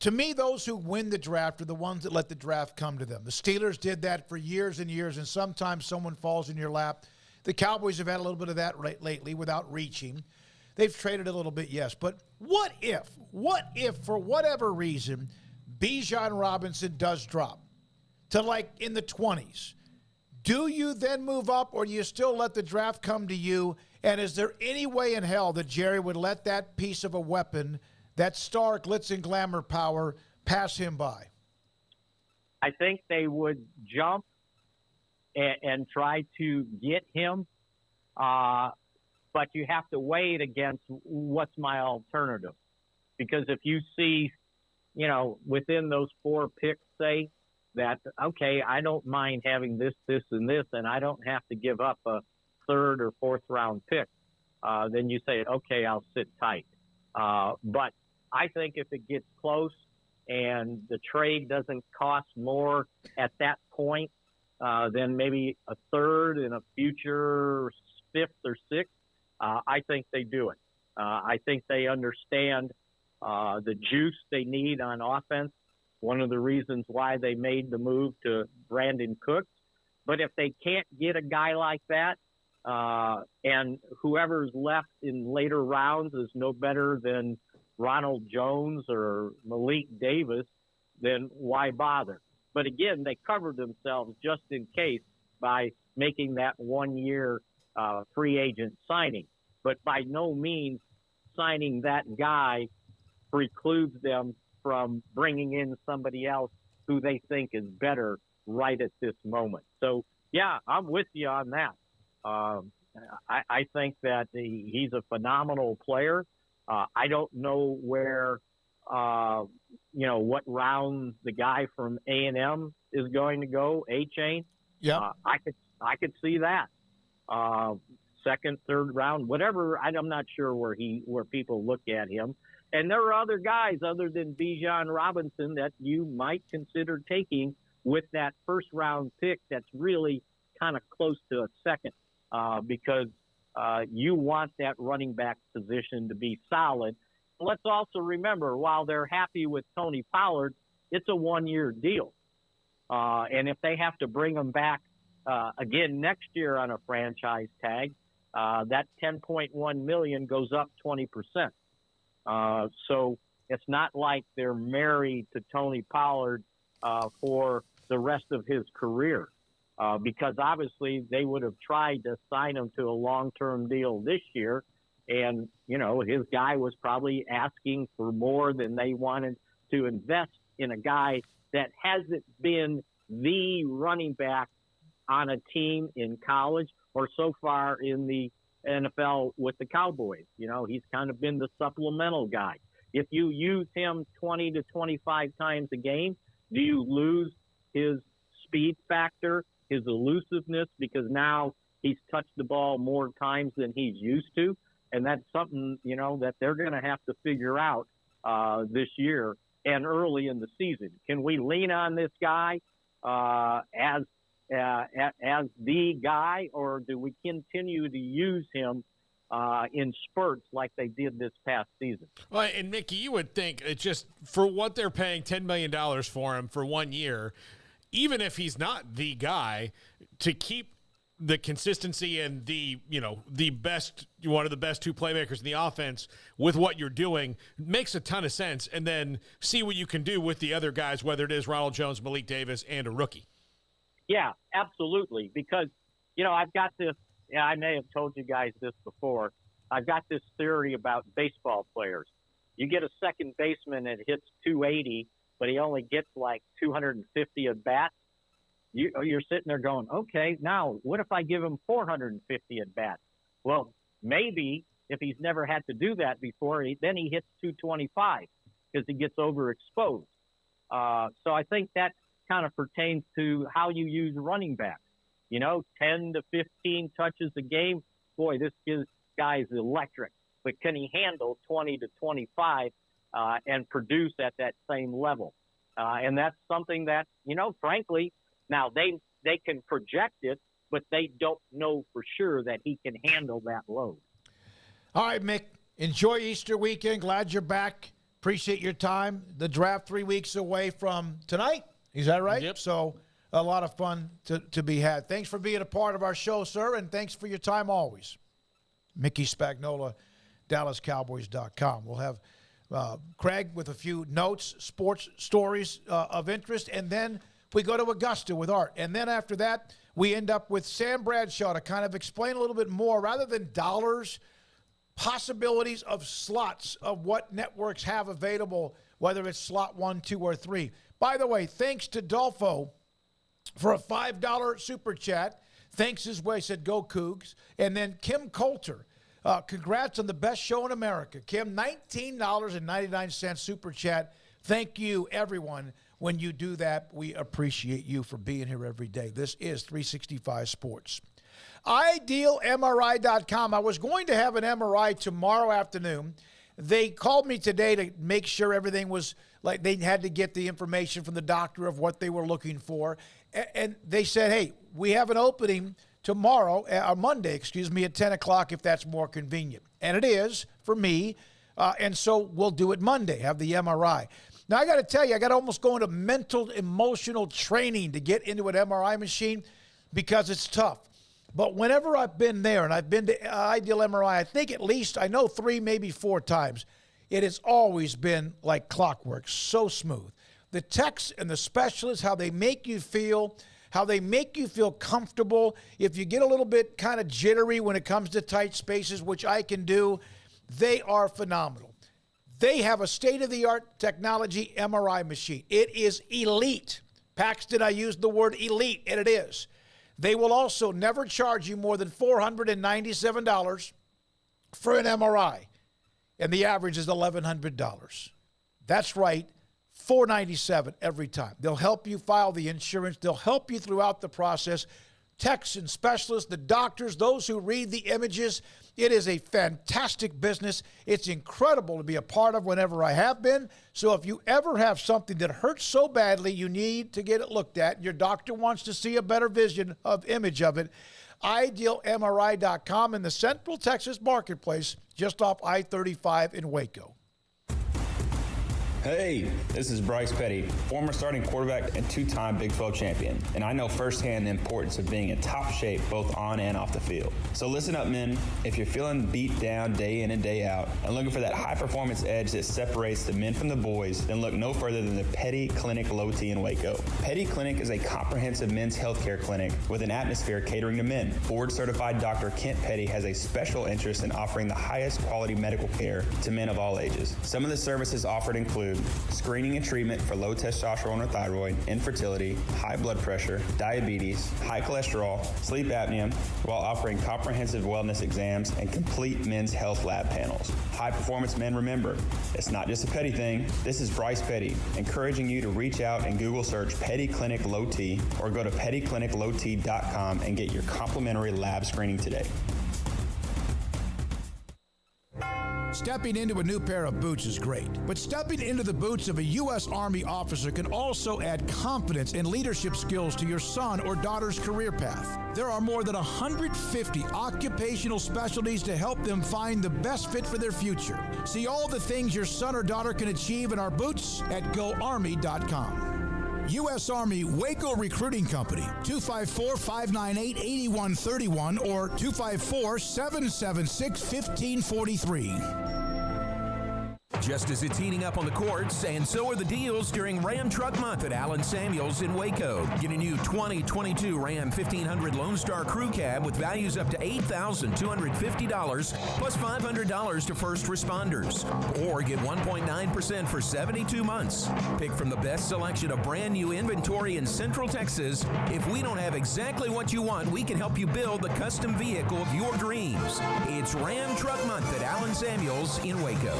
to me, those who win the draft are the ones that let the draft come to them. The Steelers did that for years and years, and sometimes someone falls in your lap. The Cowboys have had a little bit of that lately without reaching. They've traded a little bit, yes. But what if, for whatever reason, Bijan Robinson does drop to like in the 20s? Do you then move up, or do you still let the draft come to you? And is there any way in hell that Jerry would let that piece of a weapon, that star glitz and glamour power, pass him by? I think they would jump and try to get him. But you have to weigh it against what's my alternative. Because if you see, within those 4 picks, say, that, okay, I don't mind having this, this, and this, and I don't have to give up a 3rd or 4th round pick, then you say, okay, I'll sit tight. But I think if it gets close and the trade doesn't cost more at that point than maybe a 3rd and a future 5th or 6th, I think they do it. I think they understand the juice they need on offense. One of the reasons why they made the move to Brandon Cooks. But if they can't get a guy like that, and whoever's left in later rounds is no better than Ronald Jones or Malik Davis, then why bother? But again, they covered themselves just in case by making that 1-year free agent signing. But by no means signing that guy precludes them from bringing in somebody else who they think is better right at this moment. So, yeah, I'm with you on that. I think that he's a phenomenal player. I don't know where, what round the guy from A&M is going to go, A-Chain. Yeah. I could see that. 2nd, 3rd round, whatever. I'm not sure where people look at him. And there are other guys other than Bijan Robinson that you might consider taking with that 1st round pick that's really kind of close to a 2nd because you want that running back position to be solid. let's also remember, while they're happy with Tony Pollard, it's a 1-year deal. And if they have to bring him back again next year on a franchise tag, that $10.1 million goes up 20%. So it's not like they're married to Tony Pollard for the rest of his career, because obviously they would have tried to sign him to a long-term deal this year. And, you know, his guy was probably asking for more than they wanted to invest in a guy that hasn't been the running back on a team in college or so far in the NFL with the Cowboys. You know, he's kind of been the supplemental guy. If you use him 20 to 25 times a game, do you lose his speed factor, his elusiveness, because now he's touched the ball more times than he's used to? And that's something, you know, that they're going to have to figure out this year and early in the season. Can we lean on this guy as the guy, or do we continue to use him in spurts like they did this past season? Well, and Mickey, you would think it's just for what they're paying $10 million for him for 1 year, even if he's not the guy, to keep the consistency and the, you know, the best, one of the best two playmakers in the offense with what you're doing makes a ton of sense. And then see what you can do with the other guys, whether it is Ronald Jones, Malik Davis, and a rookie. Yeah, absolutely. Because, you know, I've got this, I may have told you guys this before. I've got this theory about baseball players. You get a second baseman that hits 280, but he only gets like 250 at bats. You're sitting there going, okay, now what if I give him 450 at bats? Well, maybe if he's never had to do that before, then he hits 225 because he gets overexposed. So I think that kind of pertains to how you use running backs. You know, 10 to 15 touches a game. Boy, this guy's electric. But can he handle 20 to 25 and produce at that same level? And that's something that, you know, frankly, now they can project it, but they don't know for sure that he can handle that load. All right, Mick, enjoy Easter weekend. Glad you're back. Appreciate your time. The draft 3 weeks away from tonight. Is that right? Yep. So a lot of fun to be had. Thanks for being a part of our show, sir, and thanks for your time always. Mickey Spagnola, DallasCowboys.com. We'll have Craig with a few notes, sports stories of interest, and then we go to Augusta with Art. And then after that, we end up with Sam Bradshaw to kind of explain a little bit more, rather than dollars, possibilities of slots of what networks have available, whether it's slot 1, 2, or 3. By the way, thanks to Dolfo for a $5 super chat. Thanks his way, said go Cougs. And then Kim Coulter, congrats on the best show in America. Kim, $19.99 super chat. Thank you, everyone. When you do that, we appreciate you for being here every day. This is 365 Sports. IdealMRI.com. I was going to have an MRI tomorrow afternoon. They called me today to make sure everything was like they had to get the information from the doctor of what they were looking for. And they said, hey, we have an opening tomorrow, or Monday, at 10 o'clock if that's more convenient. And it is for me. And so we'll do it Monday, have the MRI. Now, I got to tell you, I got to almost go into mental, emotional training to get into an MRI machine because it's tough. But whenever I've been there, and I've been to Ideal MRI, I think at least, I know 3, maybe 4 times, it has always been like clockwork, so smooth. The techs and the specialists, how they make you feel, how they make you feel comfortable. If you get a little bit kind of jittery when it comes to tight spaces, which I can do, they are phenomenal. They have a state-of-the-art technology MRI machine. It is elite. Paxton, I used the word elite, and it is. They will also never charge you more than $497 for an MRI, and the average is $1,100. That's right, $497 every time. They'll help you file the insurance. They'll help you throughout the process. Techs and specialists, the doctors, those who read the images. It is a fantastic business. It's incredible to be a part of whenever I have been. So if you ever have something that hurts so badly you need to get it looked at, and your doctor wants to see a better vision of image of it, IdealMRI.com in the Central Texas Marketplace, just off I-35 in Waco. Hey, this is Bryce Petty, former starting quarterback and two-time Big 12 champion, and I know firsthand the importance of being in top shape both on and off the field. So listen up, men. If you're feeling beat down day in and day out and looking for that high-performance edge that separates the men from the boys, then look no further than the Petty Clinic Low T in Waco. Petty Clinic is a comprehensive men's healthcare clinic with an atmosphere catering to men. Board-certified Dr. Kent Petty has a special interest in offering the highest quality medical care to men of all ages. Some of the services offered include screening and treatment for low testosterone or thyroid, infertility, high blood pressure, diabetes, high cholesterol, sleep apnea, while offering comprehensive wellness exams and complete men's health lab panels. High performance men, remember, it's not just a Petty thing. This is Bryce Petty, encouraging you to reach out and Google search Petty Clinic Low T or go to pettycliniclowt.com and get your complimentary lab screening today. Stepping into a new pair of boots is great, but stepping into the boots of a U.S. Army officer can also add confidence and leadership skills to your son or daughter's career path. There are more than 150 occupational specialties to help them find the best fit for their future. See all the things your son or daughter can achieve in our boots at GoArmy.com. U.S. Army Waco Recruiting Company, 254-598-8131 or 254-776-1543. Just as it's heating up on the courts, and so are the deals during Ram Truck Month at Allen Samuels in Waco. Get a new 2022 Ram 1500 Lone Star Crew Cab with values up to $8,250 plus $500 to first responders. Or get 1.9% for 72 months. Pick from the best selection of brand new inventory in Central Texas. If we don't have exactly what you want, we can help you build the custom vehicle of your dreams. It's Ram Truck Month at Allen Samuels in Waco.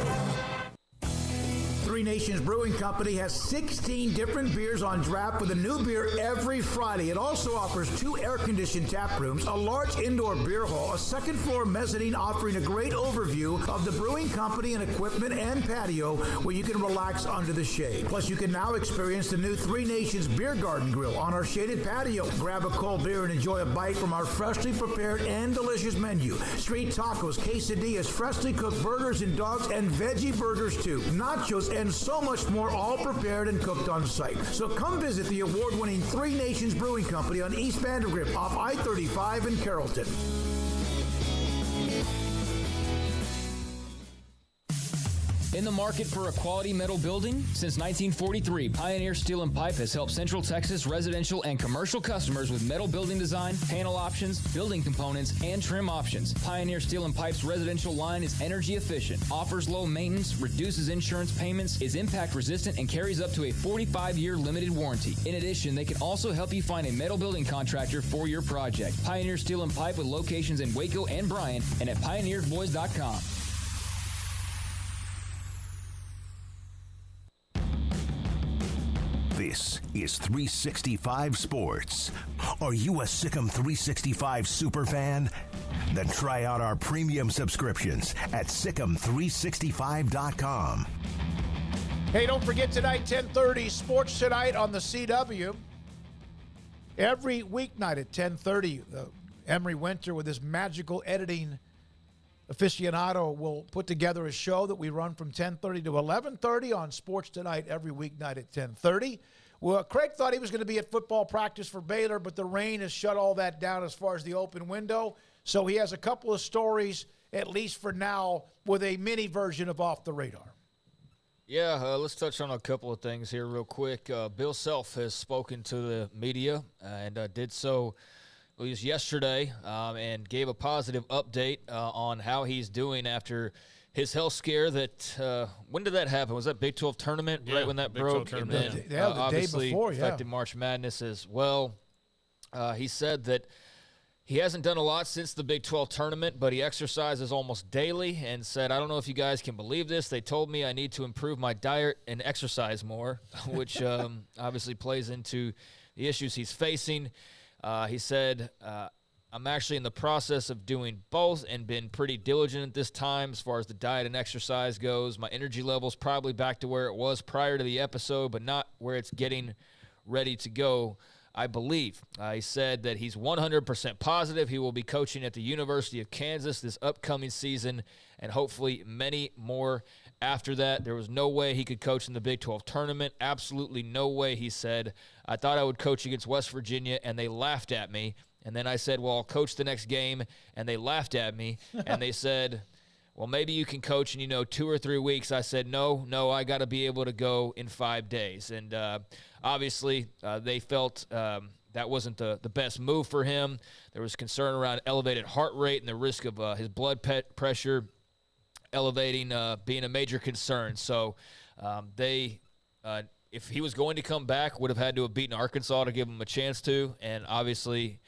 Three Nations Brewing Company has 16 different beers on draft with a new beer every Friday. It also offers 2 air-conditioned tap rooms, a large indoor beer hall, a second-floor mezzanine offering a great overview of the brewing company and equipment and patio where you can relax under the shade. Plus, you can now experience the new Three Nations Beer Garden Grill on our shaded patio. Grab a cold beer and enjoy a bite from our freshly prepared and delicious menu. Street tacos, quesadillas, freshly cooked burgers and dogs, and veggie burgers too. Nachos and so much more, all prepared and cooked on site. So come visit the award-winning Three Nations Brewing Company on East Vandergrift off I-35 in Carrollton. In the market for a quality metal building? Since 1943, Pioneer Steel & Pipe has helped Central Texas residential and commercial customers with metal building design, panel options, building components, and trim options. Pioneer Steel & Pipe's residential line is energy efficient, offers low maintenance, reduces insurance payments, is impact resistant, and carries up to a 45-year limited warranty. In addition, they can also help you find a metal building contractor for your project. Pioneer Steel & Pipe with locations in Waco and Bryan and at pioneersboys.com. This is 365 Sports. Are you a Sikkim 365 super fan? Then try out our premium subscriptions at Sikkim365.com. Hey, don't forget tonight, 10:30, Sports Tonight on the CW. Every weeknight at 10:30, Emery Winter with his magical editing aficionado will put together a show that we run from 10:30 to 11:30 on Sports Tonight every weeknight at 10:30. Well, Craig thought he was going to be at football practice for Baylor, but the rain has shut all that down as far as the open window. So he has a couple of stories, at least for now, with a mini version of Off the Radar. Yeah, let's touch on a couple of things here real quick. Bill Self has spoken to the media and did so yesterday and gave a positive update on how he's doing after his health scare that when did that happen? Was that Big 12 tournament right when that broke? And then the obviously day before, affected March Madness as well. He said that he hasn't done a lot since the Big 12 tournament, but he exercises almost daily and said, I don't know if you guys can believe this. They told me I need to improve my diet and exercise more, which obviously plays into the issues he's facing. He said, I'm actually in the process of doing both and been pretty diligent at this time as far as the diet and exercise goes. My energy level's probably back to where it was prior to the episode, but not where it's getting ready to go. I believe. He said that he's 100% positive he will be coaching at the University of Kansas this upcoming season, and hopefully many more after that. There was no way he could coach in the Big 12 tournament. Absolutely no way, he said. I thought I would coach against West Virginia, and they laughed at me. And then I said, well, I'll coach the next game, and they laughed at me. And they said, well, maybe you can coach in, 2 or 3 weeks. I said, no, I got to be able to go in 5 days. And obviously they felt that wasn't the best move for him. There was concern around elevated heart rate and the risk of his blood pressure elevating being a major concern. So they if he was going to come back, would have had to have beaten Arkansas to give him a chance to. And obviously,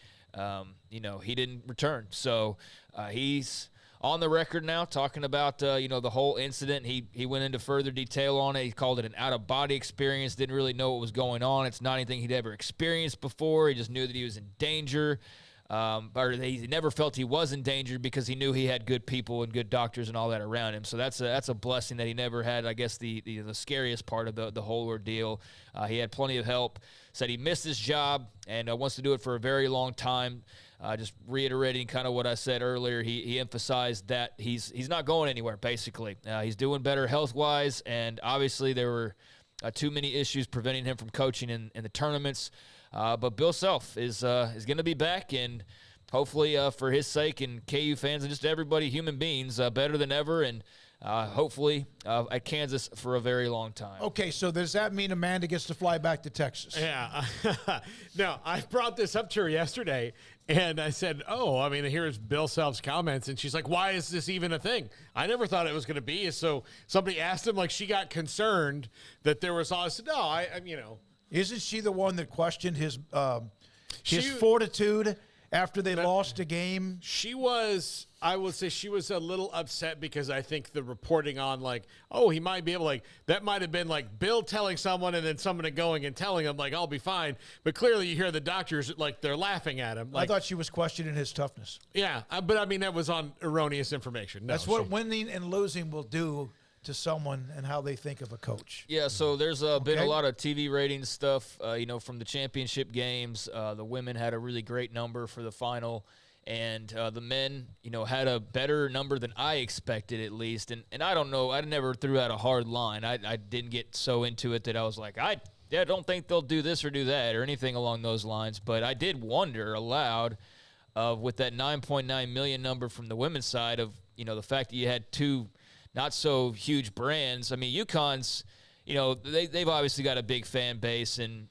he didn't return. So he's on the record now talking about, the whole incident. He went into further detail on it. He called it an out-of-body experience, didn't really know what was going on. It's not anything he'd ever experienced before. He just knew that he was in danger. But he never felt he was in danger because he knew he had good people and good doctors and all that around him. So that's a blessing that he never had. I guess the scariest part of the whole ordeal. He had plenty of help. Said he missed his job and wants to do it for a very long time. Just reiterating kind of what I said earlier, he emphasized that he's not going anywhere, basically. He's doing better health-wise, and obviously there were too many issues preventing him from coaching in the tournaments. But Bill Self is going to be back, and hopefully for his sake and KU fans and just everybody, human beings, better than ever, and hopefully at Kansas for a very long time. Okay, so does that mean Amanda gets to fly back to Texas? Yeah. No, I brought this up to her yesterday, and I said, here's Bill Self's comments, and she's like, why is this even a thing? I never thought it was going to be. So somebody asked him, she got concerned that there was all. I said, no, Isn't she the one that questioned his fortitude after they lost a game? I would say she was a little upset because I think the reporting on he might be able that might have been Bill telling someone and then someone going and telling him I'll be fine. But clearly you hear the doctors they're laughing at him. I thought she was questioning his toughness. Yeah, but that was on erroneous information. No, that's what winning and losing will do to someone and how they think of a coach. Yeah, so there's been a lot of TV ratings stuff, from the championship games. The women had a really great number for the final, and the men, had a better number than I expected at least. And I don't know, I never threw out a hard line. I didn't get so into it that I was like, I don't think they'll do this or do that or anything along those lines. But I did wonder aloud with that 9.9 million number from the women's side of, the fact that you had two not so huge brands. I mean, UConn's, they've obviously got a big fan base, and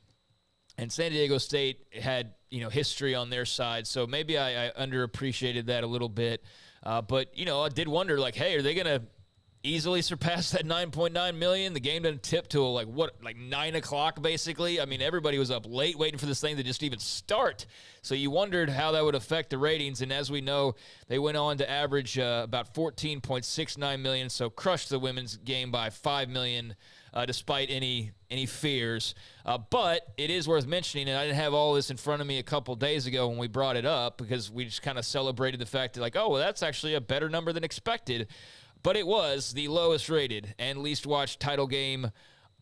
San Diego State had, history on their side. So maybe I underappreciated that a little bit. But, I did wonder, hey, are they going to easily surpass that 9.9 million? The game didn't tip till 9 o'clock basically. I mean, everybody was up late waiting for this thing to just even start. So you wondered how that would affect the ratings. And as we know, they went on to average about 14.69 million. So crushed the women's game by 5 million, despite any fears. But it is worth mentioning, and I didn't have all this in front of me a couple days ago when we brought it up, because we just kind of celebrated the fact that that's actually a better number than expected. But it was the lowest rated and least watched title game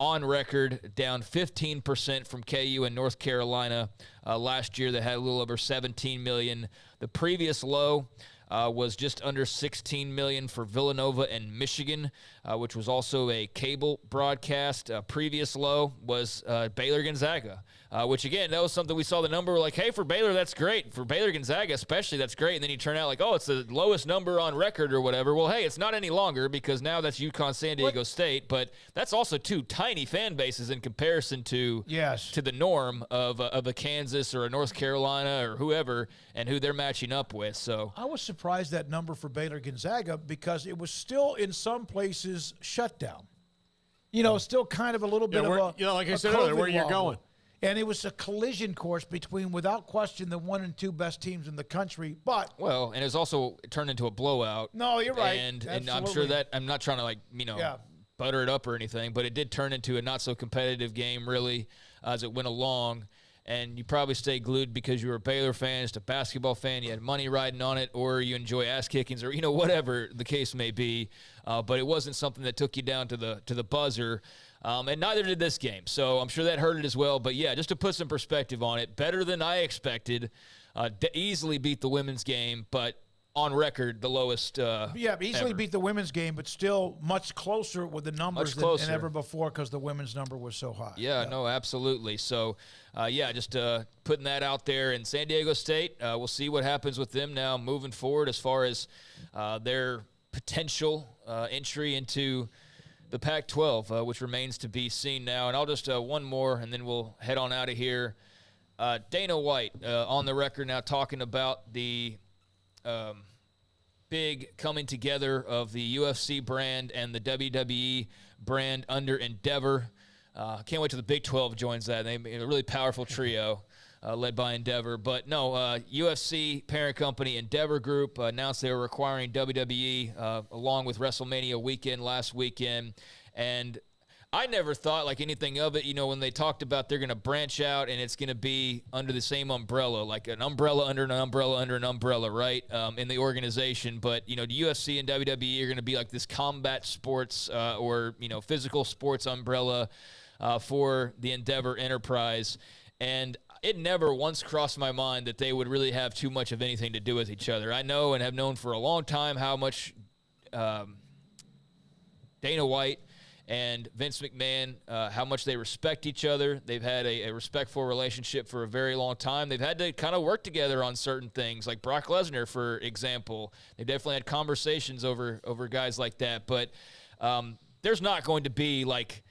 on record, down 15% from KU and North Carolina last year that had a little over 17 million. The previous low was just under 16 million for Villanova and Michigan, which was also a cable broadcast. Previous low was Baylor Gonzaga, which again, that was something we saw the number, we're like, hey, for Baylor, that's great. For Baylor Gonzaga especially, that's great. And then you turn out it's the lowest number on record or whatever. Well, hey, it's not any longer because now that's UConn San Diego State, but that's also two tiny fan bases in comparison to the norm of a Kansas or a North Carolina or whoever and who they're matching up with. So I was surprised that number for Baylor Gonzaga because it was still in some places shut down. Still kind of a little bit of a like I said earlier, where you're going. And it was a collision course between, without question, the 1 and 2 best teams in the country. But and it's also turned into a blowout. No, you're right. And I'm sure that I'm not trying to butter it up or anything, but it did turn into a not so competitive game really as it went along. and you probably stay glued because you were a Baylor fan, just a basketball fan, you had money riding on it, or you enjoy ass kickings, or whatever the case may be. But it wasn't something that took you down to the buzzer, and neither did this game. So I'm sure that hurt it as well. But yeah, just to put some perspective on it, better than I expected. Easily beat the women's game, but on record, the lowest. Easily ever. beat the women's game, but still much closer with the numbers than ever before because the women's number was so high. Yeah, no, absolutely. So, just putting that out there. In San Diego State, we'll see what happens with them now moving forward as far as their potential entry into the Pac-12, which remains to be seen now. And I'll just one more, and then we'll head on out of here. Dana White on the record now talking about the big coming together of the UFC brand and the WWE brand under Endeavor. Can't wait till the Big 12 joins that. They made a really powerful trio led by Endeavor. But no, UFC parent company Endeavor Group announced they were acquiring WWE along with WrestleMania weekend last weekend. And I never thought like anything of it, when they talked about they're going to branch out and it's going to be under the same umbrella, like an umbrella under an umbrella under an umbrella, right, in the organization. But, the UFC and WWE are going to be like this combat sports or physical sports umbrella for the Endeavor enterprise. And it never once crossed my mind that they would really have too much of anything to do with each other. I know and have known for a long time how much Dana White and Vince McMahon, how much they respect each other. They've had a respectful relationship for a very long time. They've had to kind of work together on certain things, like Brock Lesnar, for example. They definitely had conversations over guys like that. But there's not going to be, like,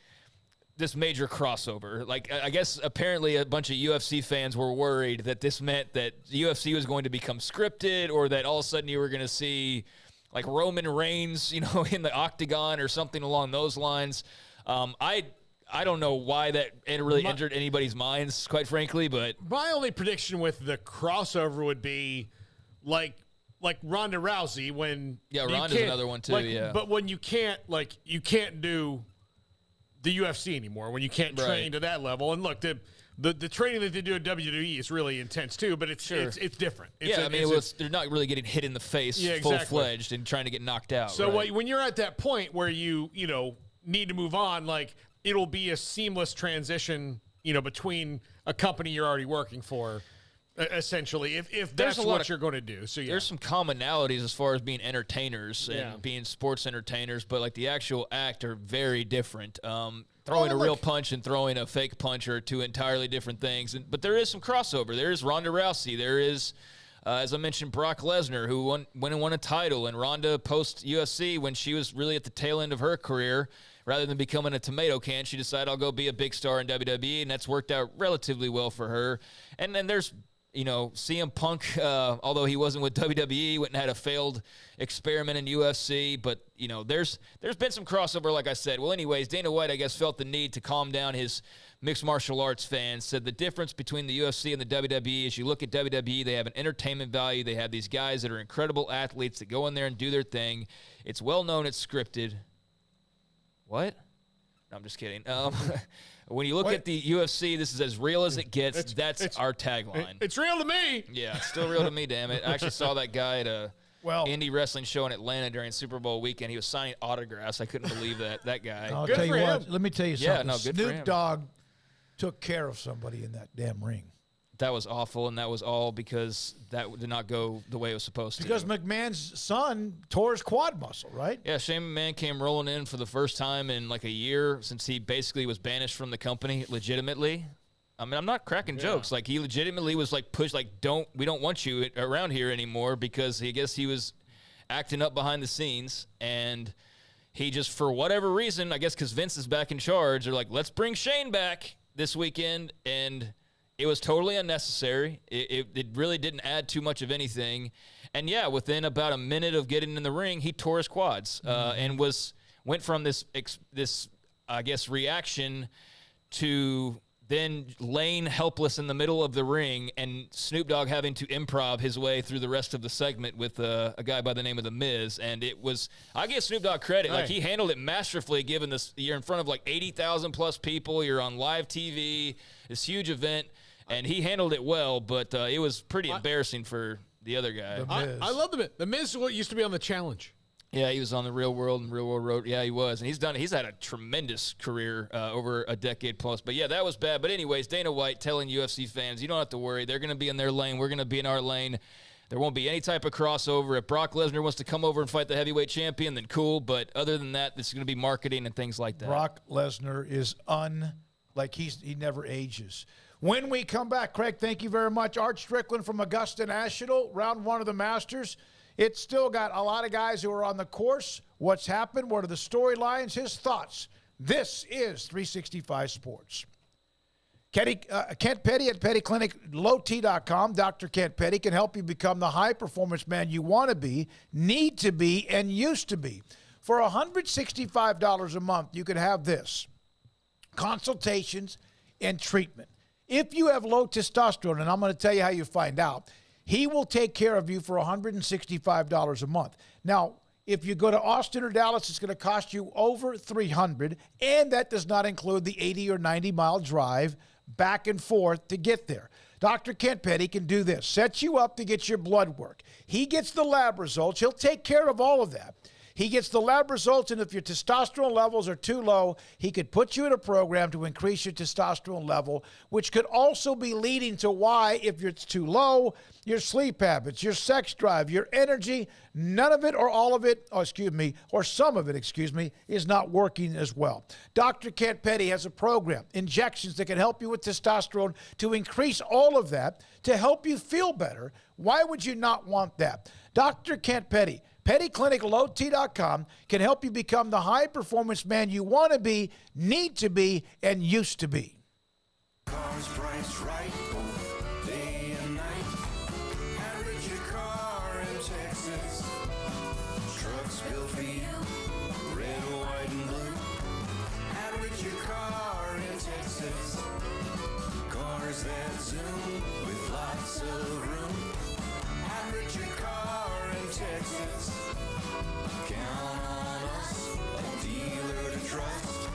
this major crossover. Like, I guess apparently a bunch of UFC fans were worried that this meant that the UFC was going to become scripted, or that all of a sudden you were going to see – like Roman Reigns, in the octagon or something along those lines. I don't know why that really entered anybody's minds, quite frankly. But my only prediction with the crossover would be like Ronda Rousey when Ronda's another one too. But when you can't do the UFC anymore, when you can't train to that level, and look, the training that they do at WWE is really intense too, but it's different. They're not really getting hit in the face full-fledged and trying to get knocked out. So when you're at that point where you need to move on, like, it'll be a seamless transition, between a company you're already working for, essentially, if that's what you're going to do. So there's some commonalities as far as being entertainers and being sports entertainers, but like the actual act are very different. Throwing a real punch and throwing a fake punch are two entirely different things. But there is some crossover. There is Ronda Rousey. There is, as I mentioned, Brock Lesnar, who went and won a title. And Ronda, post-UFC, when she was really at the tail end of her career, rather than becoming a tomato can, she decided, I'll go be a big star in WWE, and that's worked out relatively well for her. And then there's CM Punk, although he wasn't with WWE, went and had a failed experiment in UFC. But, there's been some crossover, like I said. Well, anyways, Dana White, I guess, felt the need to calm down his mixed martial arts fans. Said the difference between the UFC and the WWE is you look at WWE, they have an entertainment value. They have these guys that are incredible athletes that go in there and do their thing. It's well known it's scripted. What? No, I'm just kidding. When you look at the UFC, this is as real as it gets. That's our tagline. It's real to me. Yeah, it's still real to me, damn it. I actually saw that guy at a indie wrestling show in Atlanta during Super Bowl weekend. He was signing autographs. I couldn't believe that guy. I'll tell you what. Let me tell you something. Yeah, no, good for him. Snoop Dogg took care of somebody in that damn ring. That was awful, and that was all because that did not go the way it was supposed to. Because McMahon's son tore his quad muscle, right? Yeah, Shane McMahon came rolling in for the first time in like a year since he basically was banished from the company legitimately. I mean, I'm not cracking jokes. Like, he legitimately was like pushed, like, we don't want you around here anymore, because I guess he was acting up behind the scenes, and he just, for whatever reason, I guess because Vince is back in charge, they're like, let's bring Shane back this weekend, and it was totally unnecessary. It really didn't add too much of anything. And, yeah, within about a minute of getting in the ring, he tore his quads and went from this, I guess, reaction to then laying helpless in the middle of the ring and Snoop Dogg having to improv his way through the rest of the segment with a guy by the name of The Miz. And it was, I give Snoop Dogg credit. Right. Like, he handled it masterfully, given this, you're in front of like 80,000 plus people, you're on live TV, this huge event, And he handled it well, but it was pretty embarrassing for the other guy. I love The Miz. The Miz used to be on The Challenge. Yeah, he was on the Real World and Real World Road. Yeah, he was. And he's had a tremendous career over a decade plus. But, yeah, that was bad. But, anyways, Dana White telling UFC fans, you don't have to worry. They're going to be in their lane. We're going to be in our lane. There won't be any type of crossover. If Brock Lesnar wants to come over and fight the heavyweight champion, then cool. But other than that, this is going to be marketing and things like that. Brock Lesnar is he never ages. When we come back, Craig, thank you very much. Art Stricklin from Augusta National, round 1 of the Masters. It's still got a lot of guys who are on the course. What's happened? What are the storylines? His thoughts. This is 365 Sports. Kent Petty at pettycliniclowt.com. Dr. Kent Petty can help you become the high-performance man you want to be, need to be, and used to be. For $165 a month, you can have this: consultations and treatment. If you have low testosterone, and I'm going to tell you how you find out, he will take care of you for $165 a month. Now, if you go to Austin or Dallas, it's going to cost you over $300, and that does not include the 80 or 90-mile drive back and forth to get there. Dr. Kent Petty can do this: set you up to get your blood work. He gets the lab results. He'll take care of all of that. He gets the lab results, and if your testosterone levels are too low, he could put you in a program to increase your testosterone level, which could also be leading to why, if it's too low, your sleep habits, your sex drive, your energy, none of it or all of it, or some of it, is not working as well. Dr. Kent Petty has a program, injections that can help you with testosterone to increase all of that, to help you feel better. Why would you not want that? Dr. Kent Petty, pettycliniclowt.com, can help you become the high-performance man you want to be, need to be, and used to be. Cars priced right, day and night. Average your car in Texas. Trucks built for you, red, white, and blue. Average your car in Texas. Cars that zoom with lots of room. Average your car in Texas. Count on us, a dealer to trust.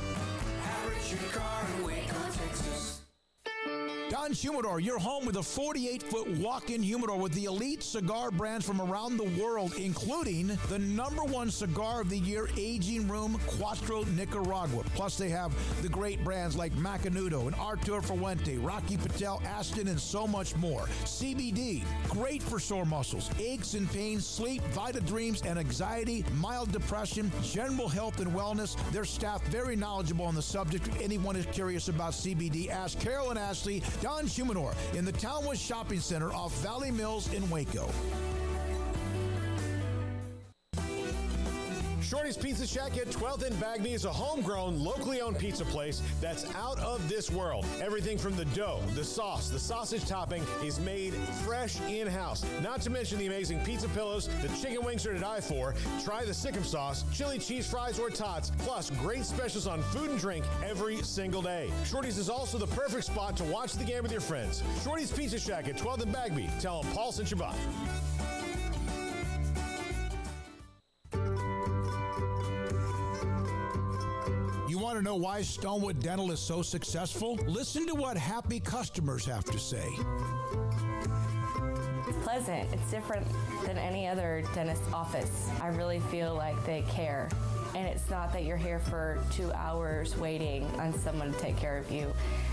Average your car in Waco, Texas. Don's Humidor, your home with a 48-foot walk-in humidor with the elite cigar brands from around the world, including the #1 cigar of the year, Aging Room Cuatro Nicaragua. Plus, they have the great brands like Macanudo and Artur Fuente, Rocky Patel, Aston, and so much more. CBD, great for sore muscles, aches and pains, sleep, Vita Dreams, and anxiety, mild depression, general health and wellness. Their staff very knowledgeable on the subject. If anyone is curious about CBD, ask Carol and Ashley. Don's Humidor in the Townwood Shopping Center off Valley Mills in Waco. Shorty's Pizza Shack at 12th and Bagby is a homegrown, locally owned pizza place that's out of this world. Everything from the dough, the sauce, the sausage topping is made fresh in-house. Not to mention the amazing pizza pillows, the chicken wings are to die for. Try the Sikkim sauce, chili cheese fries or tots, plus great specials on food and drink every single day. Shorty's is also the perfect spot to watch the game with your friends. Shorty's Pizza Shack at 12th and Bagby. Tell them Paul sent you by. You want to know why Stonewood Dental is so successful? Listen to what happy customers have to say. It's pleasant. It's different than any other dentist office. I really feel like they care. And it's not that you're here for 2 hours waiting on someone to take care of you.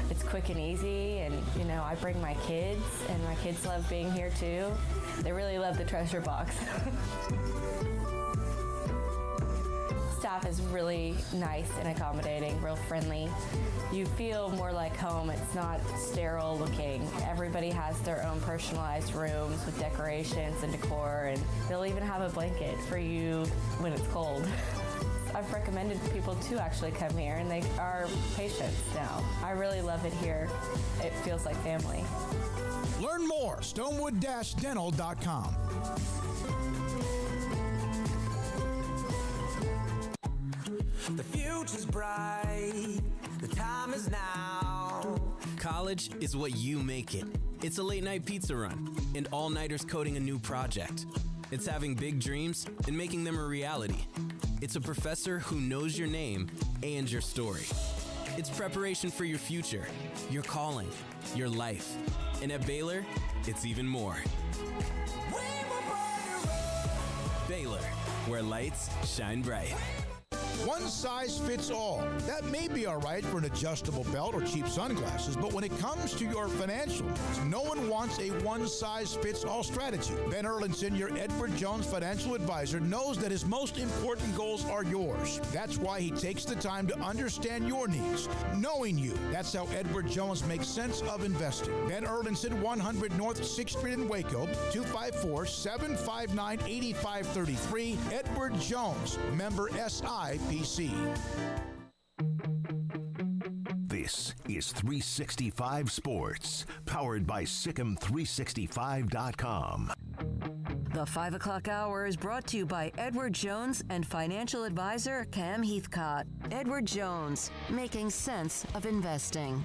It's quick and easy, and I bring my kids, and my kids love being here too. They really love the treasure box. Staff is really nice and accommodating, real friendly. You feel more like home. It's not sterile looking. Everybody has their own personalized rooms with decorations and decor, and they'll even have a blanket for you when it's cold. I've recommended people to actually come here, and they are patients now. I really love it here. It feels like family. Learn more, stonewood-dental.com. The future's bright, the time is now. College is what you make it. It's a late-night pizza run, and all-nighters coding a new project. It's having big dreams and making them a reality. It's a professor who knows your name and your story. It's preparation for your future, your calling, your life. And at Baylor, it's even more. Baylor, where lights shine bright. One size fits all. That may be all right for an adjustable belt or cheap sunglasses, but when it comes to your financial needs, no one wants a one-size-fits-all strategy. Ben Erlinson, your Edward Jones financial advisor, knows that his most important goals are yours. That's why he takes the time to understand your needs, knowing you. That's how Edward Jones makes sense of investing. Ben Erlinson, 100 North 6th Street in Waco, 254-759-8533. Edward Jones, member SIPC. This is 365 Sports, powered by Sikkim365.com. The 5 o'clock hour is brought to you by Edward Jones and financial advisor Cam Heathcott. Edward Jones, making sense of investing.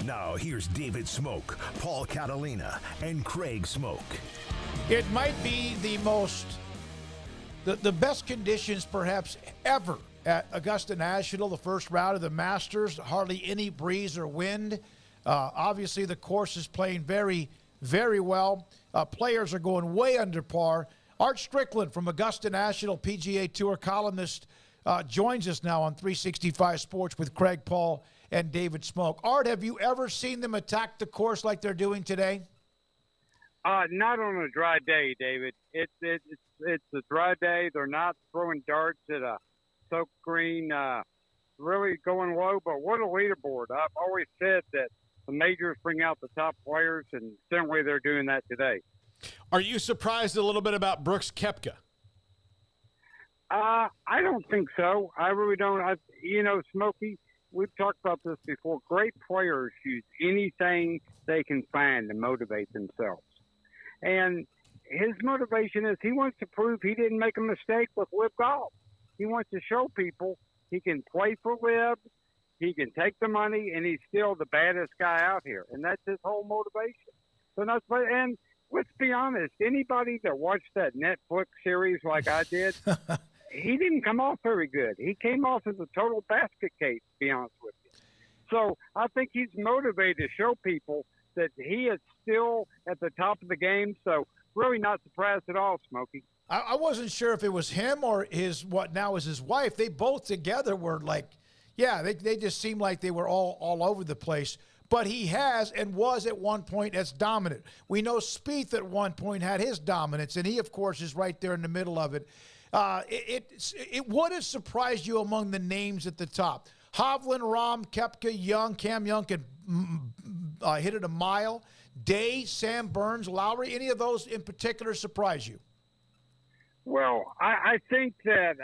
Now here's David Smoak, Paul Catalina, and Craig Smoak. It might be the best conditions perhaps ever at Augusta National, the first round of the Masters. Hardly any breeze or wind. Obviously, the course is playing very, very well. Players are going way under par. Art Stricklin from Augusta National, PGA Tour columnist, joins us now on 365 Sports with Craig, Paul, and David Smoak. Art, have you ever seen them attack the course like they're doing today? Not on a dry day, David. It's a dry day. They're not throwing darts at a soaked green, really going low. But what a leaderboard! I've always said that the majors bring out the top players, and certainly they're doing that today. Are you surprised a little bit about Brooks Koepka? I don't think so. I really don't. Smokey, we've talked about this before. Great players use anything they can find to motivate themselves. And his motivation is he wants to prove he didn't make a mistake with LIV Golf. He wants to show people he can play for LIV, he can take the money, and he's still the baddest guy out here. And that's his whole motivation. And let's be honest, anybody that watched that Netflix series like I did, he didn't come off very good. He came off as a total basket case, to be honest with you. So I think he's motivated to show people that he is still at the top of the game. So really not surprised at all, Smokey. I wasn't sure if it was him or what now is his wife. They both together were like, they just seemed like they were all over the place. But he has and was at one point as dominant. We know Spieth at one point had his dominance, and he, of course, is right there in the middle of it. It would have surprised you among the names at the top. Hovland, Rahm, Koepka, Young, Cam Young can hit it a mile. Day, Sam Burns, Lowry, any of those in particular surprise you? Well, I think that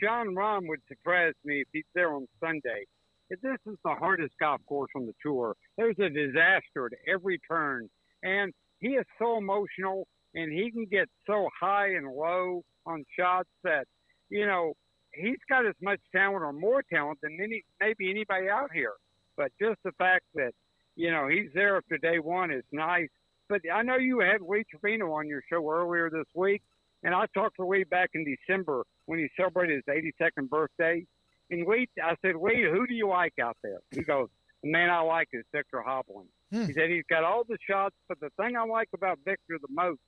John Rahm would surprise me if he's there on Sunday. This is the hardest golf course on the tour. There's a disaster at every turn. And he is so emotional, and he can get so high and low on shots that, he's got as much talent or more talent than maybe anybody out here. But just the fact that, he's there after day one is nice. But I know you had Lee Trevino on your show earlier this week, and I talked to Lee back in December when he celebrated his 82nd birthday. And Lee, I said, Lee, who do you like out there? He goes, the man I like is Victor Hovland. He said he's got all the shots, but the thing I like about Victor the most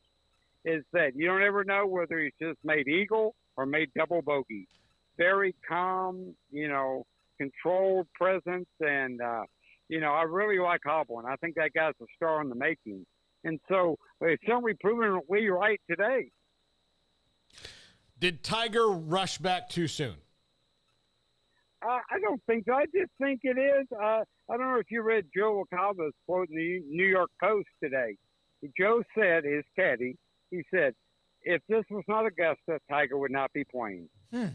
is that you don't ever know whether he's just made eagle or made double bogey. Very calm, controlled presence, and I really like Hovland. I think that guy's a star in the making. And so it's certainly proven Lee right today. Did Tiger rush back too soon? I don't think so. I just think it is. I don't know if you read Joe LaCava's quote in the New York Post today. Joe said, his caddy, he said, if this was not Augusta, Tiger would not be playing.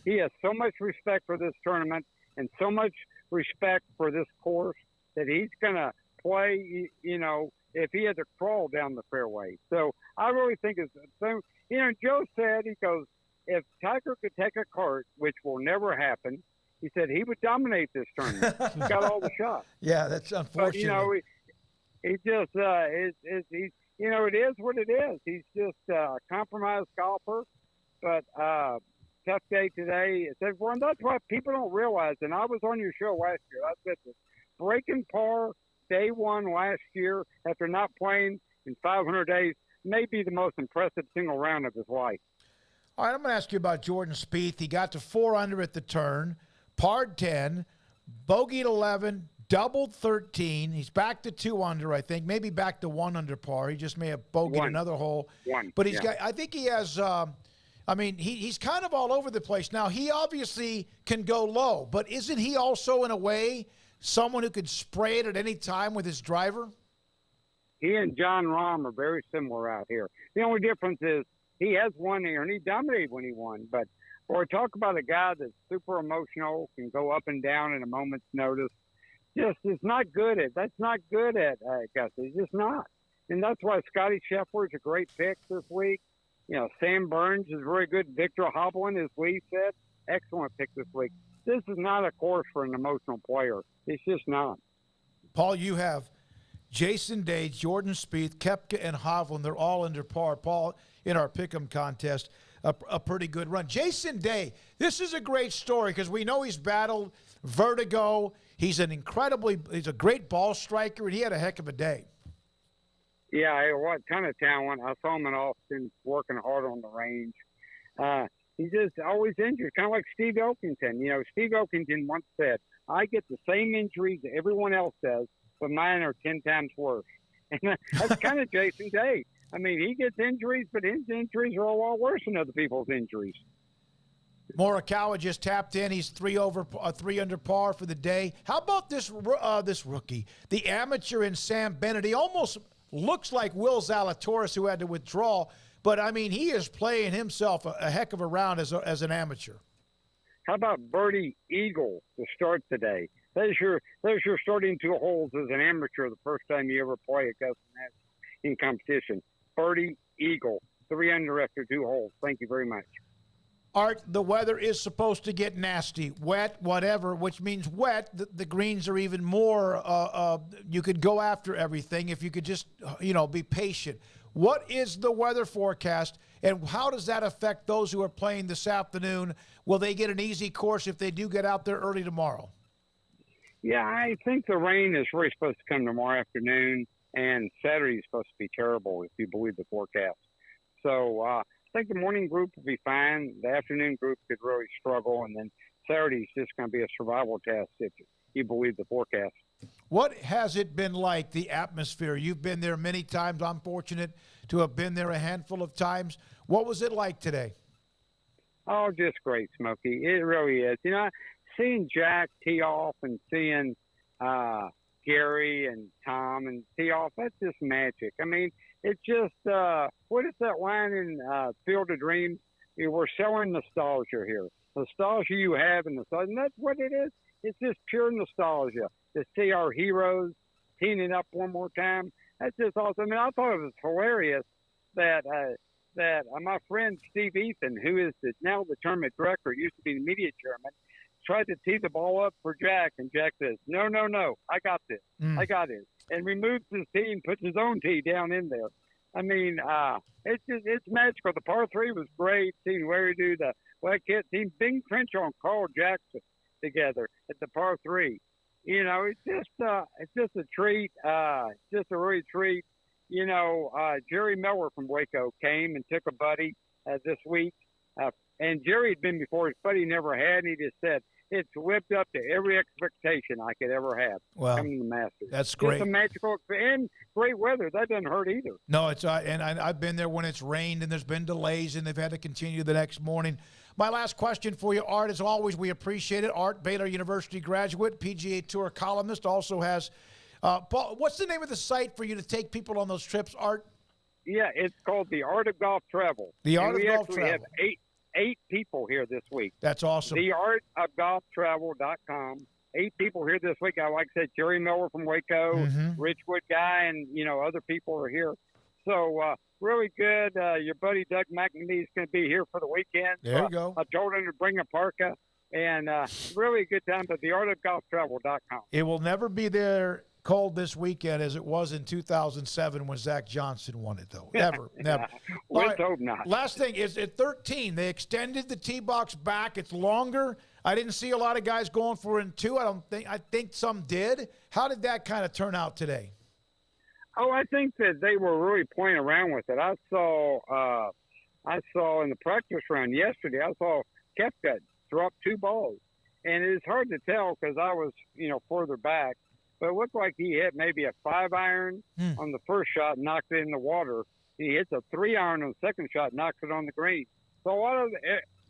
He has so much respect for this tournament and so much respect for this course that he's going to play, if he had to crawl down the fairway. So I really think it's Joe said, he goes, if Tiger could take a cart, which will never happen, he said he would dominate this tournament. He's got all the shots. Yeah, that's unfortunate. But, he just, it is what it is. He's just a compromised golfer. But, tough day today. It's everyone. That's what people don't realize. And I was on your show last year. I said this. Breaking par day one last year after not playing in 500 days may be the most impressive single round of his life. All right, I'm going to ask you about Jordan Spieth. He got to 4 under at the turn, parred 10, bogeyed 11, doubled 13. He's back to 2 under, I think, maybe back to 1 under par. He just may have bogeyed another hole. But he's got. I think he has. He's kind of all over the place. Now, he obviously can go low, but isn't he also, in a way, someone who could spray it at any time with his driver? He and John Rahm are very similar out here. The only difference is he has won here, and he dominated when he won. But or talk about a guy that's super emotional, can go up and down in a moment's notice. Just is not good at. That's not good at Augusta. He's just not. And that's why Scotty Scheffler's a great pick this week. You know, Sam Burns is very good. Victor Hovland, as we said, excellent pick this week. This is not a course for an emotional player. It's just not. Paul, you have Jason Day, Jordan Spieth, Koepka, and Hovland. They're all under par. Paul, in our Pick'em contest, a pretty good run. Jason Day, this is a great story because we know he's battled vertigo. He's a great ball striker, and he had a heck of a day. Yeah, what kind of talent. I saw him in Austin working hard on the range. He's just always injured, kind of like Steve Elkington. You know, Steve Elkington once said, I get the same injuries that everyone else does, but mine are 10 times worse. And that's kind of Jason Day. I mean, he gets injuries, but his injuries are a lot worse than other people's injuries. Morikawa just tapped in. He's 3 under par for the day. How about this rookie, the amateur in Sam Bennett? He almost looks like Will Zalatoris, who had to withdraw. But, I mean, he is playing himself a heck of a round as an amateur. How about Birdie Eagle to start today? There's your starting 2 holes as an amateur the first time you ever play Augusta National in competition. Birdie Eagle, 3 under after 2 holes. Thank you very much. Art, the weather is supposed to get nasty, wet, whatever, which means wet. The greens are even more, you could go after everything if you could just, be patient. What is the weather forecast, and how does that affect those who are playing this afternoon? Will they get an easy course if they do get out there early tomorrow? Yeah, I think the rain is really supposed to come tomorrow afternoon, and Saturday is supposed to be terrible if you believe the forecast. So I think the morning group will be fine. The afternoon group could really struggle, and then Saturday is just going to be a survival test if you believe the forecast. What has it been like, the atmosphere? You've been there many times. I'm fortunate to have been there a handful of times. What was it like today? Oh, just great, Smokey. It really is. You know, seeing Jack tee off and seeing Gary and Tom and tee off, that's just magic. I mean, it's just, what is that line in Field of Dreams? We're selling nostalgia here. Nostalgia you have in nostalgia. And that's what it is. It's just pure nostalgia to see our heroes teeing it up one more time. That's just awesome. I mean, I thought it was hilarious that my friend Steve Ethan, who is now the tournament director, used to be the media chairman, tried to tee the ball up for Jack, and Jack says, no, I got this. I got it. And removes his tee and puts his own tee down in there. I mean, it's magical. The par 3 was great. Seeing Larry do the Black Cat team, Bing Crenshaw and Carl Jackson together at the par 3. You know, it's just a treat. Just a really treat. You know, Jerry Miller from Waco came and took a buddy this week. And Jerry had been before. His buddy never had, and he just said, it's lived up to every expectation I could ever have coming to the Masters. That's great. It's a magical and great weather. That doesn't hurt either. No, it's and I've been there when it's rained and there's been delays and they've had to continue the next morning. My last question for you, Art, as always, we appreciate it. Art, Baylor University graduate, PGA Tour columnist, also has Paul, what's the name of the site for you to take people on those trips, Art? Yeah, it's called The Art of Golf Travel. The Art of Golf Travel. We have eight people here this week. That's awesome. TheArtOfGolfTravel.com. 8 people here this week. Like I said, Jerry Miller from Waco, Richwood guy, and, other people are here. So, really good. Your buddy Doug McNamee is going to be here for the weekend. There you go. I told him to bring a parka. And really a good time at TheArtOfGolfTravel.com. It will never be there cold this weekend as it was in 2007 when Zach Johnson won it, though. Never. Let's hope not. Last thing is at 13, they extended the tee box back. It's longer. I didn't see a lot of guys going for it in 2. I think some did. How did that kind of turn out today? Oh, I think that they were really playing around with it. I saw in the practice round yesterday, I saw Koepka throw up 2 balls. And it's hard to tell because I was, further back. But it looked like he hit maybe a 5-iron on the first shot and knocked it in the water. He hits a 3-iron on the second shot, knocks it on the green. So a lot of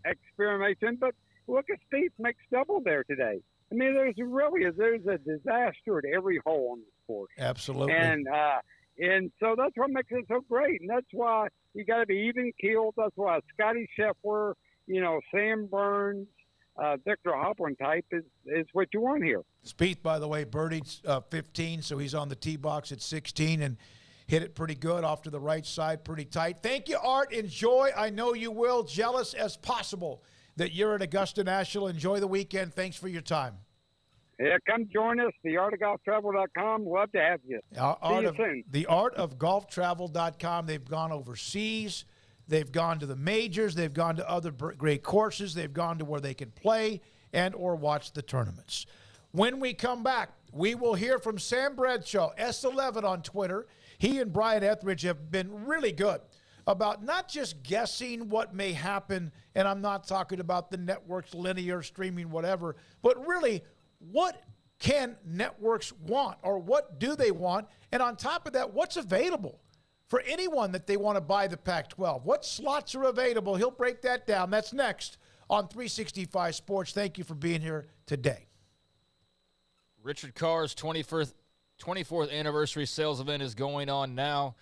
experimentation. But look at Spieth makes double there today. I mean, there's a disaster at every hole on the course. Absolutely. And so that's what makes it so great. And that's why you got to be even keeled. That's why Scotty Scheffler, Sam Burns, Victor Hovland type is what you want here. Spieth, by the way, birdied 15, so he's on the tee box at 16 and hit it pretty good off to the right side, pretty tight. Thank you, Art. Enjoy. I know you will. Jealous as possible that you're at Augusta National. Enjoy the weekend. Thanks for your time. Yeah, come join us, theartofgolftravel.com. Love to have you. See you soon. Theartofgolftravel.com. They've gone overseas. They've gone to the majors. They've gone to other great courses. They've gone to where they can play and or watch the tournaments. When we come back, we will hear from Sam Bradshaw, S11 on Twitter. He and Brian Etheridge have been really good about not just guessing what may happen, and I'm not talking about the networks, linear, streaming, whatever, but really what can networks want or what do they want? And on top of that, what's available for anyone that they want to buy the Pac-12? What slots are available? He'll break that down. That's next on 365 Sports. Thank you for being here today. Richard Carr's 24th anniversary sales event is going on now.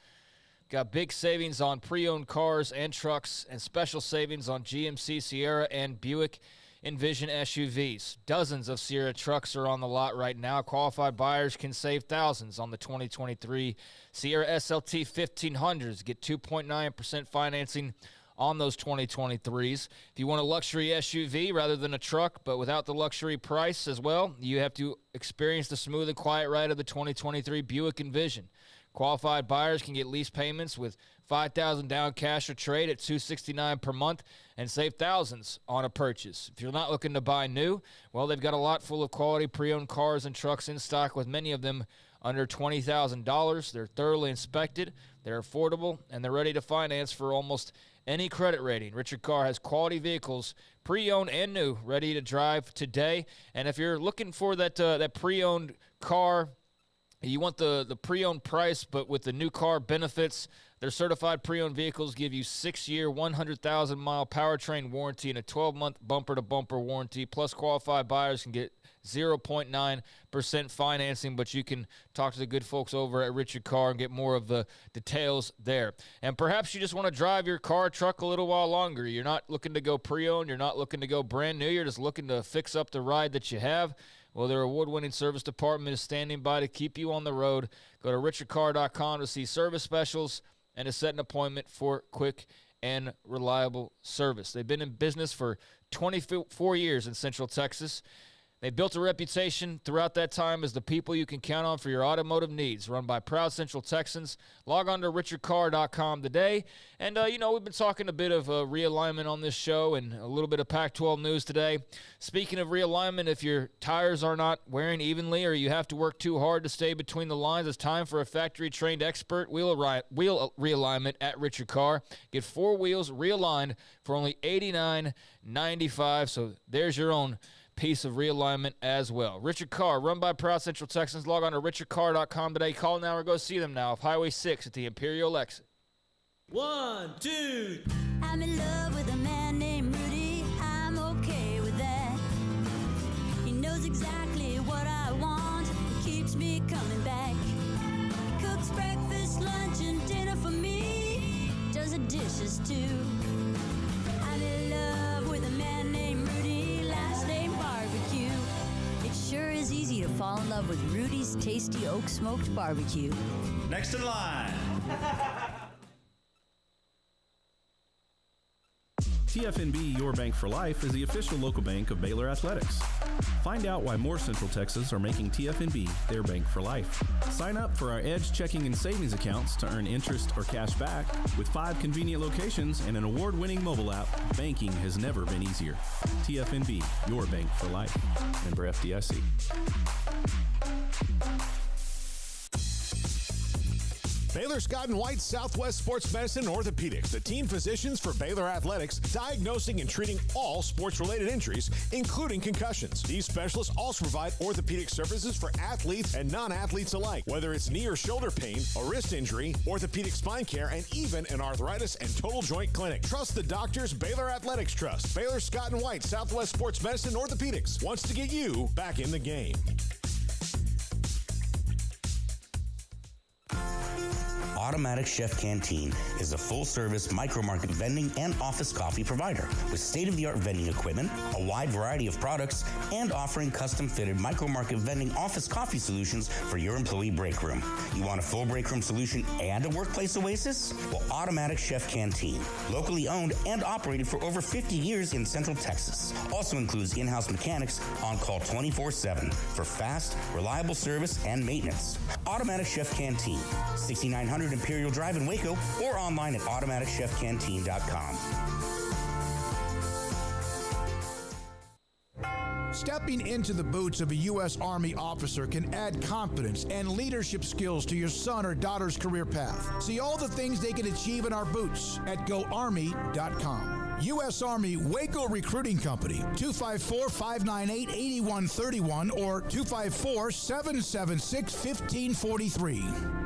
Got big savings on pre-owned cars and trucks and special savings on GMC, Sierra, and Buick Envision SUVs. Dozens of Sierra trucks are on the lot right now. Qualified buyers can save thousands on the 2023 Sierra SLT 1500s. Get 2.9% financing on those 2023s. If you want a luxury SUV rather than a truck, but without the luxury price as well, you have to experience the smooth and quiet ride of the 2023 Buick Envision. Qualified buyers can get lease payments with $5,000 down cash or trade at $269 per month and save thousands on a purchase. If you're not looking to buy new, well, they've got a lot full of quality pre-owned cars and trucks in stock, with many of them under $20,000. They're thoroughly inspected, they're affordable, and they're ready to finance for almost any credit rating. Richard Carr has quality vehicles, pre-owned and new, ready to drive today. And if you're looking for that pre-owned car, you want the pre-owned price, but with the new car benefits, their certified pre-owned vehicles give you 6-year, 100,000-mile powertrain warranty and a 12-month bumper-to-bumper warranty. Plus, qualified buyers can get 0.9% financing, but you can talk to the good folks over at Richard Carr and get more of the details there. And perhaps you just want to drive your car or truck a little while longer. You're not looking to go pre-owned. You're not looking to go brand new. You're just looking to fix up the ride that you have. Well, their award-winning service department is standing by to keep you on the road. Go to richardcarr.com to see service specials and to set an appointment for quick and reliable service. They've been in business for 24 years in Central Texas. They built a reputation throughout that time as the people you can count on for your automotive needs. Run by proud Central Texans. Log on to richardcarr.com today. And, we've been talking a bit of realignment on this show and a little bit of Pac-12 news today. Speaking of realignment, if your tires are not wearing evenly or you have to work too hard to stay between the lines, it's time for a factory-trained expert wheel realignment at Richard Carr. Get 4 wheels realigned for only $89.95. So there's your own piece of realignment as well. Richard Carr, run by proud Central Texans. Log on to richardcarr.com today. Call now or go see them now off Highway 6 at the Imperial exit. 1, 2. I'm in love with a man named Rudy. I'm okay with that. He knows exactly what I want. He keeps me coming back. He cooks breakfast, lunch, and dinner for me. Does the dishes too. I'm in love with a man named Rudy. Last name Barbecue. It sure is easy to fall in love with Rudy's tasty oak smoked barbecue. Next in line. TFNB Your Bank for Life is the official local bank of Baylor Athletics. Find out why more Central Texas are making TFNB their bank for life. Sign up for our Edge checking and savings accounts to earn interest or cash back. With 5 convenient locations and an award-winning mobile app, banking has never been easier. TFNB Your Bank for Life. Member FDIC. Baylor Scott and White Southwest Sports Medicine and Orthopedics, the team physicians for Baylor Athletics, diagnosing and treating all sports-related injuries, including concussions. These specialists also provide orthopedic services for athletes and non-athletes alike, whether it's knee or shoulder pain, a wrist injury, orthopedic spine care, and even an arthritis and total joint clinic. Trust the doctors Baylor Athletics trust. Baylor Scott and White Southwest Sports Medicine and Orthopedics wants to get you back in the game. Automatic Chef Canteen is a full-service micro-market vending and office coffee provider with state-of-the-art vending equipment, a wide variety of products, and offering custom-fitted micro-market vending office coffee solutions for your employee break room. You want a full break room solution and a workplace oasis? Well, Automatic Chef Canteen, locally owned and operated for over 50 years in Central Texas, also includes in-house mechanics on call 24/7 for fast, reliable service and maintenance. Automatic Chef Canteen, 6900 Imperial Drive in Waco, or online at automaticchefcanteen.com. Stepping into the boots of a U.S. Army officer can add confidence and leadership skills to your son or daughter's career path. See all the things they can achieve in our boots at GoArmy.com. U.S. Army Waco Recruiting Company, 254-598-8131 or 254-776-1543.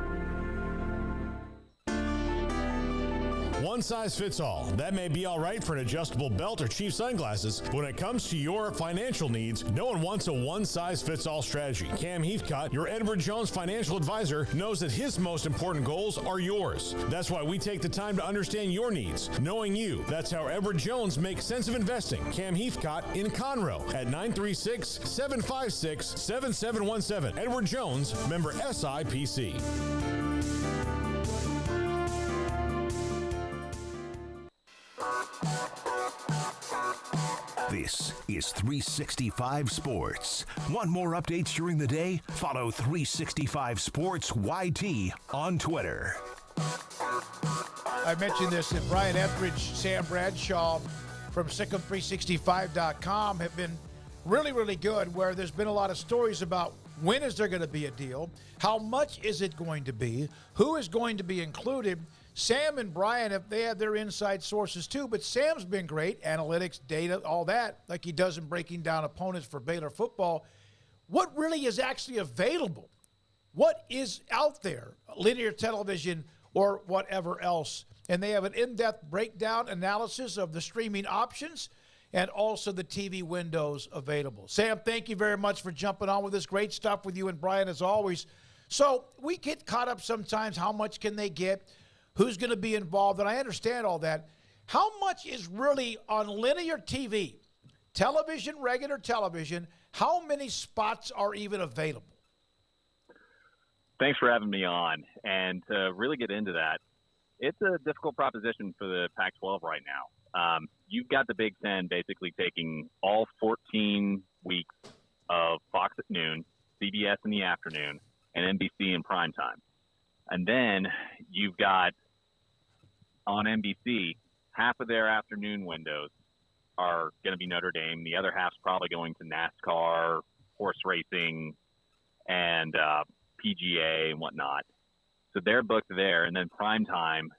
One size fits all. That may be all right for an adjustable belt or cheap sunglasses. When it comes to your financial needs, no one wants a one-size-fits-all strategy. Cam Heathcott, your Edward Jones financial advisor, knows that his most important goals are yours. That's why we take the time to understand your needs, knowing you. That's how Edward Jones makes sense of investing. Cam Heathcott in Conroe at 936-756-7717. Edward Jones, member SIPC. This is 365 Sports. Want more updates during the day? Follow 365 Sports YT on Twitter. I mentioned this that Brian Etheridge, Sam Bradshaw from Sikkim365.com have been really, really good, where there's been a lot of stories about when is there going to be a deal, how much is it going to be, who is going to be included. Sam and Brian, they have their inside sources too, but Sam's been great, analytics, data, all that, like he does in breaking down opponents for Baylor football. What really is actually available? What is out there, linear television or whatever else? And they have an in-depth breakdown analysis of the streaming options and also the TV windows available. Sam, thank you very much for jumping on with this. Great stuff with you and Brian as always. So we get caught up sometimes, how much can they get? Who's going to be involved? And I understand all that. How much is really on linear TV, television, regular television? How many spots are even available? Thanks for having me on. And to really get into that, it's a difficult proposition for the Pac-12 right now. You've got the Big Ten basically taking all 14 weeks of Fox at noon, CBS in the afternoon, and NBC in primetime. And then you've got on NBC, half of their afternoon windows are going to be Notre Dame. The other half's probably going to NASCAR, horse racing, and PGA and whatnot. So they're booked there. And then primetime,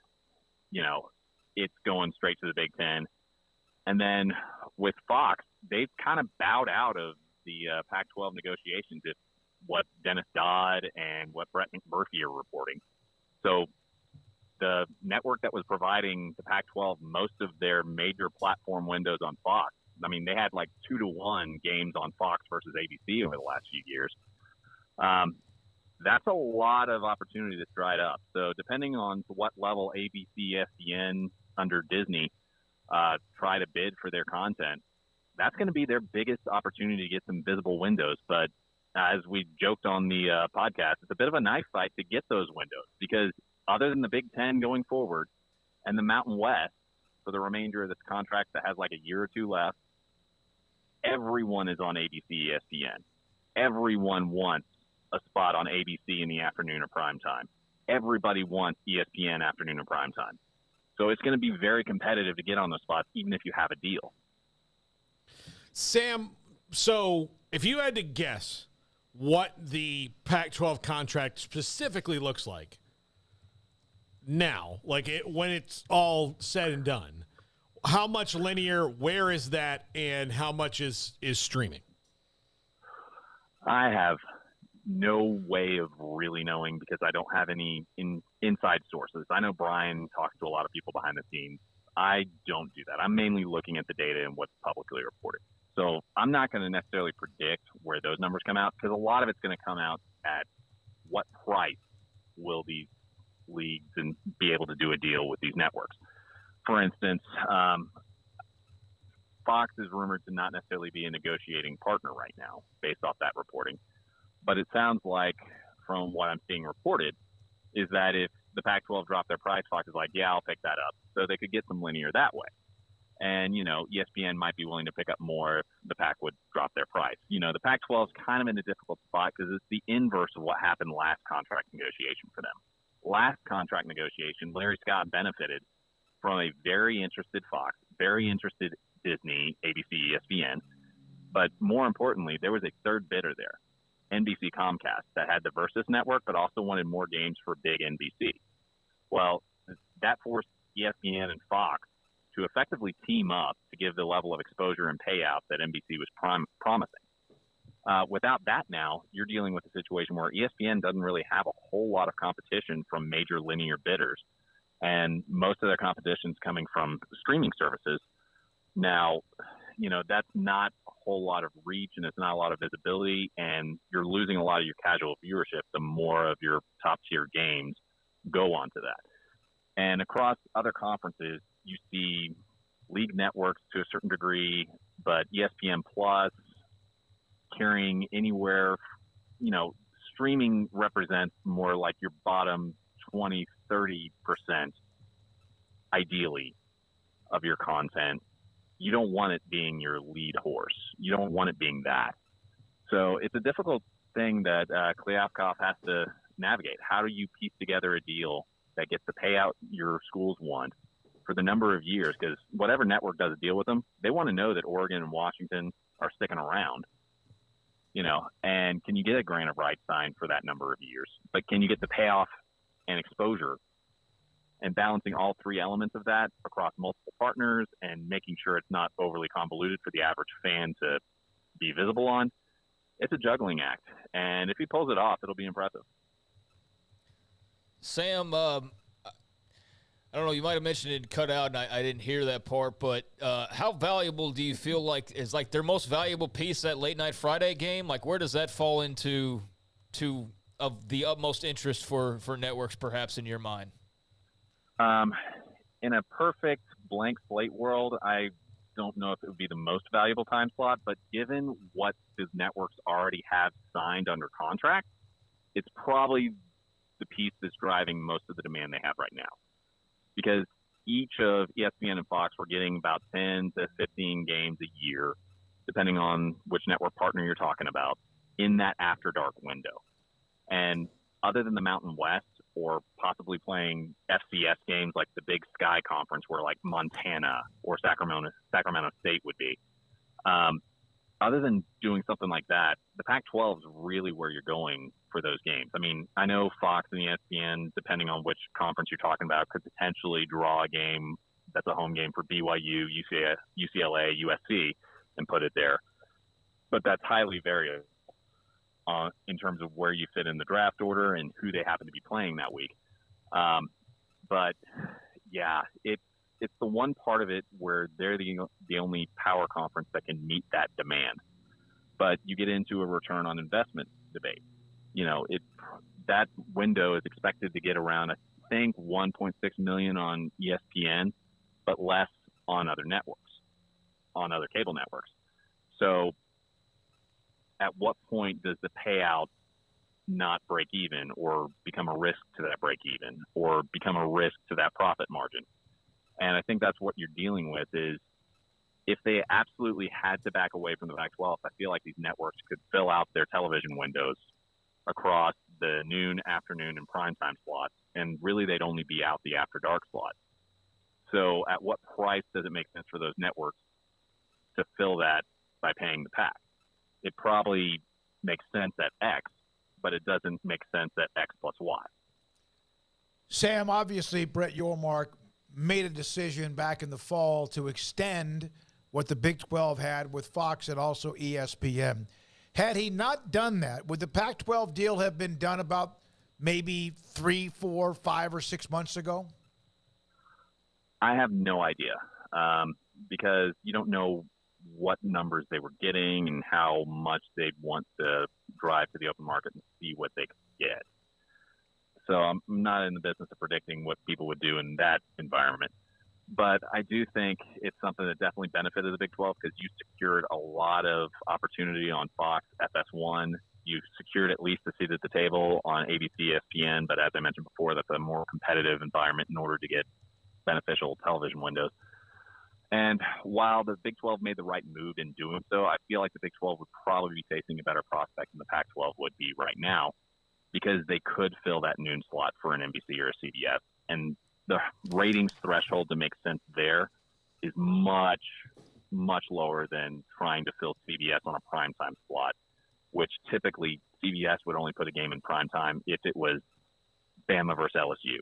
it's going straight to the Big Ten. And then with Fox, they've kind of bowed out of the Pac-12 negotiations if what Dennis Dodd and what Brett McMurphy are reporting. So the network that was providing the Pac-12 most of their major platform windows on Fox, I mean, they had like 2-1 games on Fox versus ABC over the last few years. That's a lot of opportunity that's dried up. So depending on to what level ABC, ESPN under Disney try to bid for their content, that's going to be their biggest opportunity to get some visible windows. But as we joked on the podcast, it's a bit of a knife fight to get those windows because other than the Big Ten going forward and the Mountain West, for the remainder of this contract that has like a year or two left, everyone is on ABC, ESPN. Everyone wants a spot on ABC in the afternoon or prime time. Everybody wants ESPN afternoon or prime time. So it's going to be very competitive to get on those spots, even if you have a deal. Sam, so if you had to guess what the Pac-12 contract specifically looks like now, like when it's all said and done, how much linear, where is that, and how much is streaming? I have no way of really knowing because I don't have any inside sources. I know Brian talks to a lot of people behind the scenes. I don't do that. I'm mainly looking at the data and what's publicly reported. So I'm not going to necessarily predict where those numbers come out because a lot of it's going to come out at what price will these leagues and be able to do a deal with these networks. For instance, Fox is rumored to not necessarily be a negotiating partner right now based off that reporting. But it sounds like, from what I'm seeing reported, is that if the Pac-12 dropped their price, Fox is like, yeah, I'll pick that up. So they could get some linear that way. And, ESPN might be willing to pick up more if the Pac would drop their price. The Pac-12 is kind of in a difficult spot because it's the inverse of what happened last contract negotiation for them. Last contract negotiation, Larry Scott benefited from a very interested Fox, very interested Disney, ABC, ESPN. But more importantly, there was a third bidder there. NBC Comcast that had the Versus network, but also wanted more games for big NBC. Well, that forced ESPN and Fox to effectively team up to give the level of exposure and payout that NBC was promising. Without that now, you're dealing with a situation where ESPN doesn't really have a whole lot of competition from major linear bidders, and most of their competition is coming from streaming services. Now, that's not a whole lot of reach and it's not a lot of visibility, and you're losing a lot of your casual viewership the more of your top tier games go onto that. And across other conferences, you see league networks to a certain degree, but ESPN Plus carrying anywhere, streaming represents more like your bottom 20, 30% ideally of your content. You don't want it being your lead horse. You don't want it being that. So it's a difficult thing that Kliavkoff has to navigate. How do you piece together a deal that gets the payout your schools want for the number of years? Because whatever network does a deal with them, they want to know that Oregon and Washington are sticking around. And can you get a grant of rights signed for that number of years? But can you get the payoff and exposure? And balancing all three elements of that across multiple partners and making sure it's not overly convoluted for the average fan to be visible on, it's a juggling act. And if he pulls it off, it'll be impressive. Sam, I don't know, you might have mentioned it cut out, and I didn't hear that part, but how valuable do you feel like is like their most valuable piece, that late night Friday game? Like, where does that fall into of the utmost interest for networks, perhaps, in your mind? In a perfect blank slate world, I don't know if it would be the most valuable time slot, but given what the networks already have signed under contract, it's probably the piece that's driving most of the demand they have right now. Because each of ESPN and Fox were getting about 10 to 15 games a year, depending on which network partner you're talking about, in that after dark window. And other than the Mountain West, or possibly playing FCS games like the Big Sky Conference where like Montana or Sacramento State would be. Other than doing something like that, the Pac-12 is really where you're going for those games. I mean, I know Fox and ESPN, depending on which conference you're talking about, could potentially draw a game that's a home game for BYU, UCLA, USC, and put it there. But that's highly variable in terms of where you fit in the draft order and who they happen to be playing that week. But yeah, it's the one part of it where they're the only power conference that can meet that demand. But you get into a return on investment debate. That window is expected to get around, I think, 1.6 million on ESPN, but less on other networks, on other cable networks. So at what point does the payout not break even or become a risk to that break even or become a risk to that profit margin? And I think that's what you're dealing with is if they absolutely had to back away from the Pac-12, I feel like these networks could fill out their television windows across the noon, afternoon, and primetime slots, and really they'd only be out the after dark slot. So at what price does it make sense for those networks to fill that by paying the PAC? It probably makes sense at X, but it doesn't make sense at X plus Y. Sam, obviously Brett Yormark made a decision back in the fall to extend what the Big 12 had with Fox and also ESPN. Had he not done that, would the Pac-12 deal have been done about maybe 3, 4, 5, or 6 months ago? I have no idea because you don't know what numbers they were getting and how much they'd want to drive to the open market and see what they could get. So I'm not in the business of predicting what people would do in that environment. But I do think it's something that definitely benefited the Big 12 because you secured a lot of opportunity on Fox, FS1. You secured at least a seat at the table on ABC, ESPN. But as I mentioned before, that's a more competitive environment in order to get beneficial television windows. And while the Big 12 made the right move in doing so, I feel like the Big 12 would probably be facing a better prospect than the Pac-12 would be right now because they could fill that noon slot for an NBC or a CBS. And the ratings threshold to make sense there is much, much lower than trying to fill CBS on a primetime slot, which typically CBS would only put a game in primetime if it was Bama versus LSU,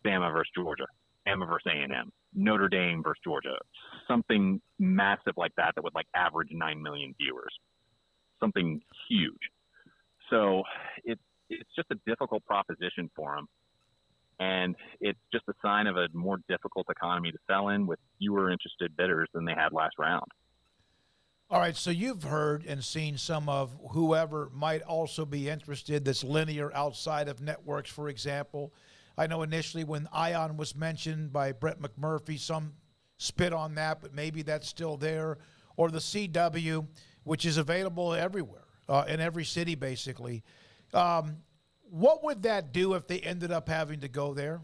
Bama versus Georgia, Bama versus A&M, Notre Dame versus Georgia, something massive like that that would like average 9 million viewers, something huge. So it's just a difficult proposition for them. And it's just a sign of a more difficult economy to sell in with fewer interested bidders than they had last round. All right, so you've heard and seen some of whoever might also be interested that's linear outside of networks, for example. I know initially when Ion was mentioned by Brett McMurphy, some spit on that, but maybe that's still there. Or the CW, which is available everywhere, in every city basically. What would that do if they ended up having to go there?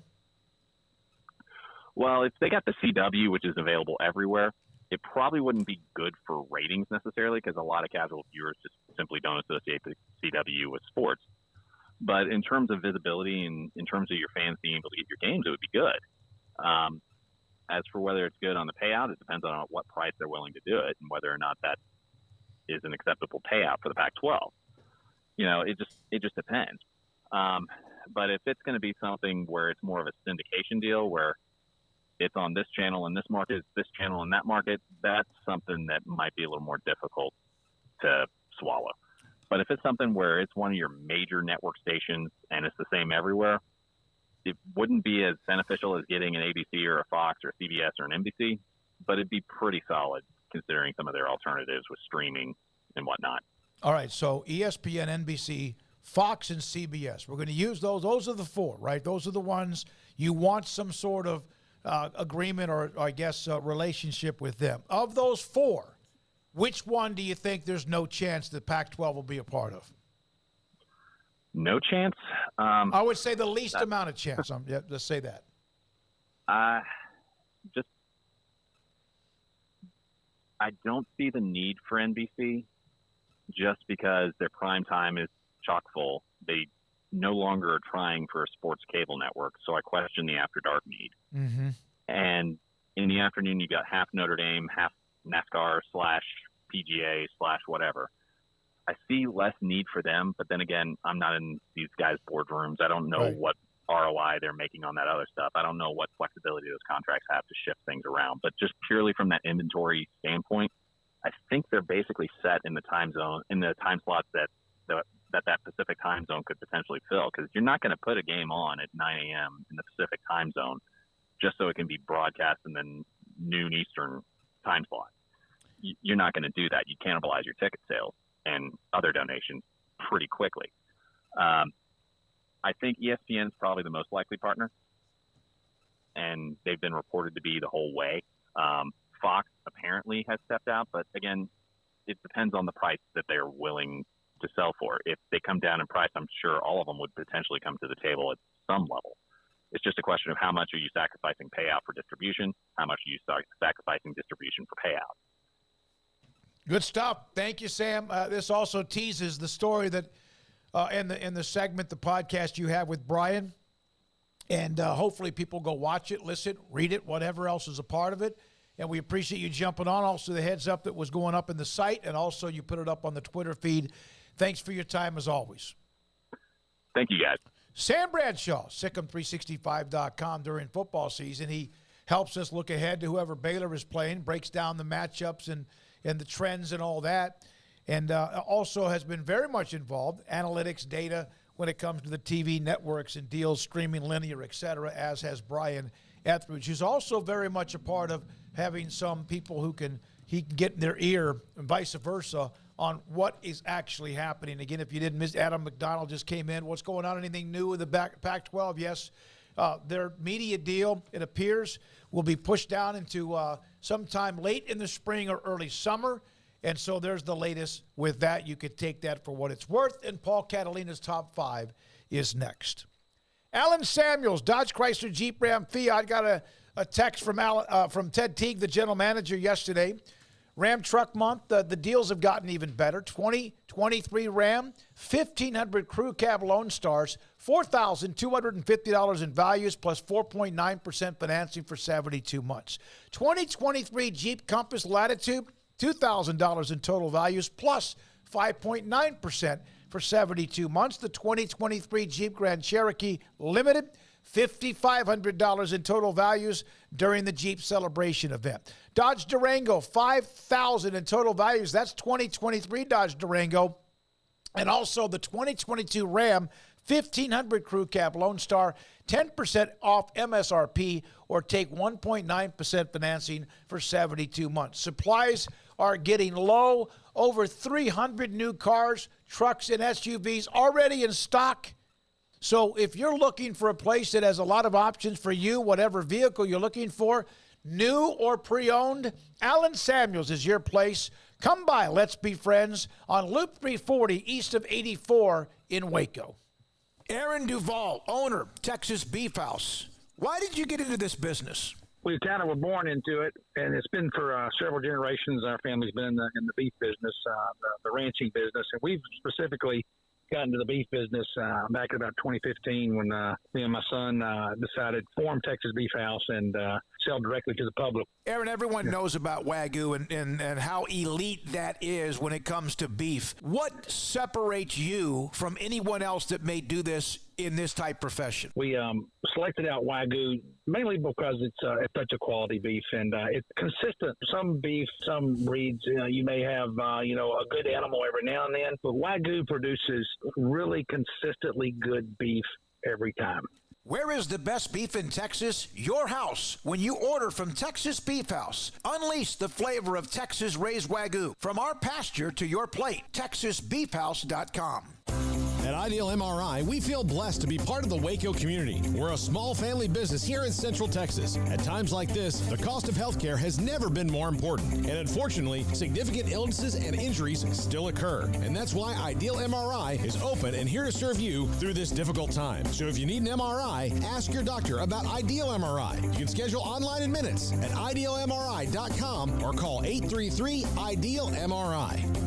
Well, if they got the CW, which is available everywhere, it probably wouldn't be good for ratings necessarily because a lot of casual viewers just simply don't associate the CW with sports. But in terms of visibility and in terms of your fans being able to get your games, it would be good. As for whether it's good on the payout, it depends on what price they're willing to do it and whether or not that is an acceptable payout for the Pac-12. You know, it just depends. But if it's going to be something where it's more of a syndication deal where it's on this channel in this market, it's this channel in that market, that's something that might be a little more difficult to swallow. But if it's something where it's one of your major network stations and it's the same everywhere, it wouldn't be as beneficial as getting an ABC or a Fox or a CBS or an NBC, but it'd be pretty solid considering some of their alternatives with streaming and whatnot. All right, so ESPN, NBC, Fox, and CBS. We're going to use those. Those are the four, right? Those are the ones you want some sort of agreement or I guess, relationship with them. Of those four, which one do you think there's no chance the Pac-12 will be a part of? No chance? I would say the least amount of chance. Let's say that. I don't see the need for NBC just because their prime time is chock full. They no longer are trying for a sports cable network, so I question the after dark need. Mm-hmm. And in the afternoon, you got half Notre Dame, half NASCAR / PGA / whatever. I see less need for them, but then again, I'm not in these guys' boardrooms. I don't know what ROI they're making on that other stuff. I don't know what flexibility those contracts have to shift things around. But just purely from that inventory standpoint, I think they're basically set in the time zone, in the time slots that Pacific time zone could potentially fill, because you're not going to put a game on at 9 a.m. in the Pacific time zone just so it can be broadcast in the noon Eastern time slot. You're not going to do that. You cannibalize your ticket sales and other donations pretty quickly. I think ESPN is probably the most likely partner, and they've been reported to be the whole way. Fox apparently has stepped out, but again, it depends on the price that they're willing to sell for. If they come down in price, I'm sure all of them would potentially come to the table at some level. It's just a question of how much are you sacrificing payout for distribution, how much are you sacrificing distribution for payout. Good stuff. Thank you, Sam. This also teases the story that in the segment, the podcast you have with Brian, and hopefully people go watch it, listen, read it, whatever else is a part of it. And we appreciate you jumping on. Also, the heads up that was going up in the site, and also you put it up on the Twitter feed. Thanks for your time, as always. Thank you, guys. Sam Bradshaw, Sikkim365.com during football season. He helps us look ahead to whoever Baylor is playing, breaks down the matchups and the trends and all that, and also has been very much involved, analytics, data, when it comes to the TV networks and deals, streaming, linear, et cetera, as has Brian Etheridge, who's also very much a part of having some people who he can get in their ear and vice versa on what is actually happening. Again, if you didn't miss, Adam McDonald just came in. What's going on? Anything new with the Pac-12? Yes. Their media deal, it appears, will be pushed down into sometime late in the spring or early summer. And so there's the latest with that. You could take that for what it's worth. And Paul Catalina's top 5 is next. Alan Samuels, Dodge Chrysler Jeep Ram Fiat, got a text from Ted Teague, the general manager, yesterday. Ram Truck Month, the deals have gotten even better. 2023 Ram, 1,500 crew cab Lone Stars, $4,250 in values plus 4.9% financing for 72 months. 2023 Jeep Compass Latitude, $2,000 in total values plus 5.9% for 72 months. The 2023 Jeep Grand Cherokee Limited, $5,500 in total values during the Jeep Celebration event. Dodge Durango, $5,000 in total values. That's 2023 Dodge Durango. And also the 2022 Ram 1,500 Crew Cab Lone Star, 10% off MSRP, or take 1.9% financing for 72 months. Supplies are getting low. Over 300 new cars, trucks, and SUVs already in stock. So if you're looking for a place that has a lot of options for you, whatever vehicle you're looking for, new or pre-owned, Alan Samuels is your place. Come by, let's be friends, on Loop 340 east of 84 in Waco. Aaron Duvall, owner, Texas Beef House. Why did you get into this business? We kind of were born into it, and it's been for several generations. Our family's been in the beef business, the ranching business, and we've specifically got into the beef business back in about 2015 when me and my son decided to form Texas Beef House and sell directly to the public. Aaron, everyone knows about Wagyu and how elite that is when it comes to beef. What separates you from anyone else that may do this in this type profession? We selected out Wagyu mainly because it's such a quality beef, and it's consistent. Some beef, some breeds, you may have a good animal every now and then, but Wagyu produces really consistently good beef every time. Where is the best beef in Texas? Your house. When you order from Texas Beef House, unleash the flavor of Texas raised Wagyu. From our pasture to your plate, TexasBeefHouse.com. At Ideal MRI, we feel blessed to be part of the Waco community. We're a small family business here in Central Texas. At times like this, the cost of healthcare has never been more important. And unfortunately, significant illnesses and injuries still occur. And that's why Ideal MRI is open and here to serve you through this difficult time. So if you need an MRI, ask your doctor about Ideal MRI. You can schedule online in minutes at idealmri.com or call 833-IDEAL-MRI.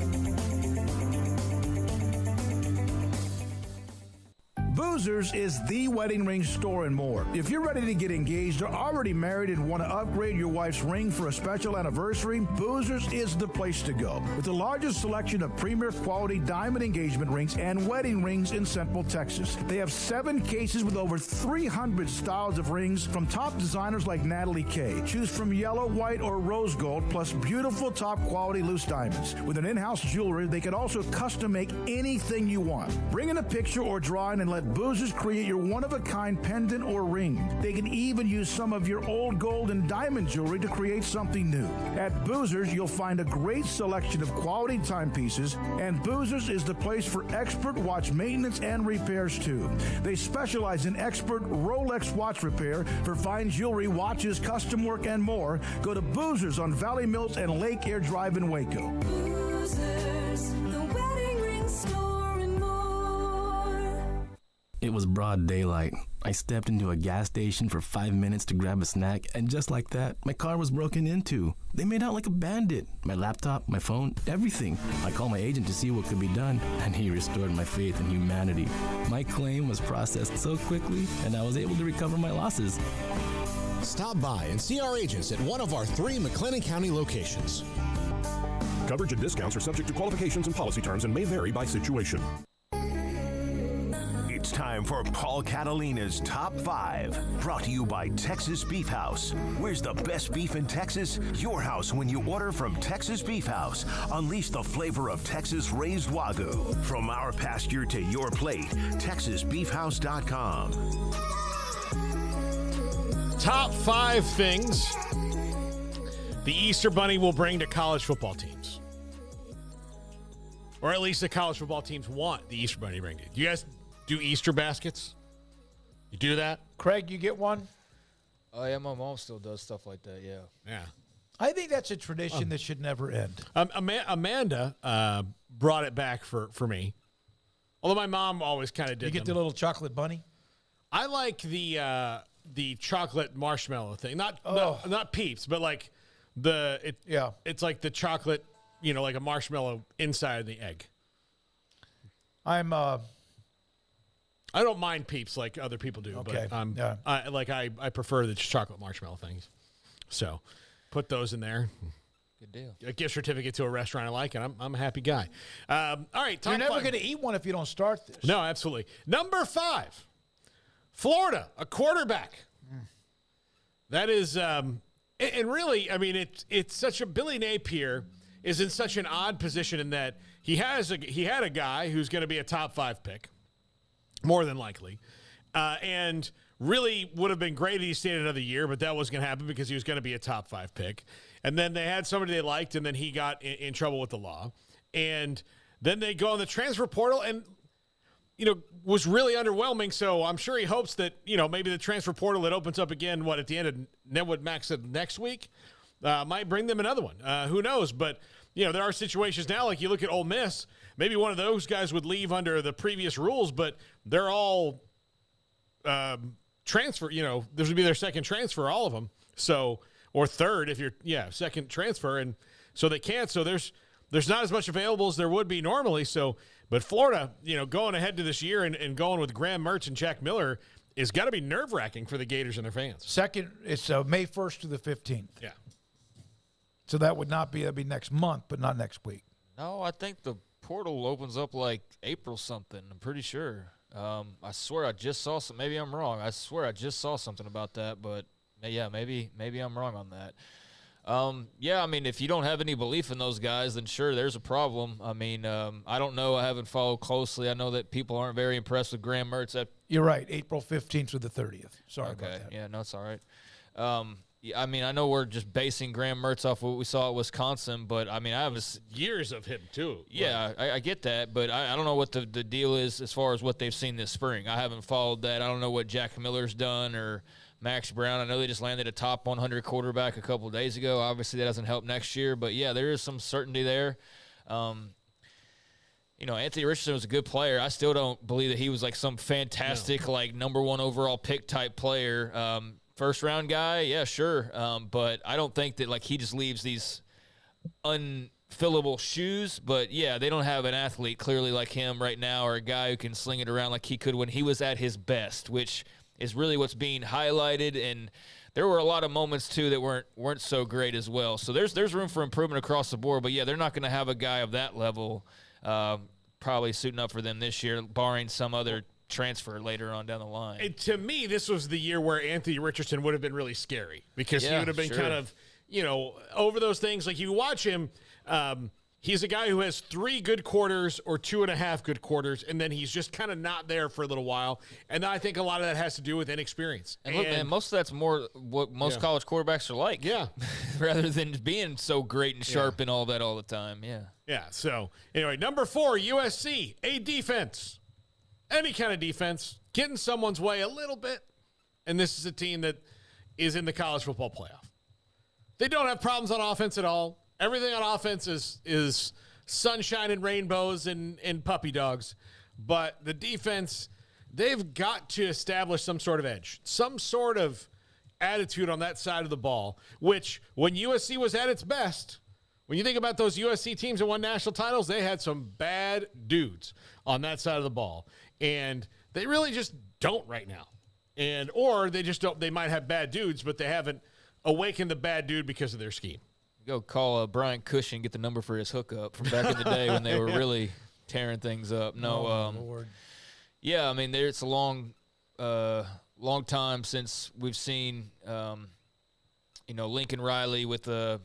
Boozers is the wedding ring store and more. If you're ready to get engaged or already married and want to upgrade your wife's ring for a special anniversary, Boozers is the place to go. With the largest selection of premier quality diamond engagement rings and wedding rings in Central Texas. They have 7 cases with over 300 styles of rings from top designers like Natalie Kay. Choose from yellow, white, or rose gold, plus beautiful top quality loose diamonds. With an in-house jewelry, they can also custom make anything you want. Bring in a picture or drawing and let Boozers create your one-of-a-kind pendant or ring. They can even use some of your old gold and diamond jewelry to create something new. At Boozers, you'll find a great selection of quality timepieces, and Boozers is the place for expert watch maintenance and repairs too. They specialize in expert Rolex watch repair for fine jewelry, watches, custom work, and more. Go to Boozers on Valley Mills and Lake Air Drive in Waco. Boozers, the wedding ring store and more. It was broad daylight. I stepped into a gas station for 5 minutes to grab a snack, and just like that, my car was broken into. They made out like a bandit. My laptop, my phone, everything. I called my agent to see what could be done, and he restored my faith in humanity. My claim was processed so quickly, and I was able to recover my losses. Stop by and see our agents at one of our 3 McLennan County locations. Coverage and discounts are subject to qualifications and policy terms and may vary by situation. It's time for Paul Catalina's Top 5, brought to you by Texas Beef House. Where's the best beef in Texas? Your house when you order from Texas Beef House. Unleash the flavor of Texas-raised Wagyu. From our pasture to your plate, TexasBeefHouse.com. Top 5 things the Easter Bunny will bring to college football teams. Or at least the college football teams want the Easter Bunny to bring it. Do you guys do Easter baskets? You do that? Craig, you get one? Oh, yeah, my mom still does stuff like that, yeah. Yeah. I think that's a tradition that should never end. Amanda brought it back for me. Although my mom always kind of did. You get the little chocolate bunny? I like the chocolate marshmallow thing. Not Peeps, but like it's like the chocolate, like a marshmallow inside of the egg. I don't mind Peeps like other people do, but I prefer the chocolate marshmallow things. So put those in there. Good deal. A gift certificate to a restaurant I like, and I'm a happy guy. All right, top You're never 5. going to eat one if you don't start this. No, absolutely. Number 5, Florida, a quarterback. That is, and really, I mean, it's such a Billy Napier is in such an odd position in that he had a guy who's going to be a top 5 pick. More than likely. And really would have been great if he stayed another year, but that wasn't going to happen because he was going to be a top 5 pick. And then they had somebody they liked, and then he got in trouble with the law. And then they go on the transfer portal and, was really underwhelming. So I'm sure he hopes that, maybe the transfer portal that opens up again, at the end of what Max said next week, might bring them another one. Who knows? But, there are situations now, like you look at Ole Miss, maybe one of those guys would leave under the previous rules, but they're all transfer. This would be their second transfer, all of them. So, or third if you're, second transfer. And so they can't. So there's not as much available as there would be normally. So, but Florida, going ahead to this year and going with Graham Mertz and Jack Miller is got to be nerve-wracking for the Gators and their fans. Second, it's May 1st to the 15th. Yeah. So that'd be next month, but not next week. No, I think the portal opens up like April something. I'm pretty sure. I swear I just saw some. Maybe I'm wrong. I swear I just saw something about that, but yeah, maybe I'm wrong on that. I mean, if you don't have any belief in those guys, then sure, there's a problem. I mean, I don't know. I haven't followed closely. I know that people aren't very impressed with Graham Mertz. You're right. April 15th through the 30th. Sorry about that. Yeah, no, it's all right. I mean, I know we're just basing Graham Mertz off what we saw at Wisconsin, but I mean, I have years of him too. Yeah, I get that, but I don't know what the deal is as far as what they've seen this spring. I haven't followed that. I don't know what Jack Miller's done or Max Brown. I know they just landed a top 100 quarterback a couple of days ago. Obviously, that doesn't help next year, but yeah, there is some certainty there. Anthony Richardson was a good player. I still don't believe that he was like some fantastic, number 1 overall pick type player. First round guy, yeah, sure. But I don't think that he just leaves these unfillable shoes. But yeah, they don't have an athlete clearly like him right now, or a guy who can sling it around like he could when he was at his best, which is really what's being highlighted. And there were a lot of moments too that weren't so great as well. So there's room for improvement across the board. But yeah, they're not going to have a guy of that level probably suiting up for them this year, barring some other transfer later on down the line. And to me, this was the year where Anthony Richardson would have been really scary because he would have been kind of, over those things. Like you watch him, he's a guy who has 3 good quarters or 2.5 good quarters, and then he's just kind of not there for a little while. And I think a lot of that has to do with inexperience. And look, man, most of that's more what most college quarterbacks are like. Yeah. Rather than being so great and sharp and all that all the time. Yeah. Yeah. So anyway, number 4, USC, a defense. Any kind of defense, getting someone's way a little bit. And this is a team that is in the college football playoff. They don't have problems on offense at all. Everything on offense is sunshine and rainbows and puppy dogs. But the defense they've got to establish some sort of edge, some sort of attitude on that side of the ball, which when USC was at its best, when you think about those USC teams that won national titles, they had some bad dudes on that side of the ball. And they really just don't right now. Or they just don't, they might have bad dudes, but they haven't awakened the bad dude because of their scheme. Go call Brian Cushing, get the number for his hookup from back in the day when they were really tearing things up. No, Lord. Yeah, I mean, it's a long time since we've seen, Lincoln Riley with a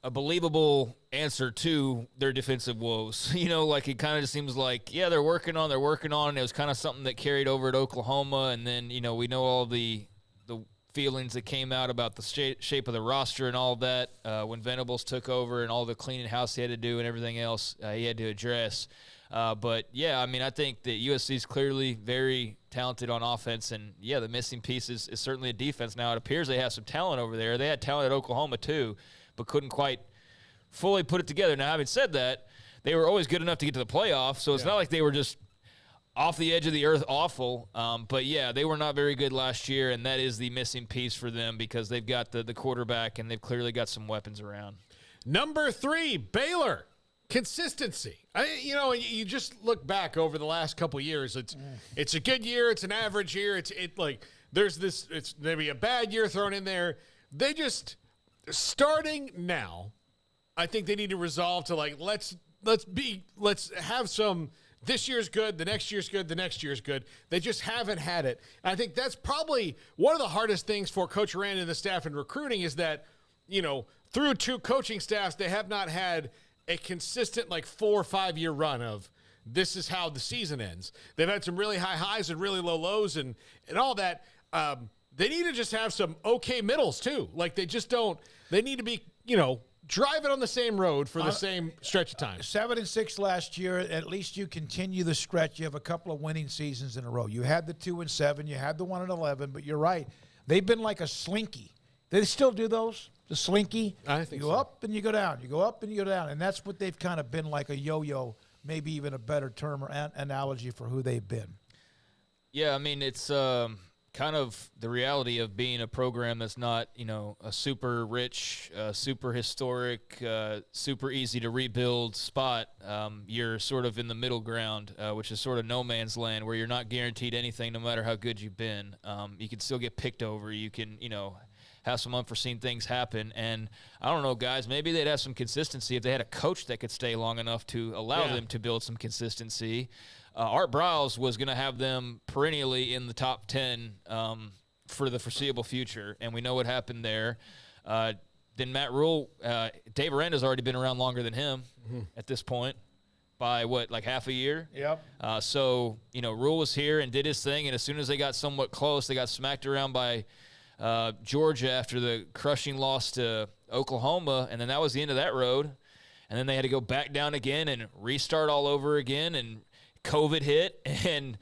believable answer to their defensive woes. It kind of just seems like, yeah, they're working on. It was kind of something that carried over at Oklahoma, and then, we know all the feelings that came out about the shape of the roster and all of that when Venables took over and all the cleaning house he had to do and everything else he had to address. But, yeah, I mean, I think that USC is clearly very talented on offense, and, yeah, the missing piece is certainly a defense. Now, it appears they have some talent over there. They had talent at Oklahoma, too, but couldn't quite fully put it together. Now, having said that, they were always good enough to get to the playoffs, so it's not like they were just off the edge of the earth awful. But, yeah, they were not very good last year, and that is the missing piece for them because they've got the quarterback, and they've clearly got some weapons around. Number 3, Baylor. Consistency. You just look back over the last couple of years. It's a good year. It's an average year. It's maybe a bad year thrown in there. They just starting now. I think they need to resolve to let's have some. This year's good. The next year's good. The next year's good. They just haven't had it. And I think that's probably one of the hardest things for Coach Aranda and the staff in recruiting is that through 2 coaching staffs they have not had a consistent 4 or 5 year run of this is how the season ends. They've had some really high highs and really low lows and all that. They need to just have some okay middles too. They need to be, driving on the same road for the same stretch of time. 7-6 last year. At least you continue the stretch. You have a couple of winning seasons in a row. You had the 2-7, you had the 1-11, but you're right. They've been like a slinky. They still do those? The slinky? I think you go up and you go down. You go up and you go down. And that's what they've kind of been like, a yo-yo, maybe even a better term or analogy for who they've been. Yeah, I mean, it's kind of the reality of being a program that's not, a super rich, super historic, super easy to rebuild spot. You're sort of in the middle ground, which is sort of no man's land where you're not guaranteed anything no matter how good you've been. You can still get picked over. You can, have some unforeseen things happen. And I don't know, guys, maybe they'd have some consistency if they had a coach that could stay long enough to allow them to build some consistency. Art Briles was going to have them perennially in the top 10 for the foreseeable future, and we know what happened there. Then Matt Rule, Dave Aranda's already been around longer than him at this point by, half a year? Yep. So, Rule was here and did his thing, and as soon as they got somewhat close, they got smacked around by Georgia after the crushing loss to Oklahoma, and then that was the end of that road. And then they had to go back down again and restart all over again, and COVID hit, and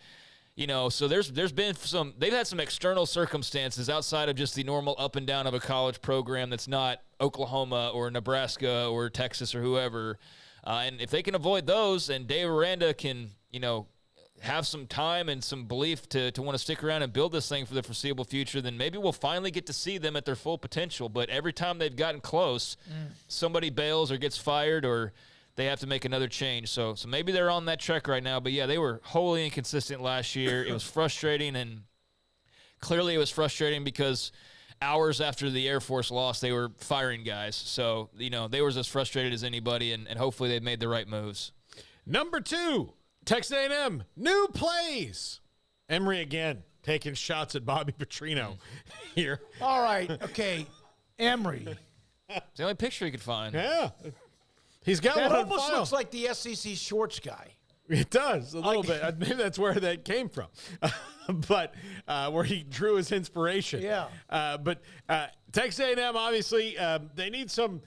so there's been they've had some external circumstances outside of just the normal up and down of a college program that's not Oklahoma or Nebraska or Texas or whoever. And if they can avoid those, and Dave Aranda can have some time and some belief to want to stick around and build this thing for the foreseeable future, then maybe we'll finally get to see them at their full potential. But every time they've gotten close, somebody bails or gets fired or they have to make another change. So maybe they're on that track right now. But, yeah, they were wholly inconsistent last year. It was frustrating, and clearly it was frustrating because hours after the Air Force lost, they were firing guys. So, they were as frustrated as anybody, and hopefully they've made the right moves. Number 2, Texas A&M, new plays. Emory again taking shots at Bobby Petrino here. All right, okay, Emory. It's the only picture he could find. Yeah. He's got that one almost on file. looks like the SEC shorts guy. It does, a little bit. Maybe that's where that came from. But where he drew his inspiration. Yeah. But Texas A&M, obviously, they need some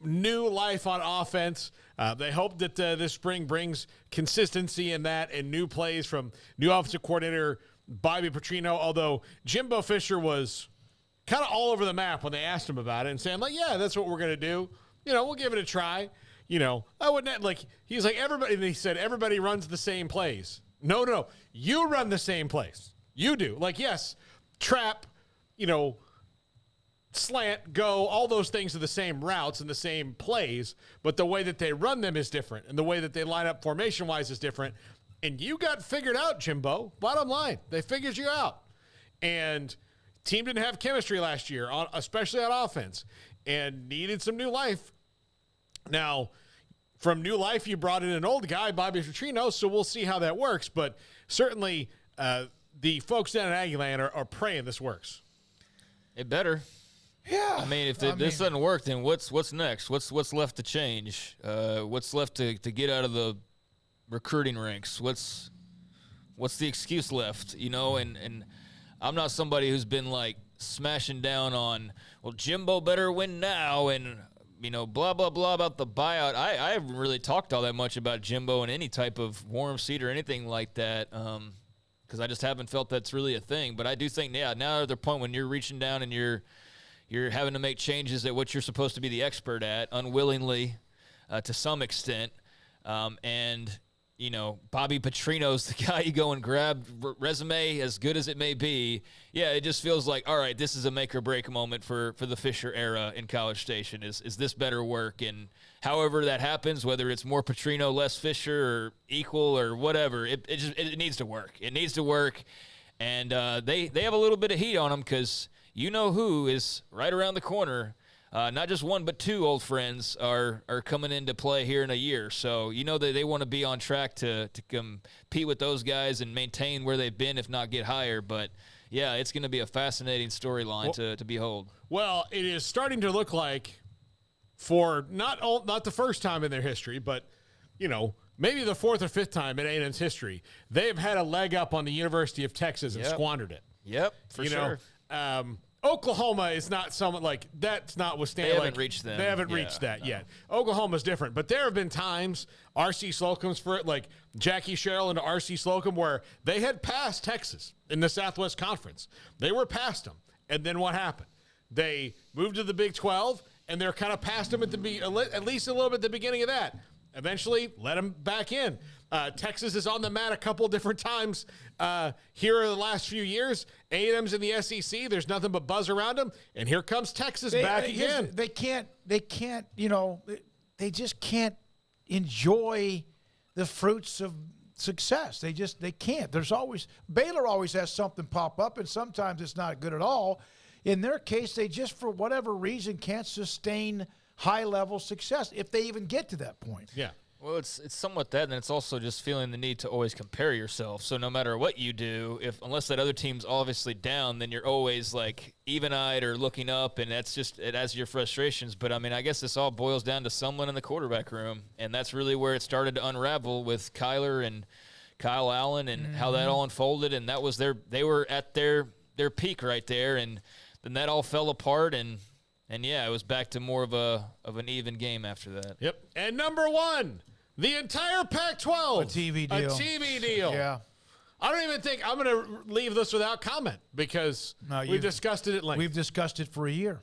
new life on offense. They hope that this spring brings consistency in that and new plays from new offensive coordinator Bobby Petrino, although Jimbo Fisher was kind of all over the map when they asked him about it and saying, yeah, that's what we're going to do. We'll give it a try. I wouldn't like. He's like everybody. And he said everybody runs the same plays. No, you run the same plays. You do. Like yes, trap. Slant, go, all those things are the same routes and the same plays, but the way that they run them is different, and the way that they line up formation-wise is different. And you got figured out, Jimbo. Bottom line, they figured you out. And team didn't have chemistry last year, especially on offense, and needed some new life. Now, from new life, you brought in an old guy, Bobby Petrino, so we'll see how that works. But certainly the folks down at Aggieland are praying this works. It better. Yeah. I mean, if this doesn't work, then what's next? What's left to change? What's left to get out of the recruiting ranks? What's the excuse left? And I'm not somebody who's been like smashing down on, well, Jimbo better win now and blah blah blah about the buyout. I haven't really talked all that much about Jimbo in any type of warm seat or anything like that. Because I just haven't felt that's really a thing. But I do think, now at the point when you're reaching down and you're having to make changes at what you're supposed to be the expert at, unwillingly, to some extent. And Bobby Petrino's the guy you go and grab, resume as good as it may be. Yeah, it just feels like, all right, this is a make-or-break moment for the Fisher era in College Station. Is this better work? And however that happens, whether it's more Petrino, less Fisher, or equal or whatever, it needs to work. It needs to work. And they have a little bit of heat on them because – who is right around the corner. Not just one, but two old friends are coming into play here in a year. So that they want to be on track to compete with those guys and maintain where they've been, if not get higher. But, yeah, it's going to be a fascinating storyline to behold. Well, it is starting to look like for not the first time in their history, but, maybe the fourth or fifth time in A&M's history, they've had a leg up on the University of Texas and squandered it. Yep, for sure. Oklahoma is not someone like that's notwithstanding. They haven't reached them. They haven't reached that yet. Oklahoma's different, but there have been times R.C. Slocum's for it, like Jackie Sherrill and R.C. Slocum, where they had passed Texas in the Southwest Conference. They were past them, and then what happened? They moved to the Big 12, and they're kind of past them at least a little bit at the beginning of that. Eventually, let them back in. Texas is on the mat a couple different times here in the last few years. A&M's in the SEC. There's nothing but buzz around them. And here comes Texas back again. They just can't enjoy the fruits of success. They can't. Baylor always has something pop up, and sometimes it's not good at all. In their case, they just, for whatever reason, can't sustain high-level success if they even get to that point. Yeah. Well, it's somewhat that, and it's also just feeling the need to always compare yourself. So no matter what you do, unless that other team's obviously down, then you're always like even-eyed or looking up, and that's just it adds your frustrations. But I mean, I guess this all boils down to someone in the quarterback room, and that's really where it started to unravel with Kyler and Kyle Allen and how that all unfolded. And that was they were at their peak right there, and then that all fell apart and yeah, it was back to more of an even game after that. Yep. And number one, the entire Pac-12. A TV deal. Yeah. I don't even think I'm going to leave this without comment because we've discussed it at length. We've discussed it for a year.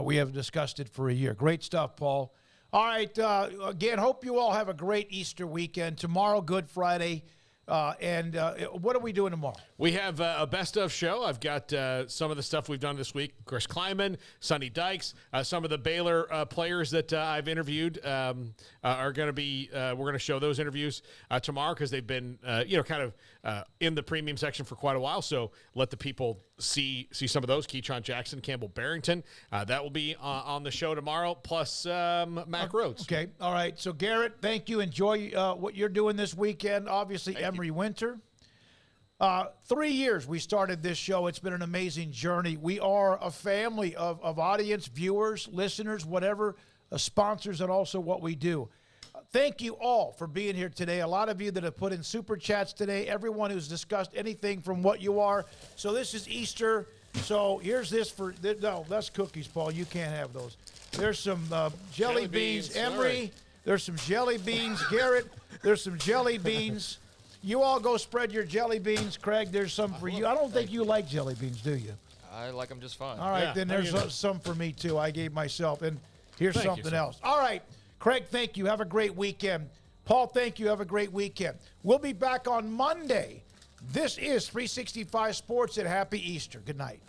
We have discussed it for a year. Great stuff, Paul. All right. Again, hope you all have a great Easter weekend. Tomorrow, Good Friday. And what are we doing tomorrow? We have a best of show. I've got some of the stuff we've done this week. Chris Kleiman, Sonny Dykes, some of the Baylor players that I've interviewed are going to be. We're going to show those interviews tomorrow because they've been, kind of in the premium section for quite a while. So let the people see some of those. Keyshawn Jackson, Campbell Barrington. That will be on the show tomorrow. Plus Mac Rhodes. Okay. All right. So Garrett, thank you. Enjoy what you're doing this weekend. Obviously, Emory Winter. 3 years we started this show. It's been an amazing journey. We are a family of audience, viewers, listeners, whatever, sponsors, and also what we do. Thank you all for being here today. A lot of you that have put in super chats today, everyone who's discussed anything from what you are. So this is Easter. So here's this no, that's cookies, Paul. You can't have those. There's some jelly beans. Emory. Right. There's some jelly beans. Garrett, there's some jelly beans. You all go spread your jelly beans. Craig, there's some for you. I don't think you like jelly beans, do you? I like them just fine. All right, then there's some for me, too. I gave myself. And here's something else. All right, Craig, thank you. Have a great weekend. Paul, thank you. Have a great weekend. We'll be back on Monday. This is 365 Sports, and happy Easter. Good night.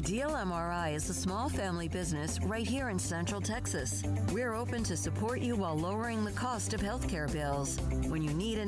Ideal MRI is a small family business right here in Central Texas. We're open to support you while lowering the cost of healthcare bills. When you need an